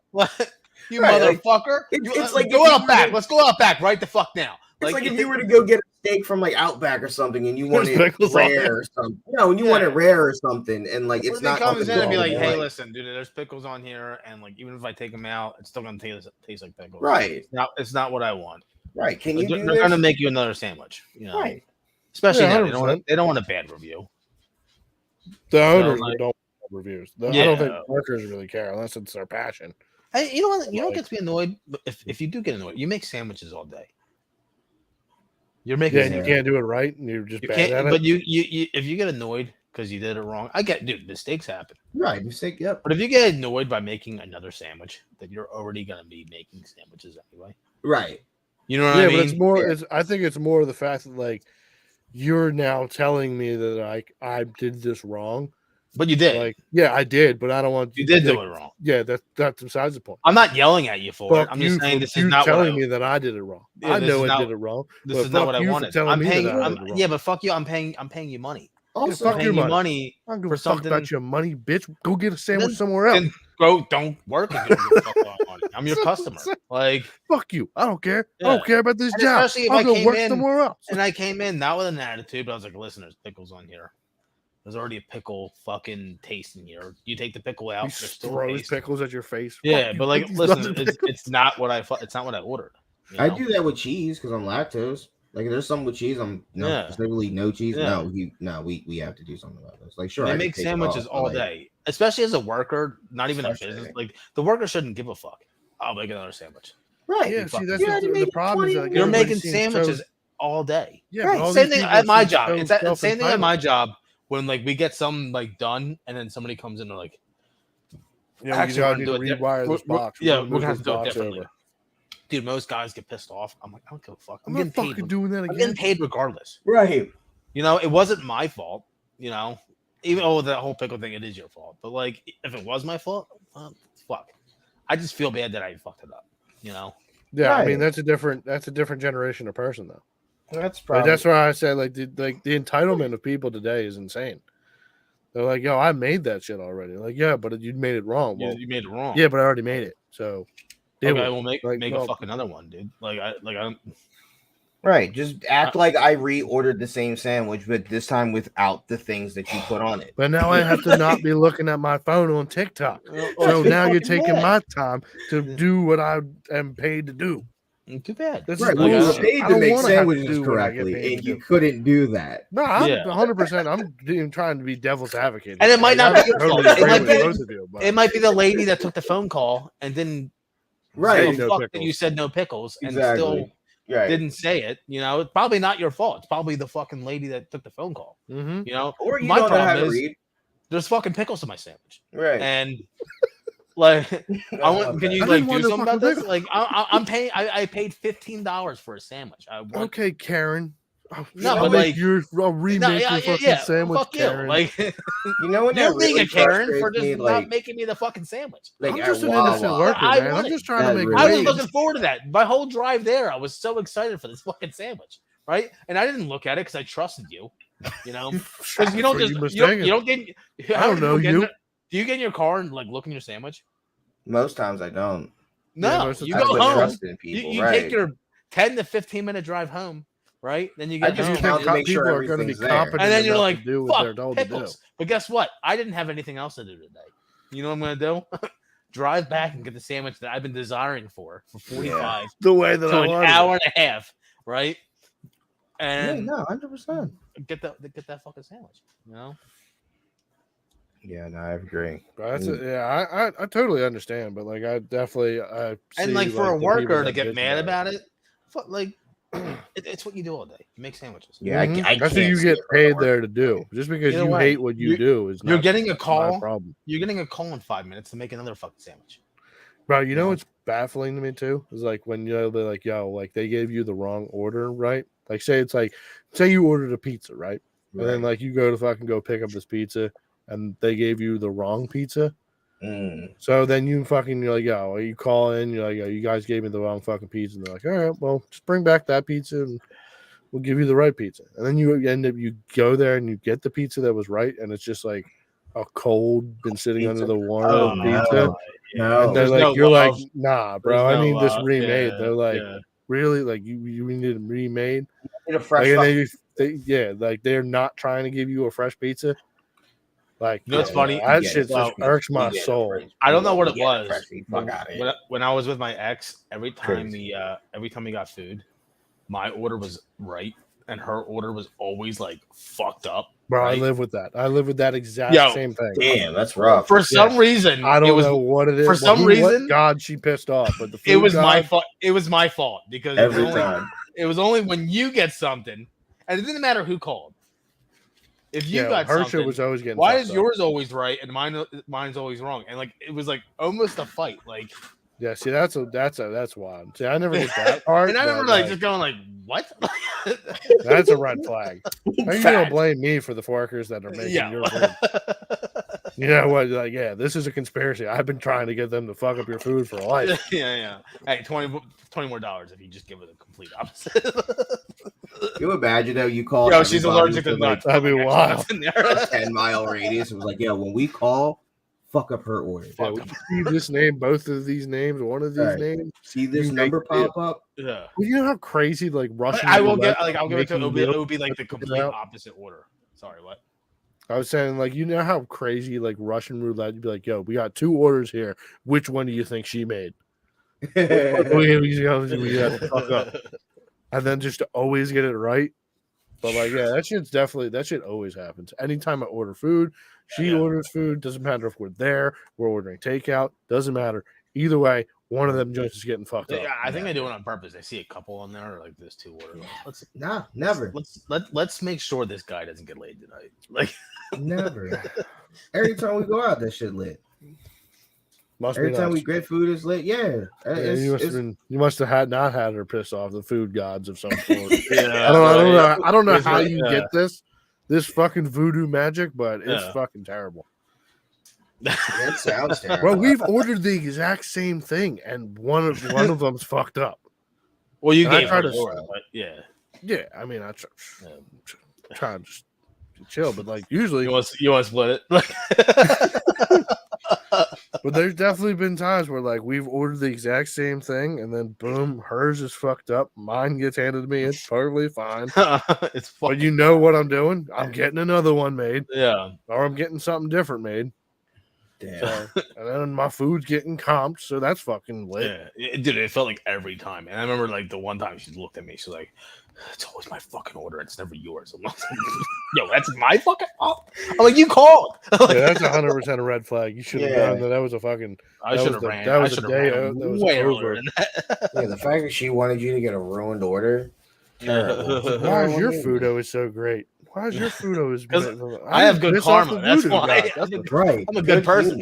you Right, like, motherfucker. it's like go if you out were back. to- Let's go out back right the fuck now. It's like if you were to go get a steak from like Outback or something, and you There's want it pickles on rare or something. No, and you want it Yeah. rare or something, and like What it's if he not. comes in and be like, right. "Hey, listen, dude, there's pickles on here, and like even if I take them out, it's still gonna taste like pickles." Right, It's not what I want. right. Can you They're, do they're this? gonna make you another sandwich. You know, Right. especially Yeah, now they don't 100%. want a bad review. the owners like- don't have reviews. I Yeah. don't think workers really care unless it's their passion. Hey, you know what? You don't Like- get to be annoyed. But if you do get annoyed, you make sandwiches all day. You're making Yeah, and you sandwiches. can't do it right, and you're just You bad can't, at it. but you if you get annoyed because you did it wrong, I get, dude, mistakes happen. Right, mistake. Yep. But if you get annoyed by making another sandwich, then you're already gonna be making sandwiches anyway. Right. You know what Yeah, I mean? but it's more. Yeah. It's. I think it's more the fact that like you're now telling me that like I did this wrong. But you did. Like, yeah, I did, but I don't want you did do like, it wrong. Yeah, that's besides the point. I'm not yelling at you for it. Fuck I'm you just saying for this is you not what I, telling me that I did it wrong. Yeah, I this know is I not- did it wrong. this but is not what fuck I you for wanted. telling I'm me that paying. I did I'm, it wrong. yeah, but fuck you. I'm paying you money. Also, fuck I'm your paying you money. money. I don't give for a fuck something- about your money, bitch. Go get a sandwich Then- somewhere else. then Go, don't work. If you don't give a fuck about money. I'm your customer. Like, Fuck you. I don't care. I Yeah. don't care about this And job. especially if I'll I go came work in- somewhere else. and I came in not with an attitude, but I was like, listen, there's pickles on here. There's already a pickle fucking taste in here. You take the pickle out. He there's still throws taste. pickles at your face. Yeah, Fuck you, but like, put these listen, other it's, pickles- it's not what it's not what I ordered. you I know? do that with cheese because I'm lactose. Like, if there's some with cheese, I'm Yeah. specifically no cheese. Yeah. We have to do something about this. Like, sure, They I can make take it sandwiches off, but, all like, day, especially as a worker, not even a Frustrating. business. Like the worker shouldn't give a fuck. I'll make another sandwich. Right. Yeah, fuck see, that's you the, already the made problem. Is 20 like You're everybody making seems sandwiches So, all day. yeah, Right, but all Same these thing people at my seem job. so It's the same thing at self-entitled. my job when like we get some like done, and then somebody comes in and they're like, You know, Actually, you we're gotta gonna need do to it di- rewire this we're- box. yeah, We're we're gonna gonna have move to do it this box differently. over. dude, most guys get pissed off. I'm like, I don't give a fuck. I'm I'm not getting fucking paid. doing that I'm again. getting paid regardless. Right. You know, it wasn't my fault. You know, even though that whole pickle thing, it is your fault. But like, if it was my fault, fuck. I just feel bad that I fucked it up. You know. Yeah, I mean Right. that's a different generation of person though. That's Like, probably that's why I said like the entitlement of people today is insane. They're like, yo, I made that shit already. Like, yeah, but you made it wrong. Well, You made it wrong. yeah, but I already made it. So deal Okay, with it. we'll make Like, make no. a fucking another one, dude. Like I don't. Right. Just act like I reordered the same sandwich, but this time without the things that you put on it. But now I have to not be looking at my phone on TikTok. Well, So too now you're fucking taking bad. my time to do what I am paid to do. Too bad. This Right. is Well, you were bullshit. paid I to don't make wanna have to sandwiches do what I get correctly, paid and to you do. couldn't do that. No, I'm Yeah. 100%. I'm trying to be devil's advocate. And it here. might Like, not I be your totally fault. It agree might with be- both of you, but It might be the lady that took the phone call and didn't Right. give a no fuck that pickles. you said no pickles and Exactly. still Right. didn't say it. You know, it's probably not your fault. It's probably the fucking lady that took the phone call. Mhm. You know, Or you my don't know how problem to is read. there's fucking pickles in my sandwich, Right. and like, I love can that. you I like didn't want do no something about fucking this? Like, I'm paying. I paid $15 for a sandwich. I want. Okay, Karen. No, I'll but, make like- I'll remake your fucking sandwich, fuck you. Karen. Like, You know when you're that being really a Karen for frustrates just me, not like, making me the fucking sandwich. like I'm at just an Wawa. innocent worker, I man. want I'm it. just trying That to make really- I was wage. looking forward to that. My whole drive there, I was so excited for this fucking sandwich, right? And I didn't look at it because I trusted you, you know, because you don't Are just you you mistaken? don't get. I don't know you. Do you get in your car and like look in your sandwich? Most times I don't. Yeah, No, most of the you time go I But don't. home. trust in people, You right? take your 10 to 15-minute drive home, right? Then you I get just home, You count think to make sure people are going to be everything's there. competent and then you're enough like, to do what they're "Fuck told pickles." But guess what? I didn't have anything else to do today. You know what I'm gonna do? Drive back and get the sandwich that I've been desiring for 45 to do. The way that to I an wanted it. hour and a half, right? Yeah, And no, 100%. get that fucking sandwich. You know? Yeah, no, I agree. But that's it. Yeah, I totally understand, but like I definitely And like for a worker to get mad about it, like it's what you do all day. You make sandwiches. Yeah, Mhm. I That's what can't you see get it from the paid work. there to do. Just because Either you way, hate what you do is You're not getting a my call. problem. You're getting a call in 5 minutes to make another fucking sandwich. Bro, you know No. what's baffling to me too? Is like when they're like, yo, like they gave you the wrong order, right? Like say you ordered a pizza, right? And then Right. like you go pick up this pizza and they gave you the wrong pizza. Mm. So then you're like, yo, you call in, you're like, yo, you guys gave me the wrong fucking pizza. And they're like, all right, well, just bring back that pizza and we'll give you the right pizza. And then you go there and you get the pizza that was right, and it's just like a cold, been sitting Pizza. under the warmer Oh, pizza. no. No. And they're There's like, no you're love. like, nah, bro, There's I no need this love. remade. Yeah, They're like, yeah. really? Like you need it remade? Need a fresh Like, and like they're not trying to give you a fresh pizza. Like, You know what's yeah, funny? that Yeah, shit fresh just pizza. irks my You get a soul. fresh- I don't know what you it get a was. fresh pizza. Fuck outta here. When I was with my ex, every time Crazy. we got food, my order was right, and her order was always like fucked up. Bro, right? I live with that. I live with that exact Yo, same thing. Damn, that's rough. For some reason, I it don't was know what it is. for some what reason- God she pissed off, but the food it was my god, fault. It was my fault because Every it was only, time. it was only when you get something, and it didn't matter who called. If you yeah, got her something, shit was always getting. why fucked is up. yours always right and mine's always wrong? And like it was like almost a fight. Like, Yeah, see, that's wild. See, I never did that part. and I but, remember like just going like, "What?" that's a red flag. How you gonna Fact. blame me for the workers that are making yeah. your food? You know what? Like, yeah, this is a conspiracy. I've been trying to get them to fuck up your food for life. yeah. Hey, $20 more if you just give it the complete opposite. You imagine though, you call Yo, she's everybody allergic to for, like, nuts. that'd be Like, wild. nuts in there. a 10-mile radius. It was like, yo, when we call, fuck up her order. Yeah, Fuck we 'em. see this name, both of these names, one of these Right. names. See this You number make it- pop up? Yeah. Well, you know how crazy like Russian. I will roulette get like I'll give it to making it would be like the complete out. opposite order. Sorry, what? I was saying, like, you know how crazy like Russian roulette. You'd be like, "Yo, we got 2 orders here. Which one do you think she made?" we have to fuck up, and then just to always get it right. But like, yeah, that shit always happens. Anytime I order food, she Yeah. orders food. Doesn't matter if we're there, we're ordering takeout. Doesn't matter. Either way, one of them joints is getting fucked up. Yeah, I think they do it on purpose. They see a couple on there, like there's 2 orders. Nah, never. Let's make sure this guy doesn't get laid tonight. Like, Never. Every time we go out, that shit lit. Must Every be time nice. we get food, it's lit. Yeah. Yeah, It's- you must have not had her pissed off, the food gods of some sort. yeah, I don't know It's how like, you yeah. get this fucking voodoo magic, but it's Yeah. fucking terrible. That sounds terrible. Bro, we've ordered the exact same thing, and one of them's fucked up. Well, you And I gave try her to- the order, but yeah. Yeah, I mean, I Yeah. try to just chill, but like usually, You want to split it? But there's definitely been times where like we've ordered the exact same thing, and then boom, hers is fucked up. Mine gets handed to me. It's totally fine. It's But fucking you know what I'm doing? I'm getting another one made, yeah. or I'm getting something different made. Damn. So, and then my food's getting comped, so that's fucking lit. Yeah, dude, it felt like every time. And I remember like the one time she looked at me, she's like, "It's always my fucking order. It's never yours." I'm like, "Yo, that's my fucking fault." I'm like, "You called." Yeah, that's 100% a red flag. You should have Yeah. done that. That was a fucking. I That should was have the- ran. that was I the should have day ran that was way over. earlier than that. Yeah, the fact that she wanted you to get a ruined order. Terrible. Why is your food always so great? Why is your food always? 'Cause I'm I have good pissed off karma. the That's voodoo why. guy. That's what- Right. I'm a good person.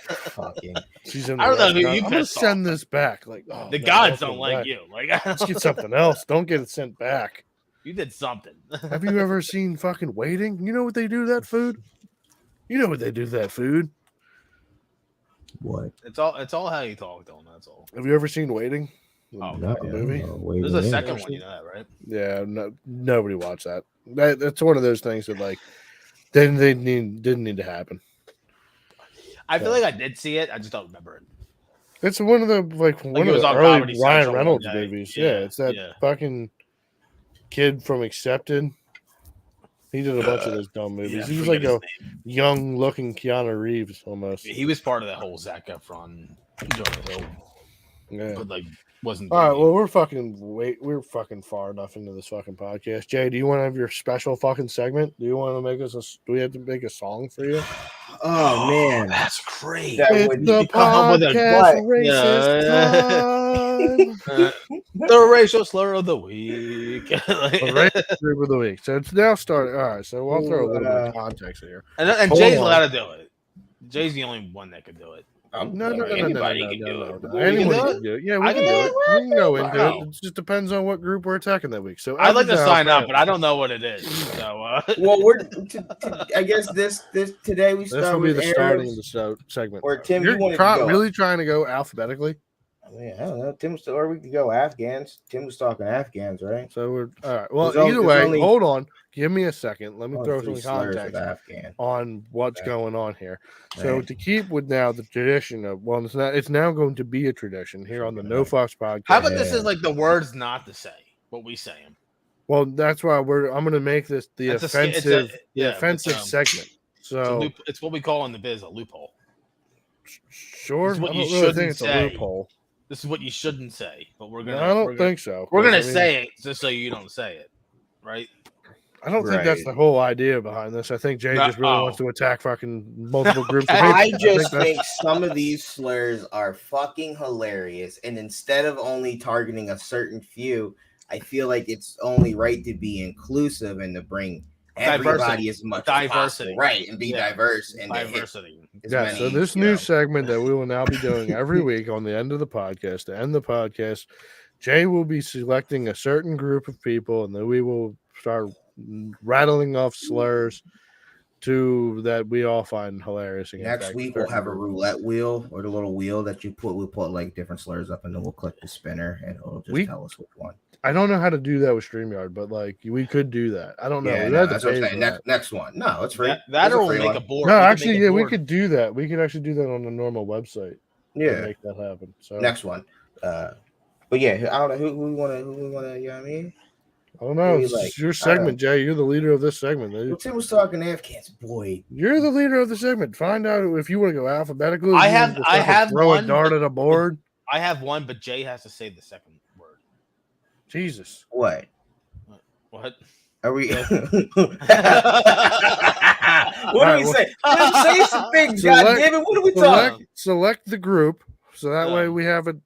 Fucking. she's in I don't know the who restaurant. you I'm gonna pissed off. send this back. Like, oh, The no, gods don't don't send it like back. you. Like, Let's get something else. Don't get it sent back. you did something. Have you ever seen fucking waiting? You know what they do to that food? You know what they do to that food? What? It's all how you talk, though. That's all. Have you ever seen Waiting? Oh, The movie? There's a second one, you know that, right? Yeah, no, nobody watched that. That's one of those things that like didn't need to happen. I feel like I did see it. I just don't remember it. It's one of the like one it of was the on early Comedy Ryan Central Reynolds one day. movies. Yeah, Yeah, it's that yeah. fucking kid from Accepted. He did a bunch of those dumb movies. Yeah, I he was forget like a his name. young-looking Keanu Reeves almost. He was part of that whole Zac Efron Jonah Hill, Yeah. but like wasn't. All right. the- Well, we're fucking far enough into this fucking podcast. Jay, do you want to have your special fucking segment? Do you want to make us do we have to make a song for you? Oh man. that's great. That It's would the be come up with a podcast what? racist time. The racial slur of the week. The racist group of the week. So it's now started. All right. So I'll throw a little bit of context here. and Hold Jay's on. allowed to do it. Jay's the only one that could do it. No. Anybody can do it. You Anyone can do can do it. Yeah, we I can can do do it. We can go into Wow. it. It just depends on what group we're attacking that week. So I'd like to as of sign now, up, but I don't know what it is. So Well, I guess this today we this start will be with the starting of Arabs. the segment. Or Tim, You're you wanted to go. really trying to go alphabetically. I mean, I don't know. Or we could go Afghans. Tim was talking Afghans, right? So we're all right. Well, There's either there's way, only- hold on. Give me a second. Let me only throw 3 some slurs of context Afghan. on what's Okay. going on here. So Right. to keep with now the tradition of it's now going to be a tradition here on the No Fox podcast. how about this Yeah. is like the words not to say, what we say 'em. Well, that's why I'm going to make this the It's a- offensive yeah, offensive it's, segment. It's, a So loop, it's what we call in the biz a loophole. sure, It's what I you don't really think shouldn't it's a say. loophole. This is what you shouldn't say, but we're No, gonna. I we're don't gonna, think so. We're gonna I mean, say it just so you don't say it, right? I don't think that's Right. the whole idea behind this. I think Jay No- just really wants oh. to attack fucking multiple groups. Of Okay. people. I just that's- think some of these slurs are fucking hilarious, and instead of only targeting a certain few, I feel like it's only right to be inclusive and to bring everybody Diversity. as much as Diversity. possible, right? And be Yeah. diverse and to hit Diversity. as Yeah, many, so this you new know. segment that we will now be doing every week on the end of the podcast, to end the podcast, Jay will be selecting a certain group of people, and then we will start rattling off slurs that we all find hilarious. against Next that week we'll certain have a group. roulette wheel or the little wheel that you put. We'll put like different slurs up, and then we'll click the spinner, and it'll just We- tell us which one. I don't know how to do that with StreamYard, but like we could do that. I don't know. Yeah, We'd no, have to that's what I'm pay saying. for Next one. No, it's free. That It's or we'll free make one. a board. No, We can actually, make a yeah, we board. could do that. We could actually do that on the normal website. to Yeah, make that happen. So next one. But yeah, I don't know who we want to. You know what I mean? I don't know. Who you It's like? your I don't segment, Jay. You're the leader of this segment. Well, Tim was talking Afghans, boy. You're the leader of the segment. Find out if you want to go alphabetically. I if you have- want to I fucking have throw one, a dart but- at a board. I have one, but Jay has to say the second word. Jesus. What What? are we? Yeah. What do we Alright, say? Let's say some things. Select- God damn it! What are we Select, talking? select the group, so that way Yeah. we have an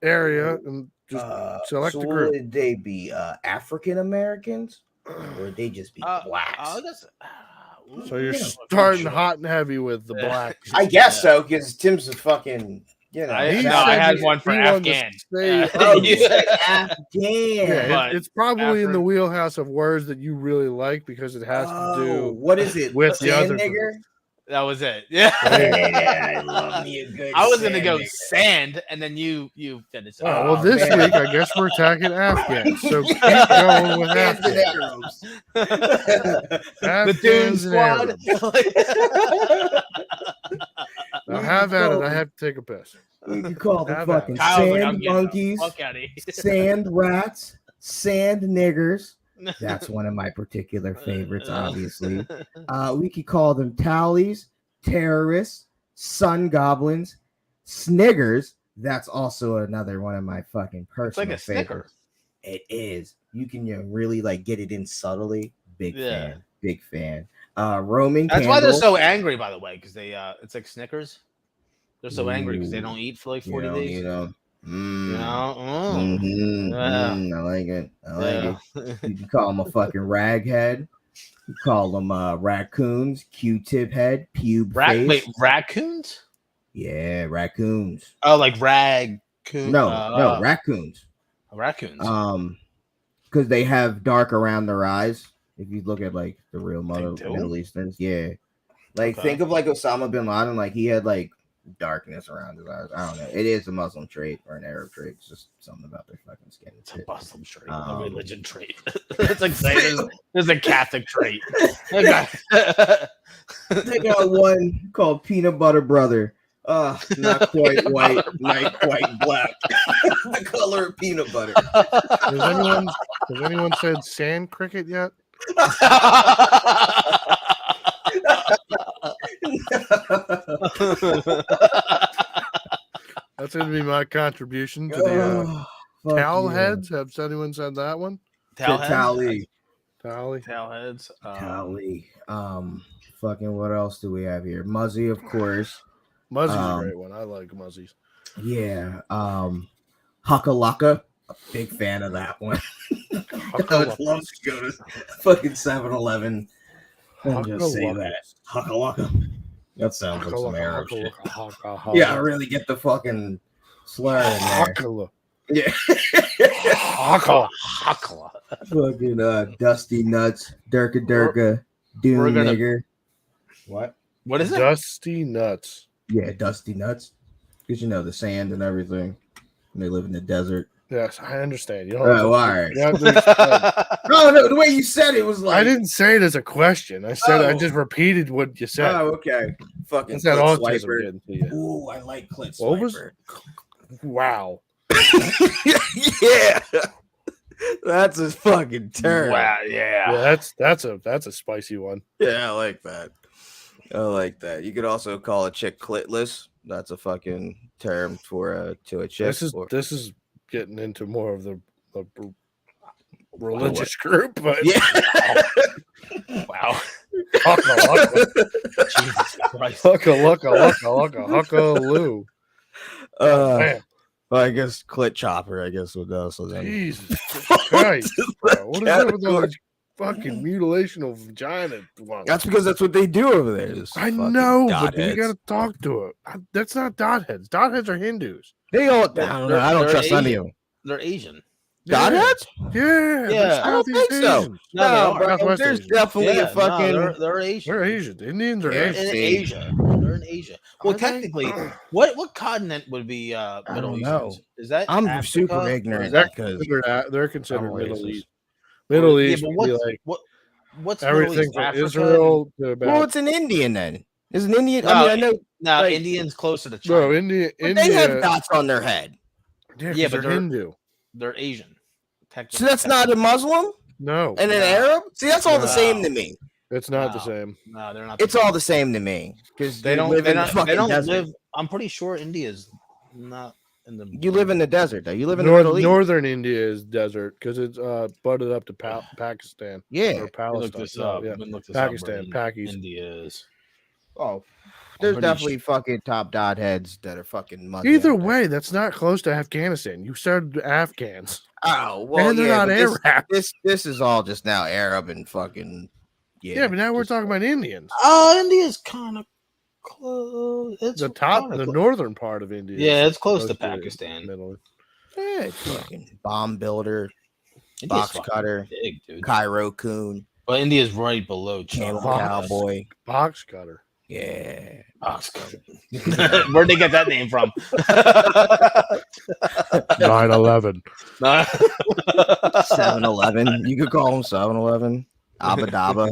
area and just select so the group. Would they be African Americans, or would they just be blacks? I guess, So you're Yeah. starting hot and heavy with the Yeah. black. I guess so, because Tim's a fucking, you know. I- He no, said I had he- one for he wanted to Afghan. say- Oh, you Yeah. said Afghan. Yeah, But it's probably in the Afri- wheelhouse of words that you really like because it has to Oh, do. what is it? with the Sand other nigger? That was it. Yeah. Yeah, I love me a good. I was gonna sand go nigger. sand, and then you finished. Oh, well, Oh, this man. week I guess we're attacking Afghans. So keep Yeah. going with Afghan Afghans. the Dune Afghans and Squad. Arabs. All Now have at it. I have to take a piss. We could call them Have at fucking it. Kyle's like, I'm sand getting the monkeys, fuck outta here. sand rats, sand niggers. That's one of my particular favorites, obviously. We could call them tallies, terrorists, sun goblins, sniggers. That's also another one of my fucking It's like personal a Snicker. favorites. It is. You can really like get it in subtly. Big Yeah. fan. Big fan. Roman That's why they're candle. so angry, by the way, because they it's like Snickers. They're so angry because they Ooh. don't eat for like You 40 know, days. you know. You know? I like it. I like it. You can call them a fucking raghead. You call them raccoons, Q-tip head, pube face. Wait, raccoons? Yeah, raccoons. Oh, like raccoon? No, raccoons. Raccoons. Because they have dark around their eyes. If you look at like the real do? Middle Easterns, yeah. Like Okay. think of like Osama bin Laden, like he had like darkness around his eyes. I don't know. It is a Muslim trait or an Arab trait. It's just something about their fucking skin. It's a Muslim trait, a Um, religion trait. It's like saying there's a Catholic trait. They got one called Peanut Butter Brother. Not quite white, not quite black. The color of peanut butter. Has anyone said sand cricket yet? That's going to be my contribution to the Fuck towel yeah. heads. Have anyone said that one? Tally. Tally. Towel heads. Tally. Fucking what else do we have here? Muzzy, of course. Muzzy's a great one. I like Muzzies. Yeah. Huckalaka. A big fan of that one. I would love to go to fucking 7-Eleven and just say that. Huckalaka. That sounds like some Arab shit. Yeah, I really get the fucking slur in there. Huckala. Yeah. Huckala. Hakla. Fucking Dusty Nuts, Durka Durka, Doom we're gonna- Nigger. What? What is it? Dusty Nuts. Yeah, Dusty Nuts. Because you know the sand and everything. And they live in the desert. Yes, I understand. You don't have to- Oh, all right. you have to explain. No, the way you said it was like. I didn't say it as a question. I said I Oh. just repeated what you said. Oh, okay. Fucking It's that clit autism swiper. getting to you. Ooh, I like clit What was- swiper. Wow. Yeah. That's a fucking term. Wow, Yeah, yeah. that's a spicy one. Yeah, I like that. I like that. You could also call a chick clitless. That's a fucking term for to a chick. This is getting into more of the religious group, but Yeah. Wow. hucka Jesus Christ. huckaloo. Man, Well, I guess clit chopper. I guess what else was that? Jesus Christ, bro. What is up with all these fucking mutilation of vagina ones? That's because that's what they do over there. this I fucking know, dot but you heads. got to talk to it. That's not dot heads. Dot heads are Hindus. They all. I don't know. They're- I don't they're trust any Asian. of them. They're Asian. Dot Yeah. heads? Yeah, Yeah. they're I don't Southeast think so. Asians. No, they are. bro, Southwest there's Asian. definitely Yeah, a fucking. they're Asian. They're Asian. Indians are Yeah. Asian. In See. Asia. They're in Asia. Well, Are they? technically, what continent would be Middle don't East? know. Is that I'm Africa, super or is ignorant that- because They're considered I'm Middle racist. East. Middle Yeah, East but would be what's, like what's Middle everything East? from Africa? Israel to about. well, it's an Indian then. It's an Indian. No, I mean, I know No, like- Indians closer to China. Bro, India. but they have dots on their head. Yeah, Yeah, 'cause but they're they're- Hindu. They're Asian. So that's not a Muslim No, and an No. Arab. See, that's all the No. same to me. it's not the No. same. No, they're not. It's all the same to me because They don't. live They in the don't, fucking they don't desert. live. I'm pretty sure India's not in the. You live in the desert, though. You live in the Middle East. Northern India is desert because it's butted up to Pakistan Yeah. or Let me Palestine. look this No, up. yeah. Let me look this up Pakistan, where Pakis. India is. Oh, there's pretty definitely fucking top dot heads that are fucking muddy. Either out there. way, that's not close to Afghanistan. You started Afghans, Oh well, and they're yeah, not but Arab. this is all just now Arab and fucking Yeah, but now we're just- talking about Indians. Oh, India's kind of close. It's The top, kinda the close. northern part of India. Yeah, is it's close to Pakistan. Middle. Yeah, it's fucking bomb builder, India's box fucking cutter, big, dude. Cairo coon, But India's right below camel China. cowboy. Box cutter. Yeah, Box cutter. Where'd they get that name from? 9/11. 7-Eleven. You could call them 7-Eleven. Abba Dabba.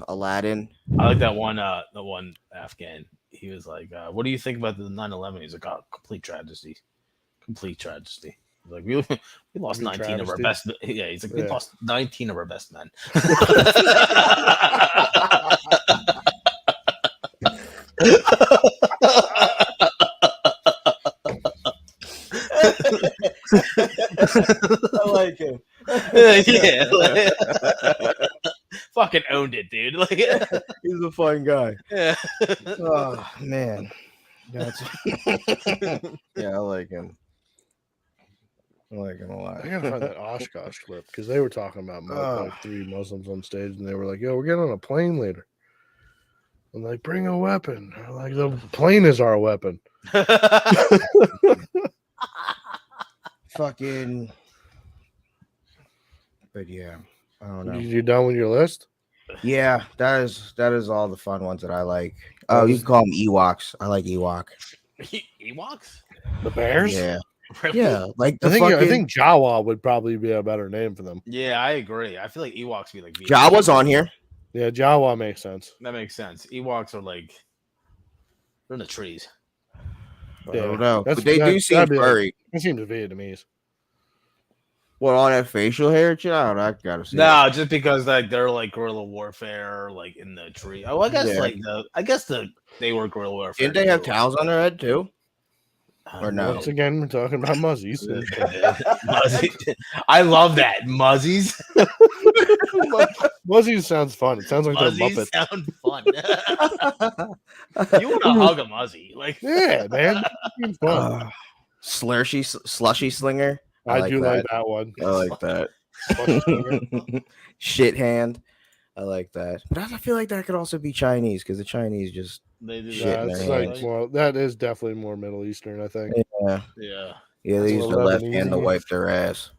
Aladdin. I like that one. The one Afghan. He was like, "What do you think about the 9/11?" He's like, "Oh, complete tragedy, complete tragedy." He's like, we lost Complete 19 of our travesty. best. Yeah, he's like, we Yeah. lost 19 of our best men. I like him. Yeah, like, fucking owned it, dude. Like, He's a fun guy. yeah. Oh man, that's yeah. I like him. I like him a lot. I gotta find that Oshkosh clip because they were talking about like 3 Muslims on stage, and they were like, "Yo, we're getting on a plane later." I'm like, "Bring a weapon." I'm like, the plane is our weapon. Fucking. But yeah, I don't know. You done with your list? Yeah, that is all the fun ones that I like. Oh, you can call them Ewoks. I like Ewok. Ewoks? The Bears? Yeah, Really? yeah. Like the I think Jawa would probably be a better name for them. Yeah, I agree. I feel like Ewoks be like Jawa's on here. Yeah, Jawa makes sense. That makes sense. Ewoks are like they're in the trees. I don't know, That's- but they do seem that'd be like- furry. It seems Vietnamese. What, all that facial hair? Shit, I don't know. I gotta see. No, just because like they're like guerrilla warfare, like in the tree. Oh, I guess Yeah. they were guerrilla warfare. Didn't they have too. towels on their head too? Or no? Once again, we're talking about muzzies. Muzzy. I love that muzzies. Muzzies sounds fun. It sounds like they're Muzzies Muppets. sound fun. You want to hug a muzzy, like Yeah, man. It seems fun. Slushy slinger. I do like that one. I like that. Slushy slinger. Shit hand. I like that. But I feel like that could also be Chinese because the Chinese just they do Shit, Yeah, that. it's man. like well, that is definitely more Middle Eastern, I think. yeah Yeah, they That's use what the left Lebanese hand to is. wipe their ass.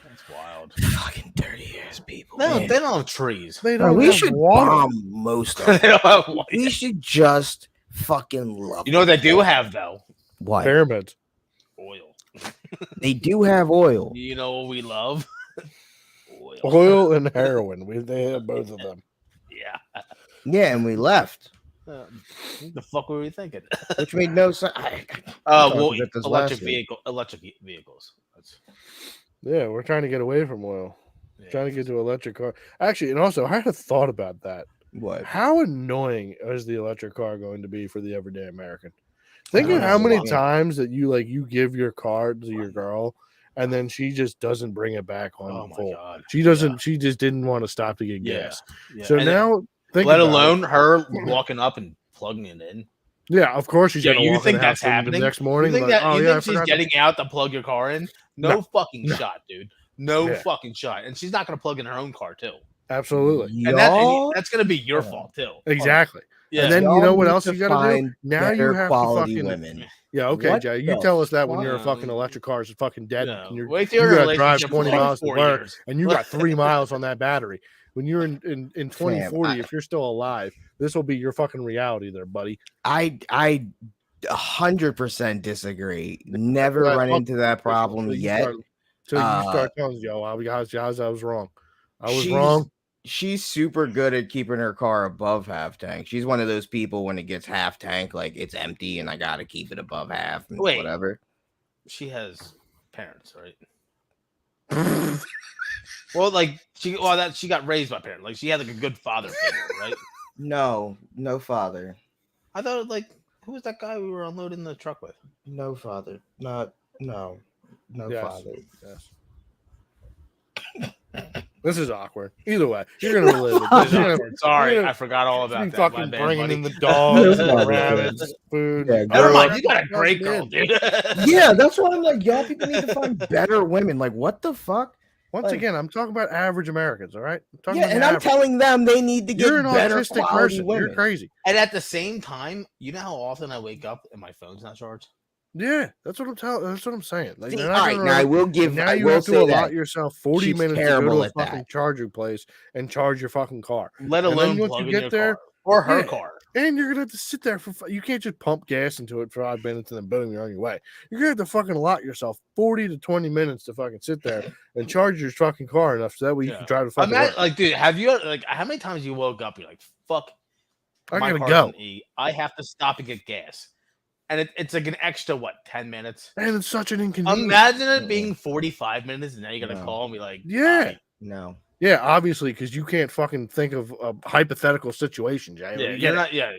that's wild. Fucking dirty ass people. No, man. they don't have trees. They Bro, don't we have should water. bomb most of They them. don't have water. We should just fucking love. You know what they do have though? What? Pyramids. Oil. They do have oil. You know what we love? Oil. Oil and heroin. They have both of them. Yeah. Yeah, and we left, What the fuck were we thinking? which made no sense. Well, about this last week. electric vehicles. That's, Yeah, we're trying to get away from oil. yeah. Trying to get to electric car. Actually, and also, I had a thought about that. What? How annoying is the electric car going to be for the everyday American? Think don't of how know. many times that you give your car to your girl, and then she just doesn't bring it back on Oh my full. god. She doesn't. She just didn't want to stop to get Yeah. gas. Yeah. So And now, think let about it. alone her walking up and plugging it in. Yeah, of course she's Yeah, gonna you walk in think the that's house happening? the next morning. You think like, that oh you yeah, I think she's forgot to-" getting out to plug your car in? No, No. fucking No. shot, dude. No Yeah. fucking shot. And she's not gonna plug in her own car too. Absolutely, And that's gonna be your Yeah. fault too. exactly. Yeah. And then you Y'all know what need else to you got to do? find Now you better have to quality fucking women. Yeah, okay, What Jay. You the tell us that when your fuck? fucking electric car is fucking dead, No. and you're, Wait you till your gotta drive relationship 20 for like miles to 4 work, years. and you got 3 miles on that battery. When you're in 2040, I- if you're still alive, this will be your fucking reality, there, buddy. I 100% disagree. Never Right, run fuck into that problem yet. So you Uh, start telling yo, I was wrong. I was She's- wrong. She's super good at keeping her car above half tank. She's one of those people when it gets half tank, like it's empty and I gotta keep it above half and Wait. whatever. She has parents, right? Well, like she got raised by parents. Like she had like a good father figure, right? No father. I thought like who was that guy we were unloading the truck with? No father. No Yes. father. Yes. This is awkward. Either way, you're gonna relive it. This is You're gonna- awkward. Sorry, you're gonna- I forgot all be about that. fucking My bad, bringing buddy. in the dogs, That's and not rabbits, food. Yeah, Never girl, mind, you got a great girl, dude. Yeah, that's why I'm like, y'all people need to find better women. Like, what the fuck? Once like- again, I'm talking about average Americans. All right. I'm talking Yeah, about and the I'm average. telling them they need to get You're an better autistic quality person. women. You're crazy. And at the same time, you know how often I wake up and my phone's not charged? Yeah, that's what I'm telling. That's what I'm saying. Like, See, they're all not right, gonna now I run- will give. now I you will have to say allot that. yourself 40 She's minutes to go terrible to a at that. fucking charging place and charge your fucking car. Let And then alone once plug you in get your there, car. or her Yeah. car. And you're gonna have to sit there for. You can't just pump gas into it for 5 minutes and then boom, you're on your way. You're gonna have to fucking allot yourself 40 to 20 minutes to fucking sit there and charge your fucking car enough so that way you can drive to fucking work. Like, dude, have you like how many times you woke up? You're like, fuck, I my gotta car's go. an E. I have to stop and get gas, and it's like an extra 10 minutes. And it's such an inconvenience. Imagine it being 45 minutes, and now you gotta No. call and be like, Yeah. "Alright." No. Yeah, obviously, because you can't fucking think of a hypothetical situation, Jay. Yeah, You get you're it. not. Yeah,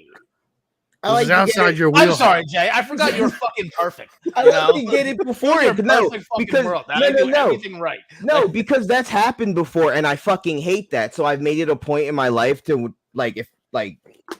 This is outside your I'm wheelhouse. sorry, Jay. I forgot you were fucking perfect. I You like know? to get it before You're it. a No, perfect fucking because world. Now no, I no, do no. everything right. No, because that's happened before, and I fucking hate that. So I've made it a point in my life to if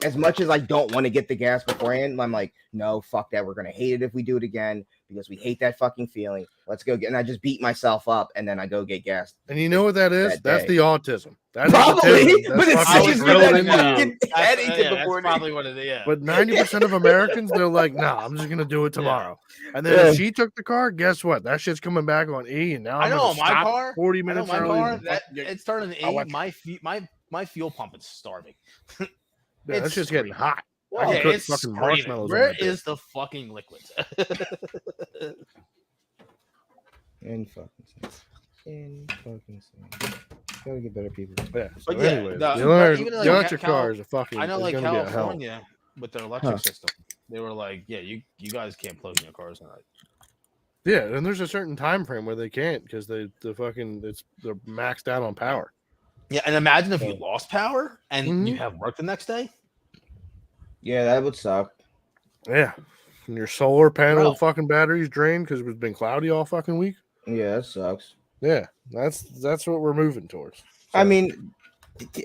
as much as I don't want to get the gas beforehand, I'm like, no, fuck that. We're gonna hate it if we do it again because we hate that fucking feeling. Let's go get. And I just beat myself up, and then I go get gas. And you know what that is? That That's day. the autism. That's Probably, autism. but it's fucking just drilled that into you. fucking headache in the That's morning. probably what it is. Yeah. But 90% of Americans, they're like, nah, I'm just gonna do it tomorrow. And then Yeah. if she took the car, guess what? That shit's coming back on E, and now I I'm know gonna my stop car. 40 I know minutes my early. car. and That fucking get- it's starting to I'll eat. let My fuel pump is starving. yeah, it's that's just getting hot. I Yeah, can cook it's fucking screaming. marshmallows. Where on that bitch. is the fucking liquid? In fucking sense. In fucking sense. Gotta get better people. Yeah. So But yeah, anyways, the- the but electric, even the like electric Cal- car is a fucking. I know, it's like gonna be a hell. California with their electric Huh. system, they were like, "Yeah, you guys can't plug in your cars tonight." Yeah, and there's a certain time frame where they can't because they're maxed out on power. Yeah, and imagine if you Yeah. lost power and Mhm. you have work the next day. Yeah, that would suck. Yeah, and your solar panel Bro. fucking batteries drained because it's been cloudy all fucking week. Yeah, that sucks. Yeah, that's what we're moving towards. I So, mean,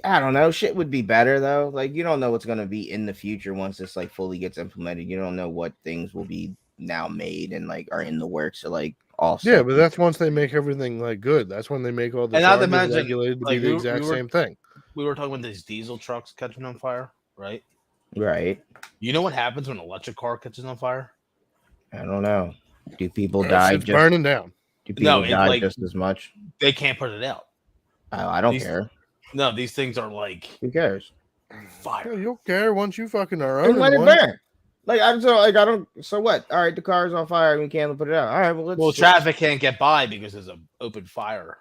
I don't know. Shit would be better though. Like you don't know what's gonna be in the future once this like fully gets implemented. You don't know what things will be now made and like are in the works. So like all yeah, but that's once they make everything like good. That's when they make all the And not to charges mention, regulated to like, be the we exact were- same thing. We were talking about these diesel trucks catching on fire, right? right. You know what happens when an electric car catches on fire? I don't know. Do people That die shit's just? burning down. Do people No, it, die like- just as much? They can't put it out. I don't These- care. No, these things are like Who cares? fire. Yeah, you'll care once you fucking are And owning let it one. burn. Like I don't. So what? All right, the car's on fire. We can't put it out. All right, well let's. Well, traffic can't get by because there's an open fire.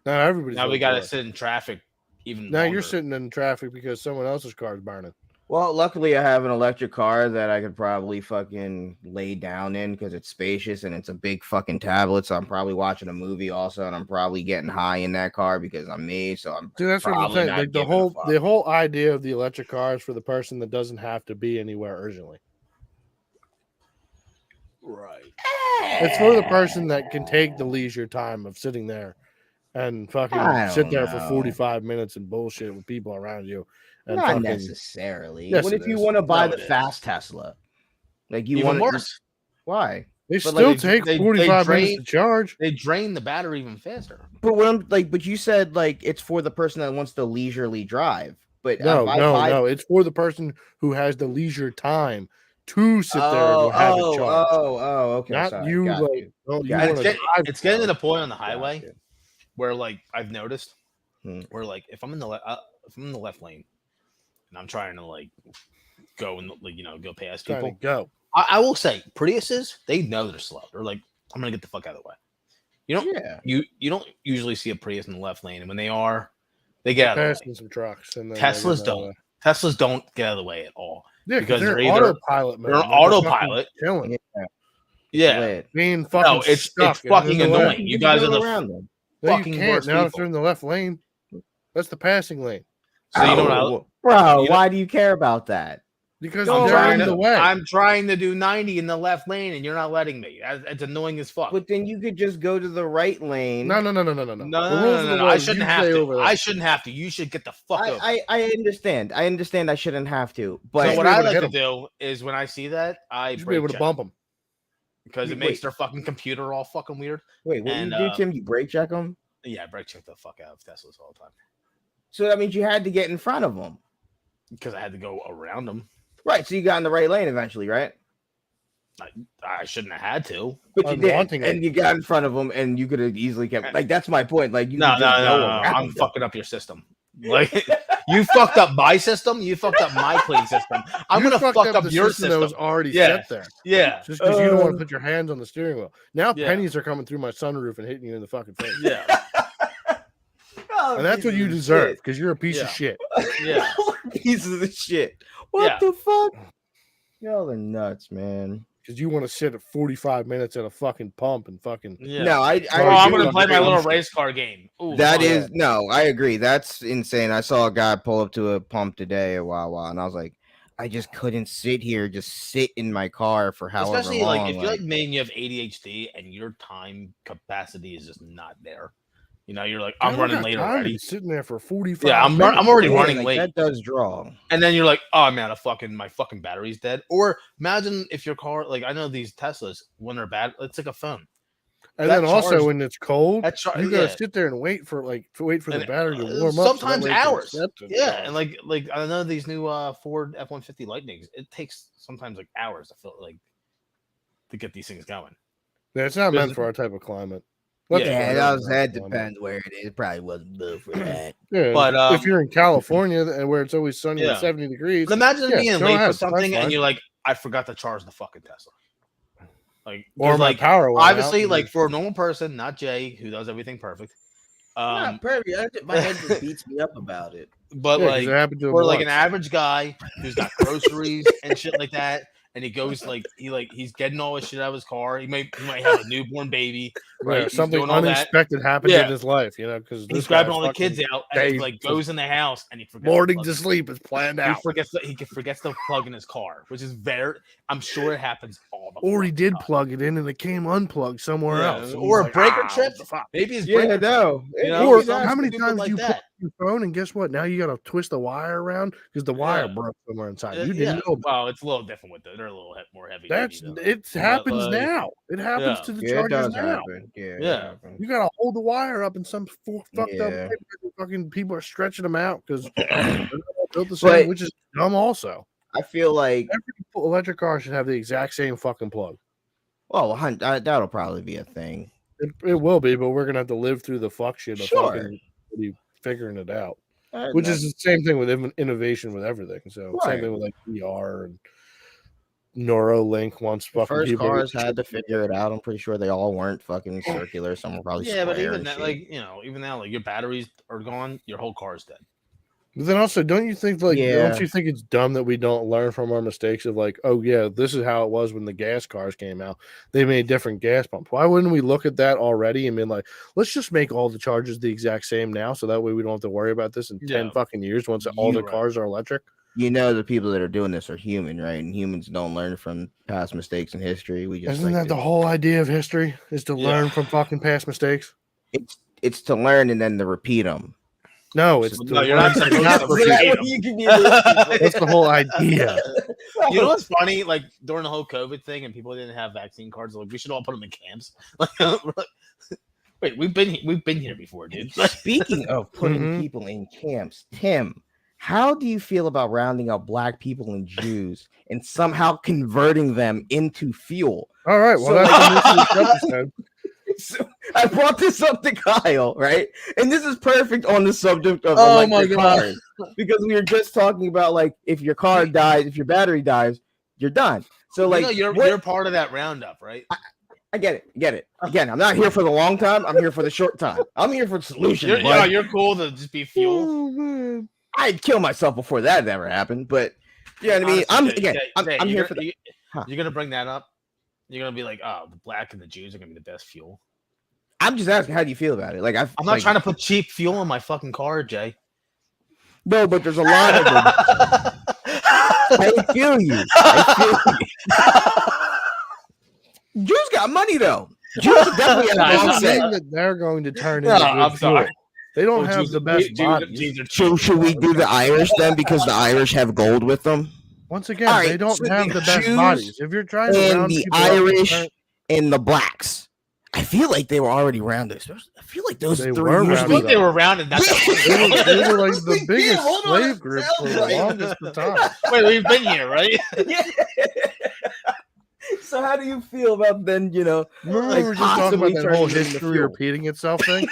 Now everybody's Now we going got to for it. sit in traffic even Now longer. you're sitting in traffic because someone else's car is burning. Well, luckily I have an electric car that I could probably fucking lay down in because it's spacious and it's a big fucking tablet. So I'm probably watching a movie also, and I'm probably getting high in that car because I'm me. So I'm See, that's what I'm probably saying. not Like the giving a whole fuck. the whole idea of the electric car is for the person that doesn't have to be anywhere urgently. right. It's for the person that can take the leisure time of sitting there and fucking I sit don't there for know. 45 minutes and bullshit with people around you. And Not fucking, necessarily. Yes, What it if you is. want to buy No, the it is. fast Tesla? Like you Even want worse. Why? they but, still like, take they 45 minutes drain- to charge. They drain the battery even faster. But what I'm like, but you said like it's for the person that wants to leisurely drive. But No, if I no, buy- no. It's for the person who has the leisure time to sit there and have it charged. Okay. Not sorry, you, got like, you. oh, you Got And wanna it's getting to drive the point on the Got highway you. where, like, I've noticed Hmm. where, like, if I'm in the left lane and I'm trying to like go and like go past trying to people, go. I will say Priuses, they know they're slow. They're like, I'm gonna get the fuck out of the way. You don't Yeah. you don't usually see a Prius in the left lane, and when they are, they get out of the way. Passing some trucks. And then Teslas don't. Teslas don't get out of the way at all. Yeah, because because they're they're either- autopilot mode. they're Like, autopilot. fucking chilling, Yeah, Lit. being fucking no, it's stuck and fucking in the way. annoying. You guys are go the around them. No, you fucking can't. worst Now if people. they're in the left lane, that's the passing lane So you know what? Oh, bro, you know- why do you care about that? because Go they're around in the them. way. I'm trying to do 90 in the left lane, and you're not letting me. It's annoying as fuck. But then you could just go to the right lane. No. No, The no, rules no, of the no, road, I you shouldn't have stay to. over there. I shouldn't have to. You should get the fuck over. I understand. I understand I shouldn't have to. But So should what be I able to like hit to 'em. do is when I see that, I You should be brake able to check bump them. because it Wait. makes their fucking computer all fucking weird. wait, what And, do you do, uh, Tim? You brake check them? Yeah, I brake check the fuck out of Teslas all the time So that means you had to get in front of them. because I had to go around them. Right. So you got in the right lane eventually, right? I shouldn't have had to. But you did. Unwantingly. And you got in front of them and you could have easily kept like that's my point. Like you No, could no, just no, go no, around I'm them. fucking up your system. Like You fucked up my system. You fucked up my clean system. I'm You gonna fucked fuck up the your system system. that was already Yeah. set there. Yeah, Just because you don't want to put your hands on the steering wheel. Now Yeah. pennies are coming through my sunroof and hitting you in the fucking face. yeah, Oh, And that's what you pieces of deserve shit. because you're a piece of Yeah. shit. yeah. Pieces of shit. What Yeah. the fuck? Y'all are nuts, man. Because you want to sit at 45 minutes at a fucking pump and fucking. Yeah. No, I Oh, I'm do gonna play my agree. little race car game. Ooh, That fun. is no, I agree. That's insane. I saw a guy pull up to a pump today at Wawa, and I was like, I just couldn't sit here, just sit in my car for however Especially long. like if you're like me and you have ADHD and your time capacity is just not there. You know, you're like, I'm I don't running got late time to already. be sitting there for 45. Yeah, I'm minutes. already Yeah, running like, late. that does draw. And then you're like, oh man, my fucking battery's dead. Or imagine if your car, like I know these Teslas, when they're bad, it's like a phone. And that then also charge- when it's cold, That char- you gotta yeah. sit there and wait for the And, battery to uh, warm up. so that sometimes way it can hours. accept it. Yeah, and like I know these new Ford F-150 Lightnings, it takes sometimes like hours. I feel like to get these things going. Yeah, it's not meant Because- for our type of climate. Yeah, Let's Yeah, find that out was about that the climate. depends where it is. It probably wasn't built for that. Yeah, But, if you're in California and where it's always sunny yeah. and 70 degrees, But imagine Yeah, being go late ahead, for that's something fine. and you're like, I forgot to charge the fucking Tesla. Like, or 'cause, my like power went out obviously, and- like for a normal person, not Jay, who does everything perfect. Not perfect. My head just beats me up about it. But Yeah, 'cause like it happened to him for like an once. average guy who's got groceries and shit like that, and he goes he's getting all his shit out of his car. He might have a newborn baby, right? Yeah, He's something doing all that. unexpected happened Yeah. in his life, because He's grabbing all the kids out and he days like to- goes in the house and he forgets morning to to plug sleep is planned he out. forgets to plug in his car, which is I'm sure it happens all the Or he fucking did time. plug it in and it came unplugged somewhere Yeah, else. and or he's a like, breaker "Ah, trip. what the fuck?" Maybe his Yeah, breaker trip. no. You know, Or something how many stupid times like do you that. put your phone and guess what? Now you got to twist the wire around because the wire Yeah. broke somewhere inside. Yeah, You didn't know. About Well, it's a little different with it. They're a little more heavy. That's duty, though. it. Happens like, now. It happens yeah. to the Yeah, it chargers does now. happen. Yeah. it Yeah. happens. You got to hold the wire up, and some fucked up Yeah. way because fucking people are stretching them out because built the same, But- which is dumb. Also, I feel like, every electric car should have the exact same fucking plug. well, that'll probably be a thing. It will be, but we're gonna have to live through the fuck shit of Sure. fucking really figuring it out. Which is the same thing with innovation with everything. So Right. same thing with like VR and Neuralink. Once the fucking first people cars had to figure it out. I'm pretty sure they all weren't fucking circular. Some were probably Yeah, but square even and that, shit. like even now, like your batteries are gone, your whole car's dead. But then also, don't you think Yeah. don't you think it's dumb that we don't learn from our mistakes of like, oh yeah, this is how it was when the gas cars came out. They made different gas pumps. Why wouldn't we look at that already and be like, let's just make all the chargers the exact same now, so that way we don't have to worry about this in 10 Yeah. fucking years once all the You're right. cars are electric. You know, the people that are doing this are human, right? And humans don't learn from past mistakes in history. We just Isn't like that to- the whole idea of history? Is to Yeah. learn from fucking past mistakes? it's to learn and then to repeat them. No, it's No, to you're learn not to supposed not to repeat. repeat That's the whole idea. You know what's funny? Like during the whole COVID thing, and people didn't have vaccine cards. Like we should all put them in camps. Wait, we've been here before, dude. Speaking of putting Mhm. people in camps, Tim, how do you feel about rounding up black people and Jews and somehow converting them into fuel? All right, well, So- that's the mission of this episode. So I brought this up to Kyle, right? And this is perfect on the subject of Oh my electric God. cars, because we were just talking about like if your car dies, if your battery dies, you're done. So like, you're what- part of that roundup, right? I get it. Again, I'm not here for the long time. I'm here for the short time. I'm here for the solution. You're, bud. you're cool to just be fuel. Oh, man. I'd kill myself before that ever happened. But you know what I mean? Honestly, I'm here you're for gonna- that. Huh. You're gonna bring that up. You're gonna be like, oh, the black and the Jews are gonna be the best fuel. I'm just asking, how do you feel about it? Like, I'm not trying to put cheap fuel in my fucking car, Jay. No, but there's a lot of them. I feel you. Jews got money though. Jews definitely have I a long know. Doesn't say. mean that they're going to turn No, into I'm good sorry. fuel. They don't Well, have Jews- the best Jews- bodies. Jews are So cheap. should we do the Irish then? Because the Irish have gold with them, Once again, All they right, don't so have the the best Jews bodies. If you're trying to and round the people up and Irish turn- and the blacks. I feel like they were already rounded. I feel like those They three were I usually. thought they were rounded. Not they were like the Yeah, biggest hold on, slave it group for sounds the right. longest of time. Wait, we've been here, right? So how do you feel about then? You know, Remember Like we were just talking possibly about that whole turning into history fuel. repeating itself thing?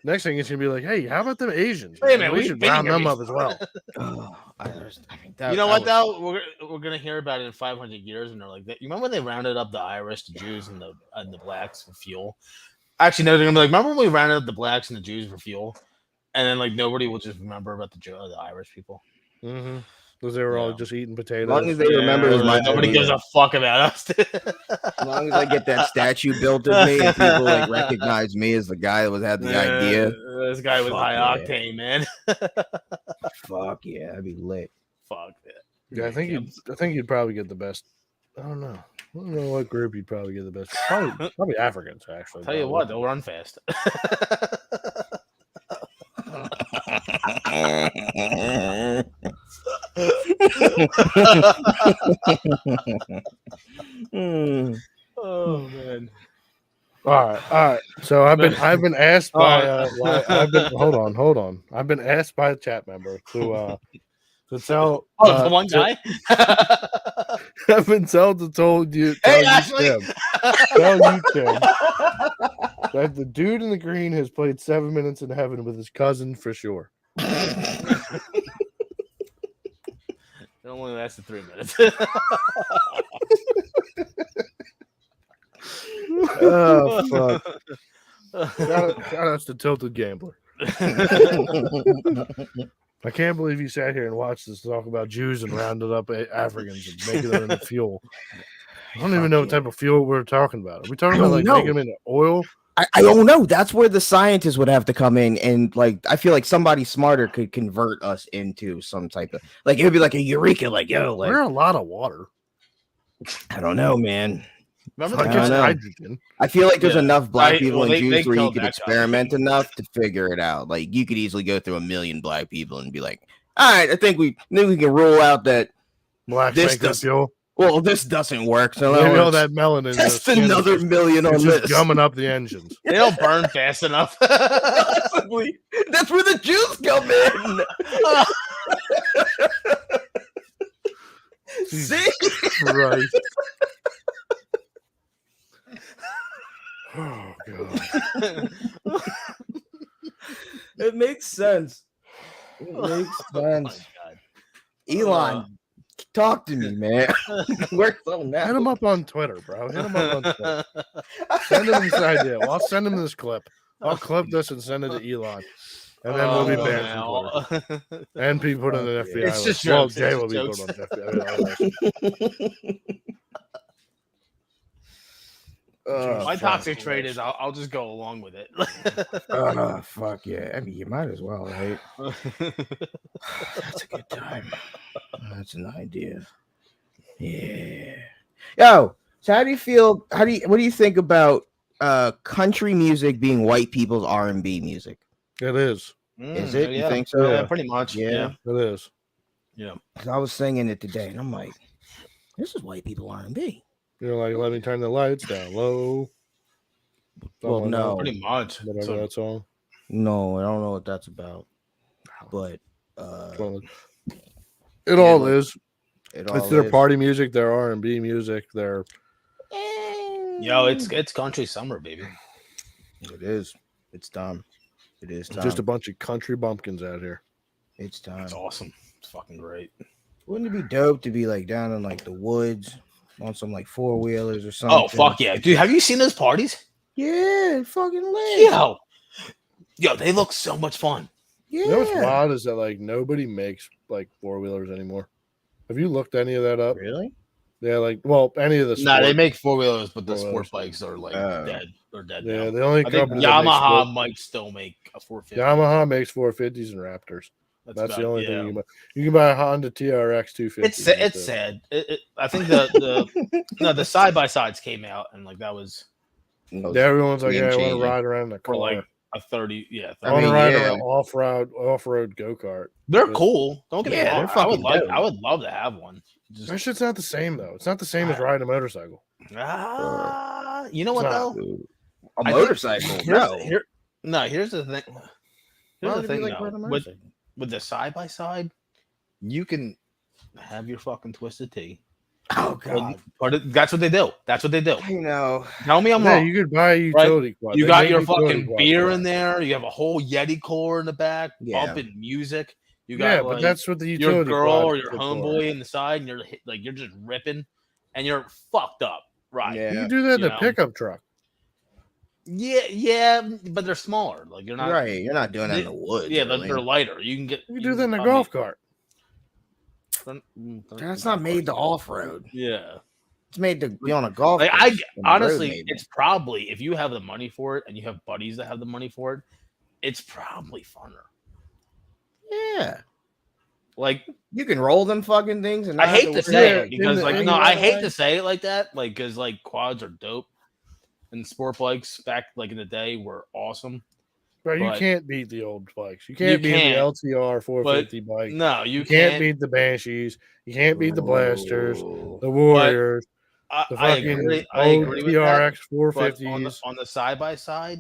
Next thing is gonna be like, hey, how about them Asians? Wait a man? minute, we what do you should think round are them you- up as well. You know what though? We're gonna hear about it in 500 years, and they're like, that. You remember when they rounded up the Irish, the Jews, and the blacks for fuel? Actually, no, they're gonna be like, remember when we rounded up the blacks and the Jews for fuel, and then like nobody will just remember about the Irish people. Mm-hmm. Because they were all Yeah. just eating As potatoes. long as they remember, it was my nobody idea. gives a fuck about us. As long as I get that statue built of me and people like recognize me as the guy that had the idea. This guy was Fuck high yeah. octane, man. Fuck yeah, that'd be lit. Fuck that. Yeah, I think you'd probably get the best. I don't know. I don't know what group you'd probably get the best. Probably Africans, actually. Tell you probably. what, they'll run fast. Oh man. All right. So I've been asked by hold on. I've been asked by a chat member to tell The one guy. I've been told to tell you Hey, Tim, Ashley! tell you Tim that the dude in the green has played 7 minutes in heaven with his cousin for sure. It only lasted 3 minutes. Oh fuck! Shout outs to Tilted Gambler. I can't believe you sat here and watched us talk about Jews and rounded up Africans and making them into fuel. I don't even know what type of fuel we're talking about. Are we talking about like making them into oil? I don't know. That's where the scientists would have to come in, and like I feel like somebody smarter could convert us into some type of like it would be like a eureka, like yo, like We're a lot of water. I don't know, man. Remember Like I the it's don't know. hydrogen. I feel like there's Yeah. enough black I- people well, and they Jews where you killed could that guy. experiment enough to figure it out. Like you could easily go through 1 million black people and be like, all right, I think we can rule out that. Blacks This make that does- fuel. Well, this doesn't work. So Maybe now all let's that melanin. in the test skin is another just- million it's on just this. gumming up the engines. They don't burn fast enough. Possibly. That's where the Jews come in. See? Right. Oh god. It makes sense. It makes Oh my sense. God. Elon, talk to me, man. Work something Hit out. him up on Twitter, bro. Hit him up on Twitter. Send him this idea. Well, I'll send him this clip. I'll clip this and send it to Elon. And then we'll be banned from Twitter. And be put on an FBI It's list. just Well, jokes, Jay it's will be jokes. put on an FBI list. My toxic trait is I'll just go along with it. Fuck yeah. I mean, you might as well, right? That's a good time. That's an idea. Yeah. Yo, so how do you feel? What do you think about country music being white people's R&B music? It is. Is it? You Yeah. think so? Yeah, pretty much. Yeah. It is. Yeah. 'Cause I was singing it today, and I'm like, this is white people R&B. You're like, let me turn the lights down low. Well, Something like no. Pretty much. that. Whatever So- that song. No, I don't know what that's about. But Well, it all like, is. it It's all their is. party music, their R&B music, their Yo, it's country summer, baby. It is. It's time. It is time. just a bunch of country bumpkins out here. It's time. It's awesome. It's fucking great. Wouldn't it be dope to be like down in like the woods on some like 4-wheelers or something? Oh fuck yeah, dude! Have you seen those parties? Yeah, fucking lit. Yo, they look so much fun. Yeah. You know what's wild is that like nobody makes like 4-wheelers anymore. Have you looked any of that up? Really? Yeah, like well, any of the Nah, they sport- make 4-wheelers, but the Four-wheelers. sport bikes are like Oh. dead. They're dead. Yeah, now. the only I think company that makes Yamaha sport- might still make a 450. Yamaha makes 450s and Raptors. That's about- the only yeah. thing you can buy. You can buy a Honda TRX 250. It's sad. I think the side by sides came out and like that was Yeah, everyone's like, Game yeah, I want changing. to ride around in a for car. like a 30. Yeah, I want to mean, ride yeah. around off-road go-kart. they're Yeah. cool. Don't get me Yeah, wrong. they're fucking dope. I would love to have one. Just, That shit's not the same though. It's not the same as riding a motorcycle. you know what It's though? not. A I think- motorcycle. Here's the thing. Why Here's would the it be thing like though. riding a With motorcycle? the side by side, you can have your fucking twisted tea. Oh god, But that's what they do. That's what they do. I know. Tell me I'm Yeah, wrong. you could buy a utility quad. You They got make your utility fucking quads beer for in that. there. You have a whole Yeti cooler in the back, Yeah. bumping music. You Yeah, got but like that's what the your utility girl quad or is your for. homeboy in the side, and you're just ripping, and you're fucked up, right? Yeah. You can do that in You a know. pickup truck. Yeah, but they're smaller. Like you're not Right, you're not doing that in the woods. Yeah, really. they're lighter. You can get. You can do that in a golf cart. That's not made to off road. Yeah. It's made to be on a golf. Like course, on the road, honestly, maybe. it's probably if you have the money for it and you have buddies that have the money for it, it's probably funner. Yeah, Like you can roll them fucking things. And I not have hate to worry say about it because the- like in no, the I hate way. to say it like that, like because like quads are dope and sport bikes back like in the day were awesome. Bro, you But- can't beat the old bikes. You can't beat can't, the LTR 450 bike. No, You can't beat the Banshees. You can't beat the Blasters, Ooh. the Warriors, I the I fucking agree. I old agree with that. TRX But 450s. on the side by side,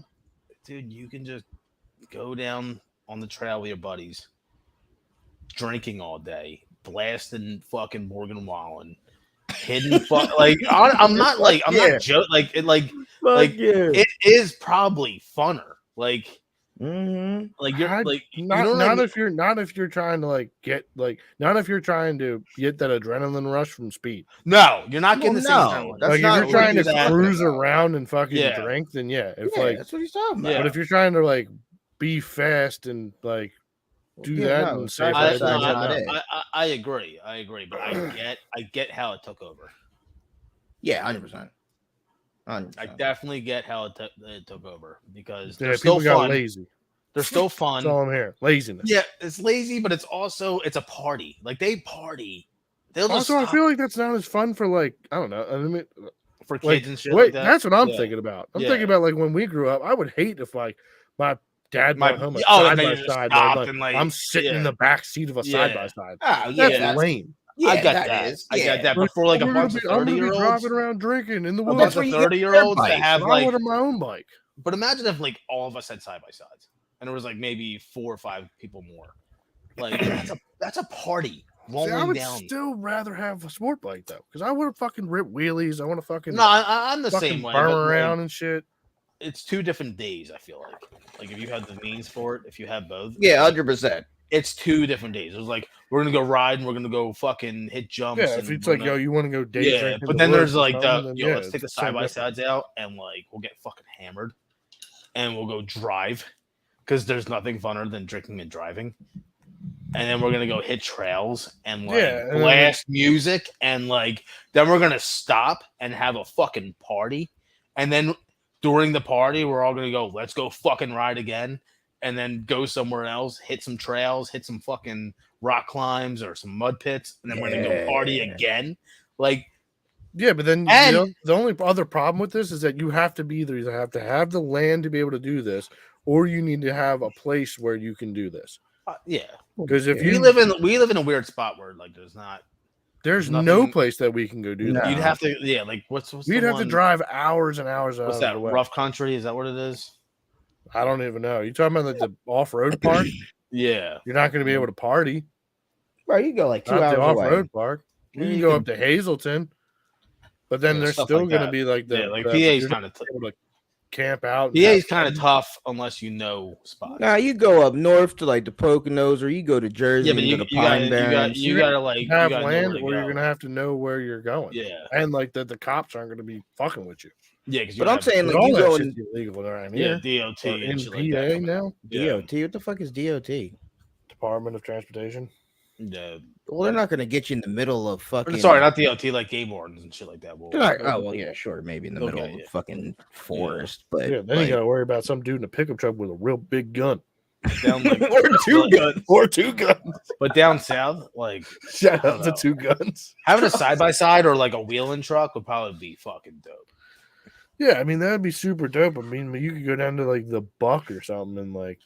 dude, you can just go down on the trail with your buddies, drinking all day, blasting fucking Morgan Wallen, hidden like I'm not like I'm Yeah. not joking. Like it like Fuck yeah. it is probably funner. Like Mm-hmm. you're I'd- like Not, you know what I not mean? if you're not if you're trying to like get like not if you're trying to get that adrenaline rush from speed. No, you're not getting Well, the no, same. that's Like if not you're what trying to he's talking cruise about. around and fucking Yeah. drink, then yeah. If Yeah, like that's what he's talking about. Yeah. but if you're trying to like be fast and like do that and side save by that, side, then not no. it. I agree. I agree, but I get how it took over. Yeah, 100%. 100%. I definitely get how it took over because Yeah, they're still people got fun. lazy. They're still That's fun. all I'm hearing. Laziness. Yeah, it's lazy, but it's a party. Like they party. They'll just Also, I stop feel like that's not as fun for like I don't know. I mean, for kids like and shit wait, like that. that's what I'm Yeah. thinking about. I'm Yeah. thinking about like when we grew up. I would hate if like my dad My- brought home a oh, and side then by you just side. stopped Like, and, like, I'm sitting in yeah. the back seat of a Yeah. side by side. Oh, yeah, That's that's lame. yeah, I get that. is. I yeah. get that. But for like a I'm bunch of gonna be 30-year-olds, driving around drinking in the a woods. bunch where of you get their 30-year-olds that bikes. have I like wanted my own bike. but imagine if like all of us had side by sides and there was like maybe 4 or 5 people more. Like that's a party See, rolling I would down. still rather have a sport bike though, because I want to fucking rip wheelies. I want to fucking No, I'm the fucking same way. burn but, like, around and shit. it's 2 different days. I feel like if you have the means for it, if you have both, Yeah, 100%. it's 2 different days. It was like we're gonna go ride and we're gonna go fucking hit jumps. Yeah, if and it's we're like yo, gonna- you want to go day yeah, drink in but the then woods there's or like something, the then yo, yeah, let's take the it's so side by different. sides out and like we'll get fucking hammered, and we'll go drive because there's nothing funner than drinking and driving. And then we're gonna go hit trails and like Yeah, and then blast music and like then we're gonna stop and have a fucking party. And then during the party, we're all gonna go, let's go fucking ride again, and then go somewhere else, hit some trails, hit some fucking rock climbs or some mud pits, and then we're gonna go party Yeah. again. Like Yeah, but then And- the only other problem with this is that you have to be either you have to have the land to be able to do this, or you need to have a place where you can do this. yeah, Because if Yeah. you we live in a weird spot where like there's nothing- no place that we can go do No. that. you'd have to like what's We'd the have to one- drive hours and hours out what's of that the way. rough country? Is that what it is? I don't even know. You talking about like the off-road park? Yeah. You're not going to be able to party. Bro, you go like 2 Not hours the away. off-road park. You Yeah, can you go can- up to Hazleton, but then Yeah, there's stuff still like going to that. be like the Yeah, like the- PA's you're not kind of able to camp out. and PA is have kind of fun. tough unless you know spots. Nah, you go up north to like the Poconos, or you go to Jersey yeah, but and you, go to you gotta Pine you Barrens. got you gotta like you have gotta know land, where to or you're go. going to have to know where you're going. Yeah, And like that, the cops aren't going to be fucking with you. yeah. Because But I'm saying, But like, all you that go shit's in illegal around yeah, here. DOT Or and in shit PA like that. now, Yeah. DOT. What the fuck is DOT? Department of Transportation. Yeah. Well, they're not going to get you in the middle of fucking. Sorry, not DOT, like game wardens and shit like that. Well, They're not- oh well, yeah, sure, maybe in the They'll middle get of you. fucking forest, but Yeah, then like, you got to worry about some dude in a pickup truck with a real big gun down like or two guns. or 2 guns. but down south, like Shout I out to don't 2 guns. having a side by side or like a wheeling truck would probably be fucking dope. Yeah, I mean that'd be super dope. I mean, you could go down to like the Buck or something and like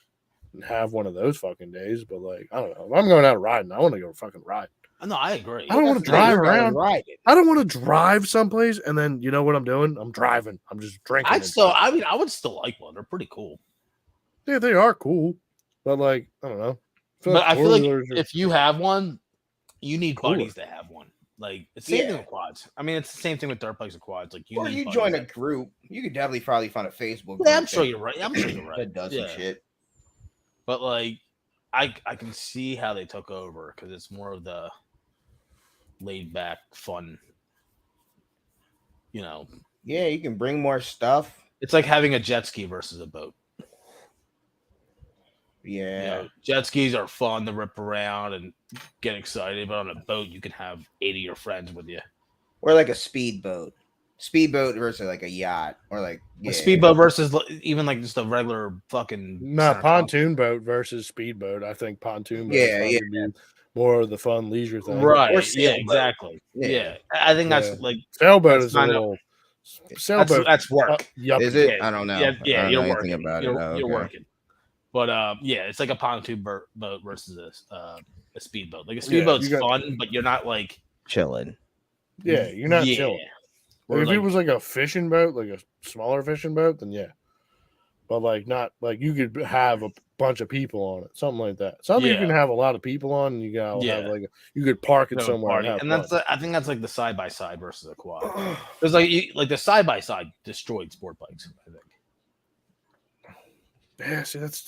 have one of those fucking days. But like, I don't know. If I'm going out riding, I want to go fucking ride. No, I agree. I don't want That's to the thing, drive you're not around. riding. I don't want to drive someplace and then you know what I'm doing? I'm driving. I'm just drinking. I'd and still, driving. I mean, I would still like one. They're pretty cool. Yeah, they are cool, but like I don't know. But I feel like four-wheelers are- if you have one, you need Cooler. buddies to have one. Like it's the same thing Yeah. with quads. I mean, it's the same thing with dirt bikes and quads. Like Or need you buddies join a that- group. You could definitely probably find a Facebook group. Yeah, I'm sure you're right. I'm sure you're right. That does some Yeah. shit. But like, I can see how they took over because it's more of the laid back, fun. You know, Yeah, you can bring more stuff. it's like having a jet ski versus a boat. Yeah. You know, jet skis are fun to rip around and get excited, but on a boat you can have 80 of your friends with you. Or like a speedboat. Speedboat versus like a yacht. Or like A speedboat versus even like just a regular fucking No, center pontoon boat versus speedboat. I think pontoon boat Yeah, would probably be more of the fun leisure top. thing. Right. Or Yeah, sailboat. exactly. Yeah. Yeah. I think that's Yeah. like Sailboat That's is a kind of- little sailboat. that's work. Yup. Is it? Yeah, I don't know. Yeah, I don't you're know anything working. about it. You're, Oh, you're okay. working. But yeah, it's like a pontoon boat versus a speedboat. Like a speedboat's you got- fun, but you're not like Chilling. Yeah, you're not yeah. chilling. Or If it like- was like a fishing boat, like a smaller fishing boat, then yeah. But like not like you could have a bunch of people on it, something like that. Something you Yeah. can have a lot of people on, and you gotta Yeah. have like you could park it have a somewhere party. and have And fun. that's I think that's like the side by side versus a quad. There's like the side by side destroyed sport bikes. I think Yeah, see that's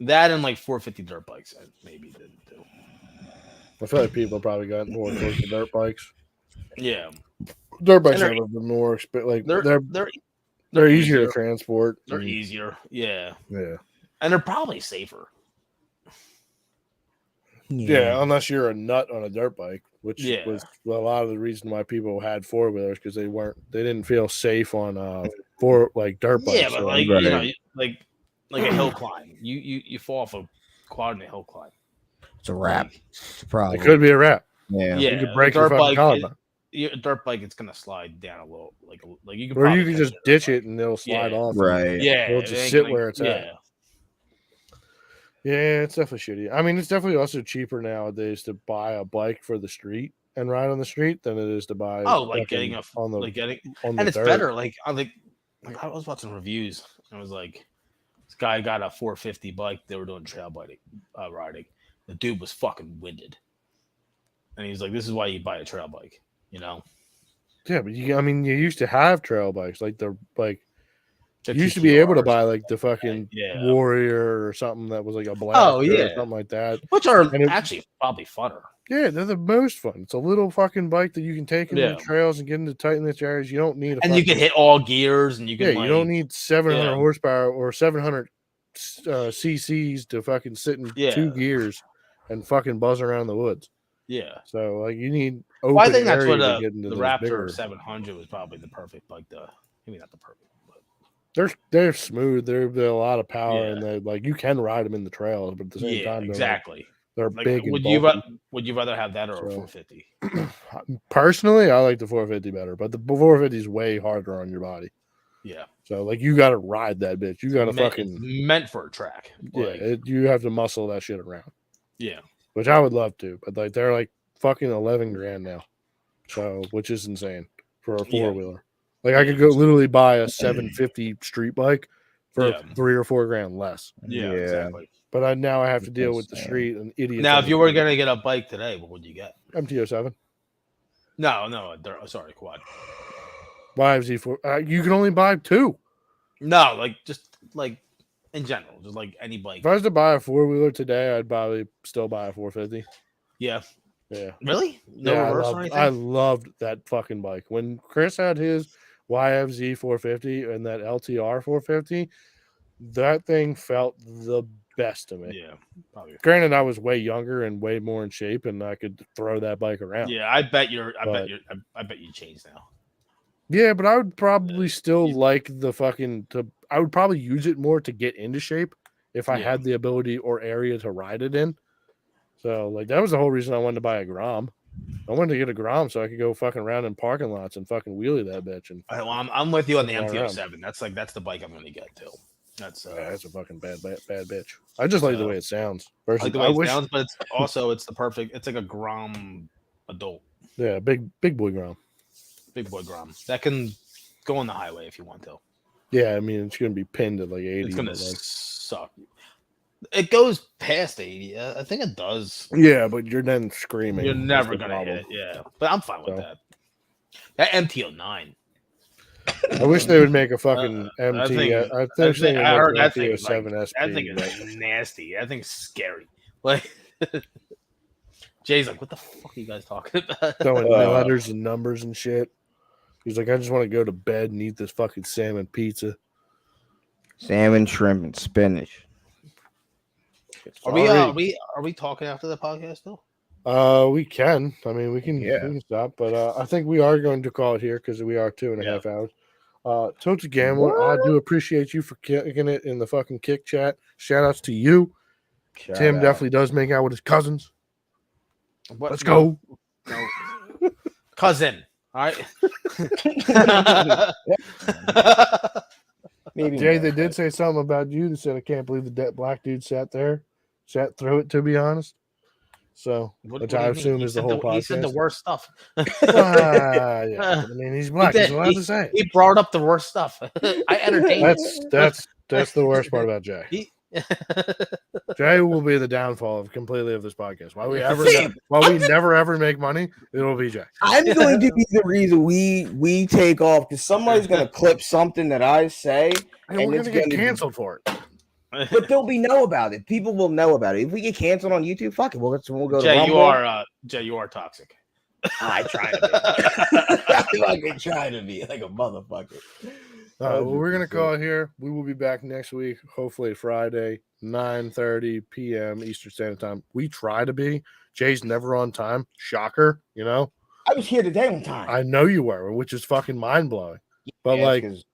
that and like 450 dirt bikes maybe didn't do. I feel like people probably got more towards the dirt bikes. Yeah, Dirt bikes And have been more like they're they're easier to transport. They're and- easier. Yeah, Yeah. and they're probably safer. Yeah, unless you're a nut on a dirt bike, which Yeah. was a lot of the reason why people had four wheelers because they didn't feel safe on for like dirt bikes. Yeah, but so- like Right. you know, like a hill climb. You fall off a quad in a hill climb. It's a wrap. It's a problem. it could be a wrap. Yeah. Yeah, You could break a your dirt fucking bike. collarbone. A dirt bike, it's gonna slide down a little, like you can. Or you probably can catch just a dirt ditch bike. it and it'll slide Yeah. off. Right. Yeah, It'll just it ain't sit gonna- where it's at. yeah. Yeah, it's definitely shitty. I mean, it's definitely also cheaper nowadays to buy a bike for the street and ride on the street than it is to buy. Oh, like fucking getting on the like getting, on the and it's dirt. better. Like I was watching reviews. And I was like, this guy got a 450 bike. They were doing trail riding. The dude was fucking winded, and he's like, "This is why you buy a trail bike." You know, Yeah, but I mean, you used to have trail bikes like The you used to be able to TTRs, buy like the fucking Yeah. Warrior or something that was like a black Oh, or yeah. something like that. which are And it- actually probably funner. Yeah, they're the most fun. It's a little fucking bike that you can take into Yeah. the trails and get into tight niche areas. You don't need a And you can fucking- hit all gears, and you can Yeah, you don't need 700 Yeah. horsepower or 700 cc's to fucking sit in Yeah. two gears and fucking buzz around the woods. Yeah. So like you need open Well, I think that's area what to get into the those Raptor bigger. 700 was probably the perfect bike. Maybe not the perfect, but They're smooth. They're a lot of power Yeah. and they like you can ride them in the trails, but at the same yeah, time, they're, like, exactly. they're Like, big. And would you bulky. would you rather have that or a So- 450? Personally, I like the 450 better, but the 450 is way harder on your body. Yeah, So like you got to ride that bitch. You got to Meant- fucking it's meant for a track. Like, you have to muscle that shit around, yeah, which I would love to, but like they're like fucking 11 grand now, so which is insane for a Yeah. 4-wheeler. Like I could go literally buy a 750 street bike for Yeah. 3 or 4 grand less, yeah, Yeah. exactly. but I now I have to deal with the That's, street and idiots. Now, on if the you were street. gonna get a bike today, what would you get? MT-07 No, sorry, quad. YFZ4, you can only buy 2. No, like just like in general, just like any bike. If I was to buy a 4-wheeler today, I'd probably still buy a 450. Yeah, Yeah. really? No Yeah, reverse or anything? I loved that fucking bike. When Chris had his YFZ 450 and that LTR 450, that thing felt the best to me. Yeah, probably. Granted, I was way younger and way more in shape, and I could throw that bike around. Yeah, I bet you changed now. Yeah, but I would probably still You- like the fucking. I would probably use it more to get into shape if I Yeah. had the ability or area to ride it in. So, like, that was the whole reason I wanted to buy a Grom. I wanted to get a Grom so I could go fucking around in parking lots and fucking wheelie that bitch. And I'm with you on the All around. MT-07. That's the bike I'm gonna get too. That's that's a fucking bad bitch. I just like the way it sounds. I Versus, like the way I it wish, sounds, but it's the perfect. It's like a Grom adult, yeah, big boy Grom. big boy Grom that can go on the highway if you want to. Yeah, I mean it's gonna be pinned at like 80. It's gonna but, like, suck. It goes past 80. I think it does. Yeah, but you're then screaming. You're is never the gonna problem. hit it. Yeah, but I'm fine with So. that. That MT09. I wish they would make a fucking MT. I think- I think they would I make heard an that thing. MT Like, 07 SP. that thing but- is nasty. That thing's scary. Like Jay's like, what the fuck are you guys talking about? throwing letters and numbers and shit. He's like, I just want to go to bed and eat this fucking salmon pizza. Salmon, shrimp, and spinach. Are we talking after the podcast still? We can. I mean, we can stop, but I think we are going to call it here because we are 2.5 hours. Totes Gambler, I do appreciate you for kicking it in the fucking kick chat. Shout outs to you. Tim definitely does make out with his cousins. Let's go. No. Cousin. All right. Maybe Jay, more, they did but- say something about you. They said, I can't believe the black dude sat through it, to be honest. So, which I assume is the whole podcast. He said the worst stuff. Yeah. I mean, he's black. He's allowed to say it. He brought up the worst stuff. I entertained. That's the worst part about Jay. Jay will be the downfall completely of this podcast. While we never ever make money, it'll be Jay. I'm going to be the reason we take off because somebody's going to clip something that I say, And we're it's gonna get gonna be- canceled for it. but they'll be know about it. People will know about it. If we get canceled on YouTube, fuck it. We'll go to Jay, Rumble. you are toxic. I try to be. I fucking try to be like a motherfucker. All right, well, we're gonna 100%. call it here. We will be back next week, hopefully Friday, 9:30 p.m. Eastern Standard Time. We try to be. Jay's never on time. Shocker, you know. I was here today on time. I know you were, which is fucking mind blowing. But Yeah, like 'cause,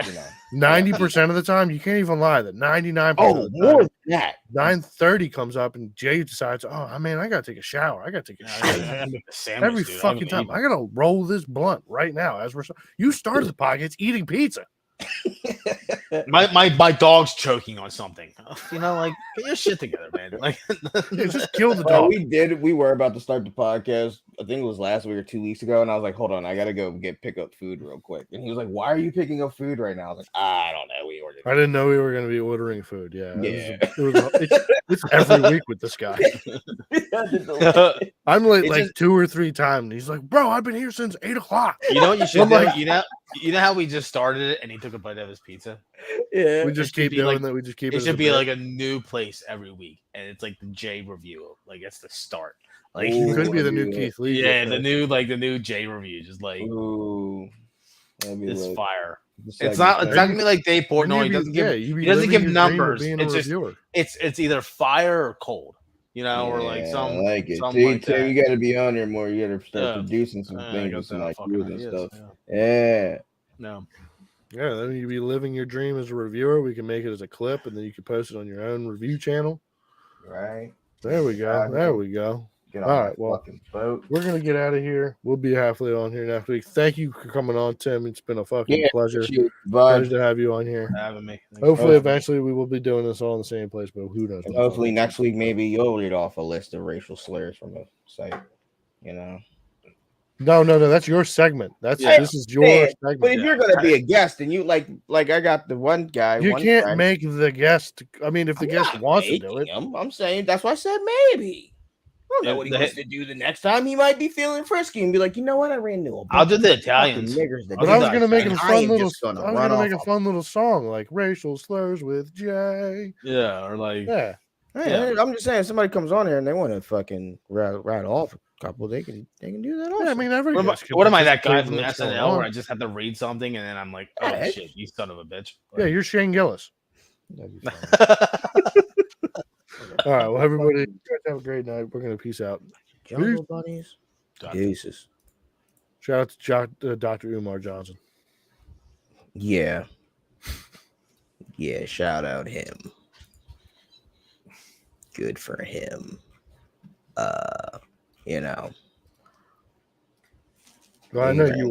you know. 90% of the time, you can't even lie. That 99% Oh, of the more time, than that. 9:30 comes up and Jay decides, oh, I mean, I gotta take a shower. I gotta take a shit. Every fucking time. I gotta roll this blunt right now. You started the podcast eating pizza. My dog's choking on something. You know, like get your shit together, man. Like Yeah, just kill the Well, dog. we were about to start the podcast. I think it was last week or 2 weeks ago, and I was like, "Hold on, I gotta go pick up food real quick." And he was like, "Why are you picking up food right now?" I was like, "I don't know. We ordered." I didn't know we were going to be ordering food. Yeah. Yeah. It's every week with this guy. I'm late It's like just- 2 or 3 times. And he's like, bro, I've been here since 8 o'clock. You know what you should I'm do? like- You know how we just started it and he took a bite of his pizza? Yeah. We just should keep be doing like- that. We just keep it. It as should a be bit. like a new place every week, and it's like the J review. Like it's the start. Like Ooh. It could be the new Yeah. Keith Lee. yeah, the new J review. Just like Ooh, that'd be this lit. fire. Just It's like- not gonna be like Dave Portnoy. He doesn't give. you be he doesn't living give your dream of numbers. being a It's just- reviewer. It's either fire or cold. You know, or like Yeah, some. I like it. something See, like Tim, that. you got to be on there more. You got to start Yeah. producing some I things got with some that like fucking food and ideas, stuff. yeah. Yeah. No. Yeah, then you be living your dream as a reviewer. We can make it as a clip, and then you can post it on your own review channel. Right. There we go. There we go. Get All on right, that well, fucking boat. We're gonna get out of here. We'll be halfway on here next week. Thank you for coming on, Tim. It's been a fucking Yeah, pleasure. Bud. Pleasure to have you on here. Having me. Hopefully, eventually, we will be doing this all in the same place, but who knows? And hopefully next week maybe you'll read off a list of racial slurs from the site. You know. No, that's your segment. Yeah. This is your Yeah, segment. But if you're gonna be a guest and you like I got the one guy. You one can't friend- make the guest. I mean, if the I'm guest not wants to making do it, him. I'm saying that's why I said maybe. I don't know Yeah, what he the- wants to do the next time. He might be feeling frisky and be like, you know what? I ran into a I'll do the bunch of fucking Italians. niggers that but do I was that, gonna make it and a I fun am little. just gonna I was run gonna off make a of- fun little song like "Racial Slurs" with Jay. Yeah, or like Yeah, Hey, I'm just saying, somebody comes on here and they want to fucking ride off a couple. They can do that. Also. yeah. I mean, every What am I, guest can what am I, that guy participate from in what's going SNL, where on. I just have to read something and then I'm like, oh Yeah. shit, you son of a bitch. Yeah, you're Shane Gillis. That'd be fine. All right, well, everybody, you guys have a great night. We're gonna peace out. Jungle buddies. Done. Deuces. Shout out to Dr. Umar Johnson. Yeah. Yeah, shout out him. Good for him. You know. Well, I know Yeah. you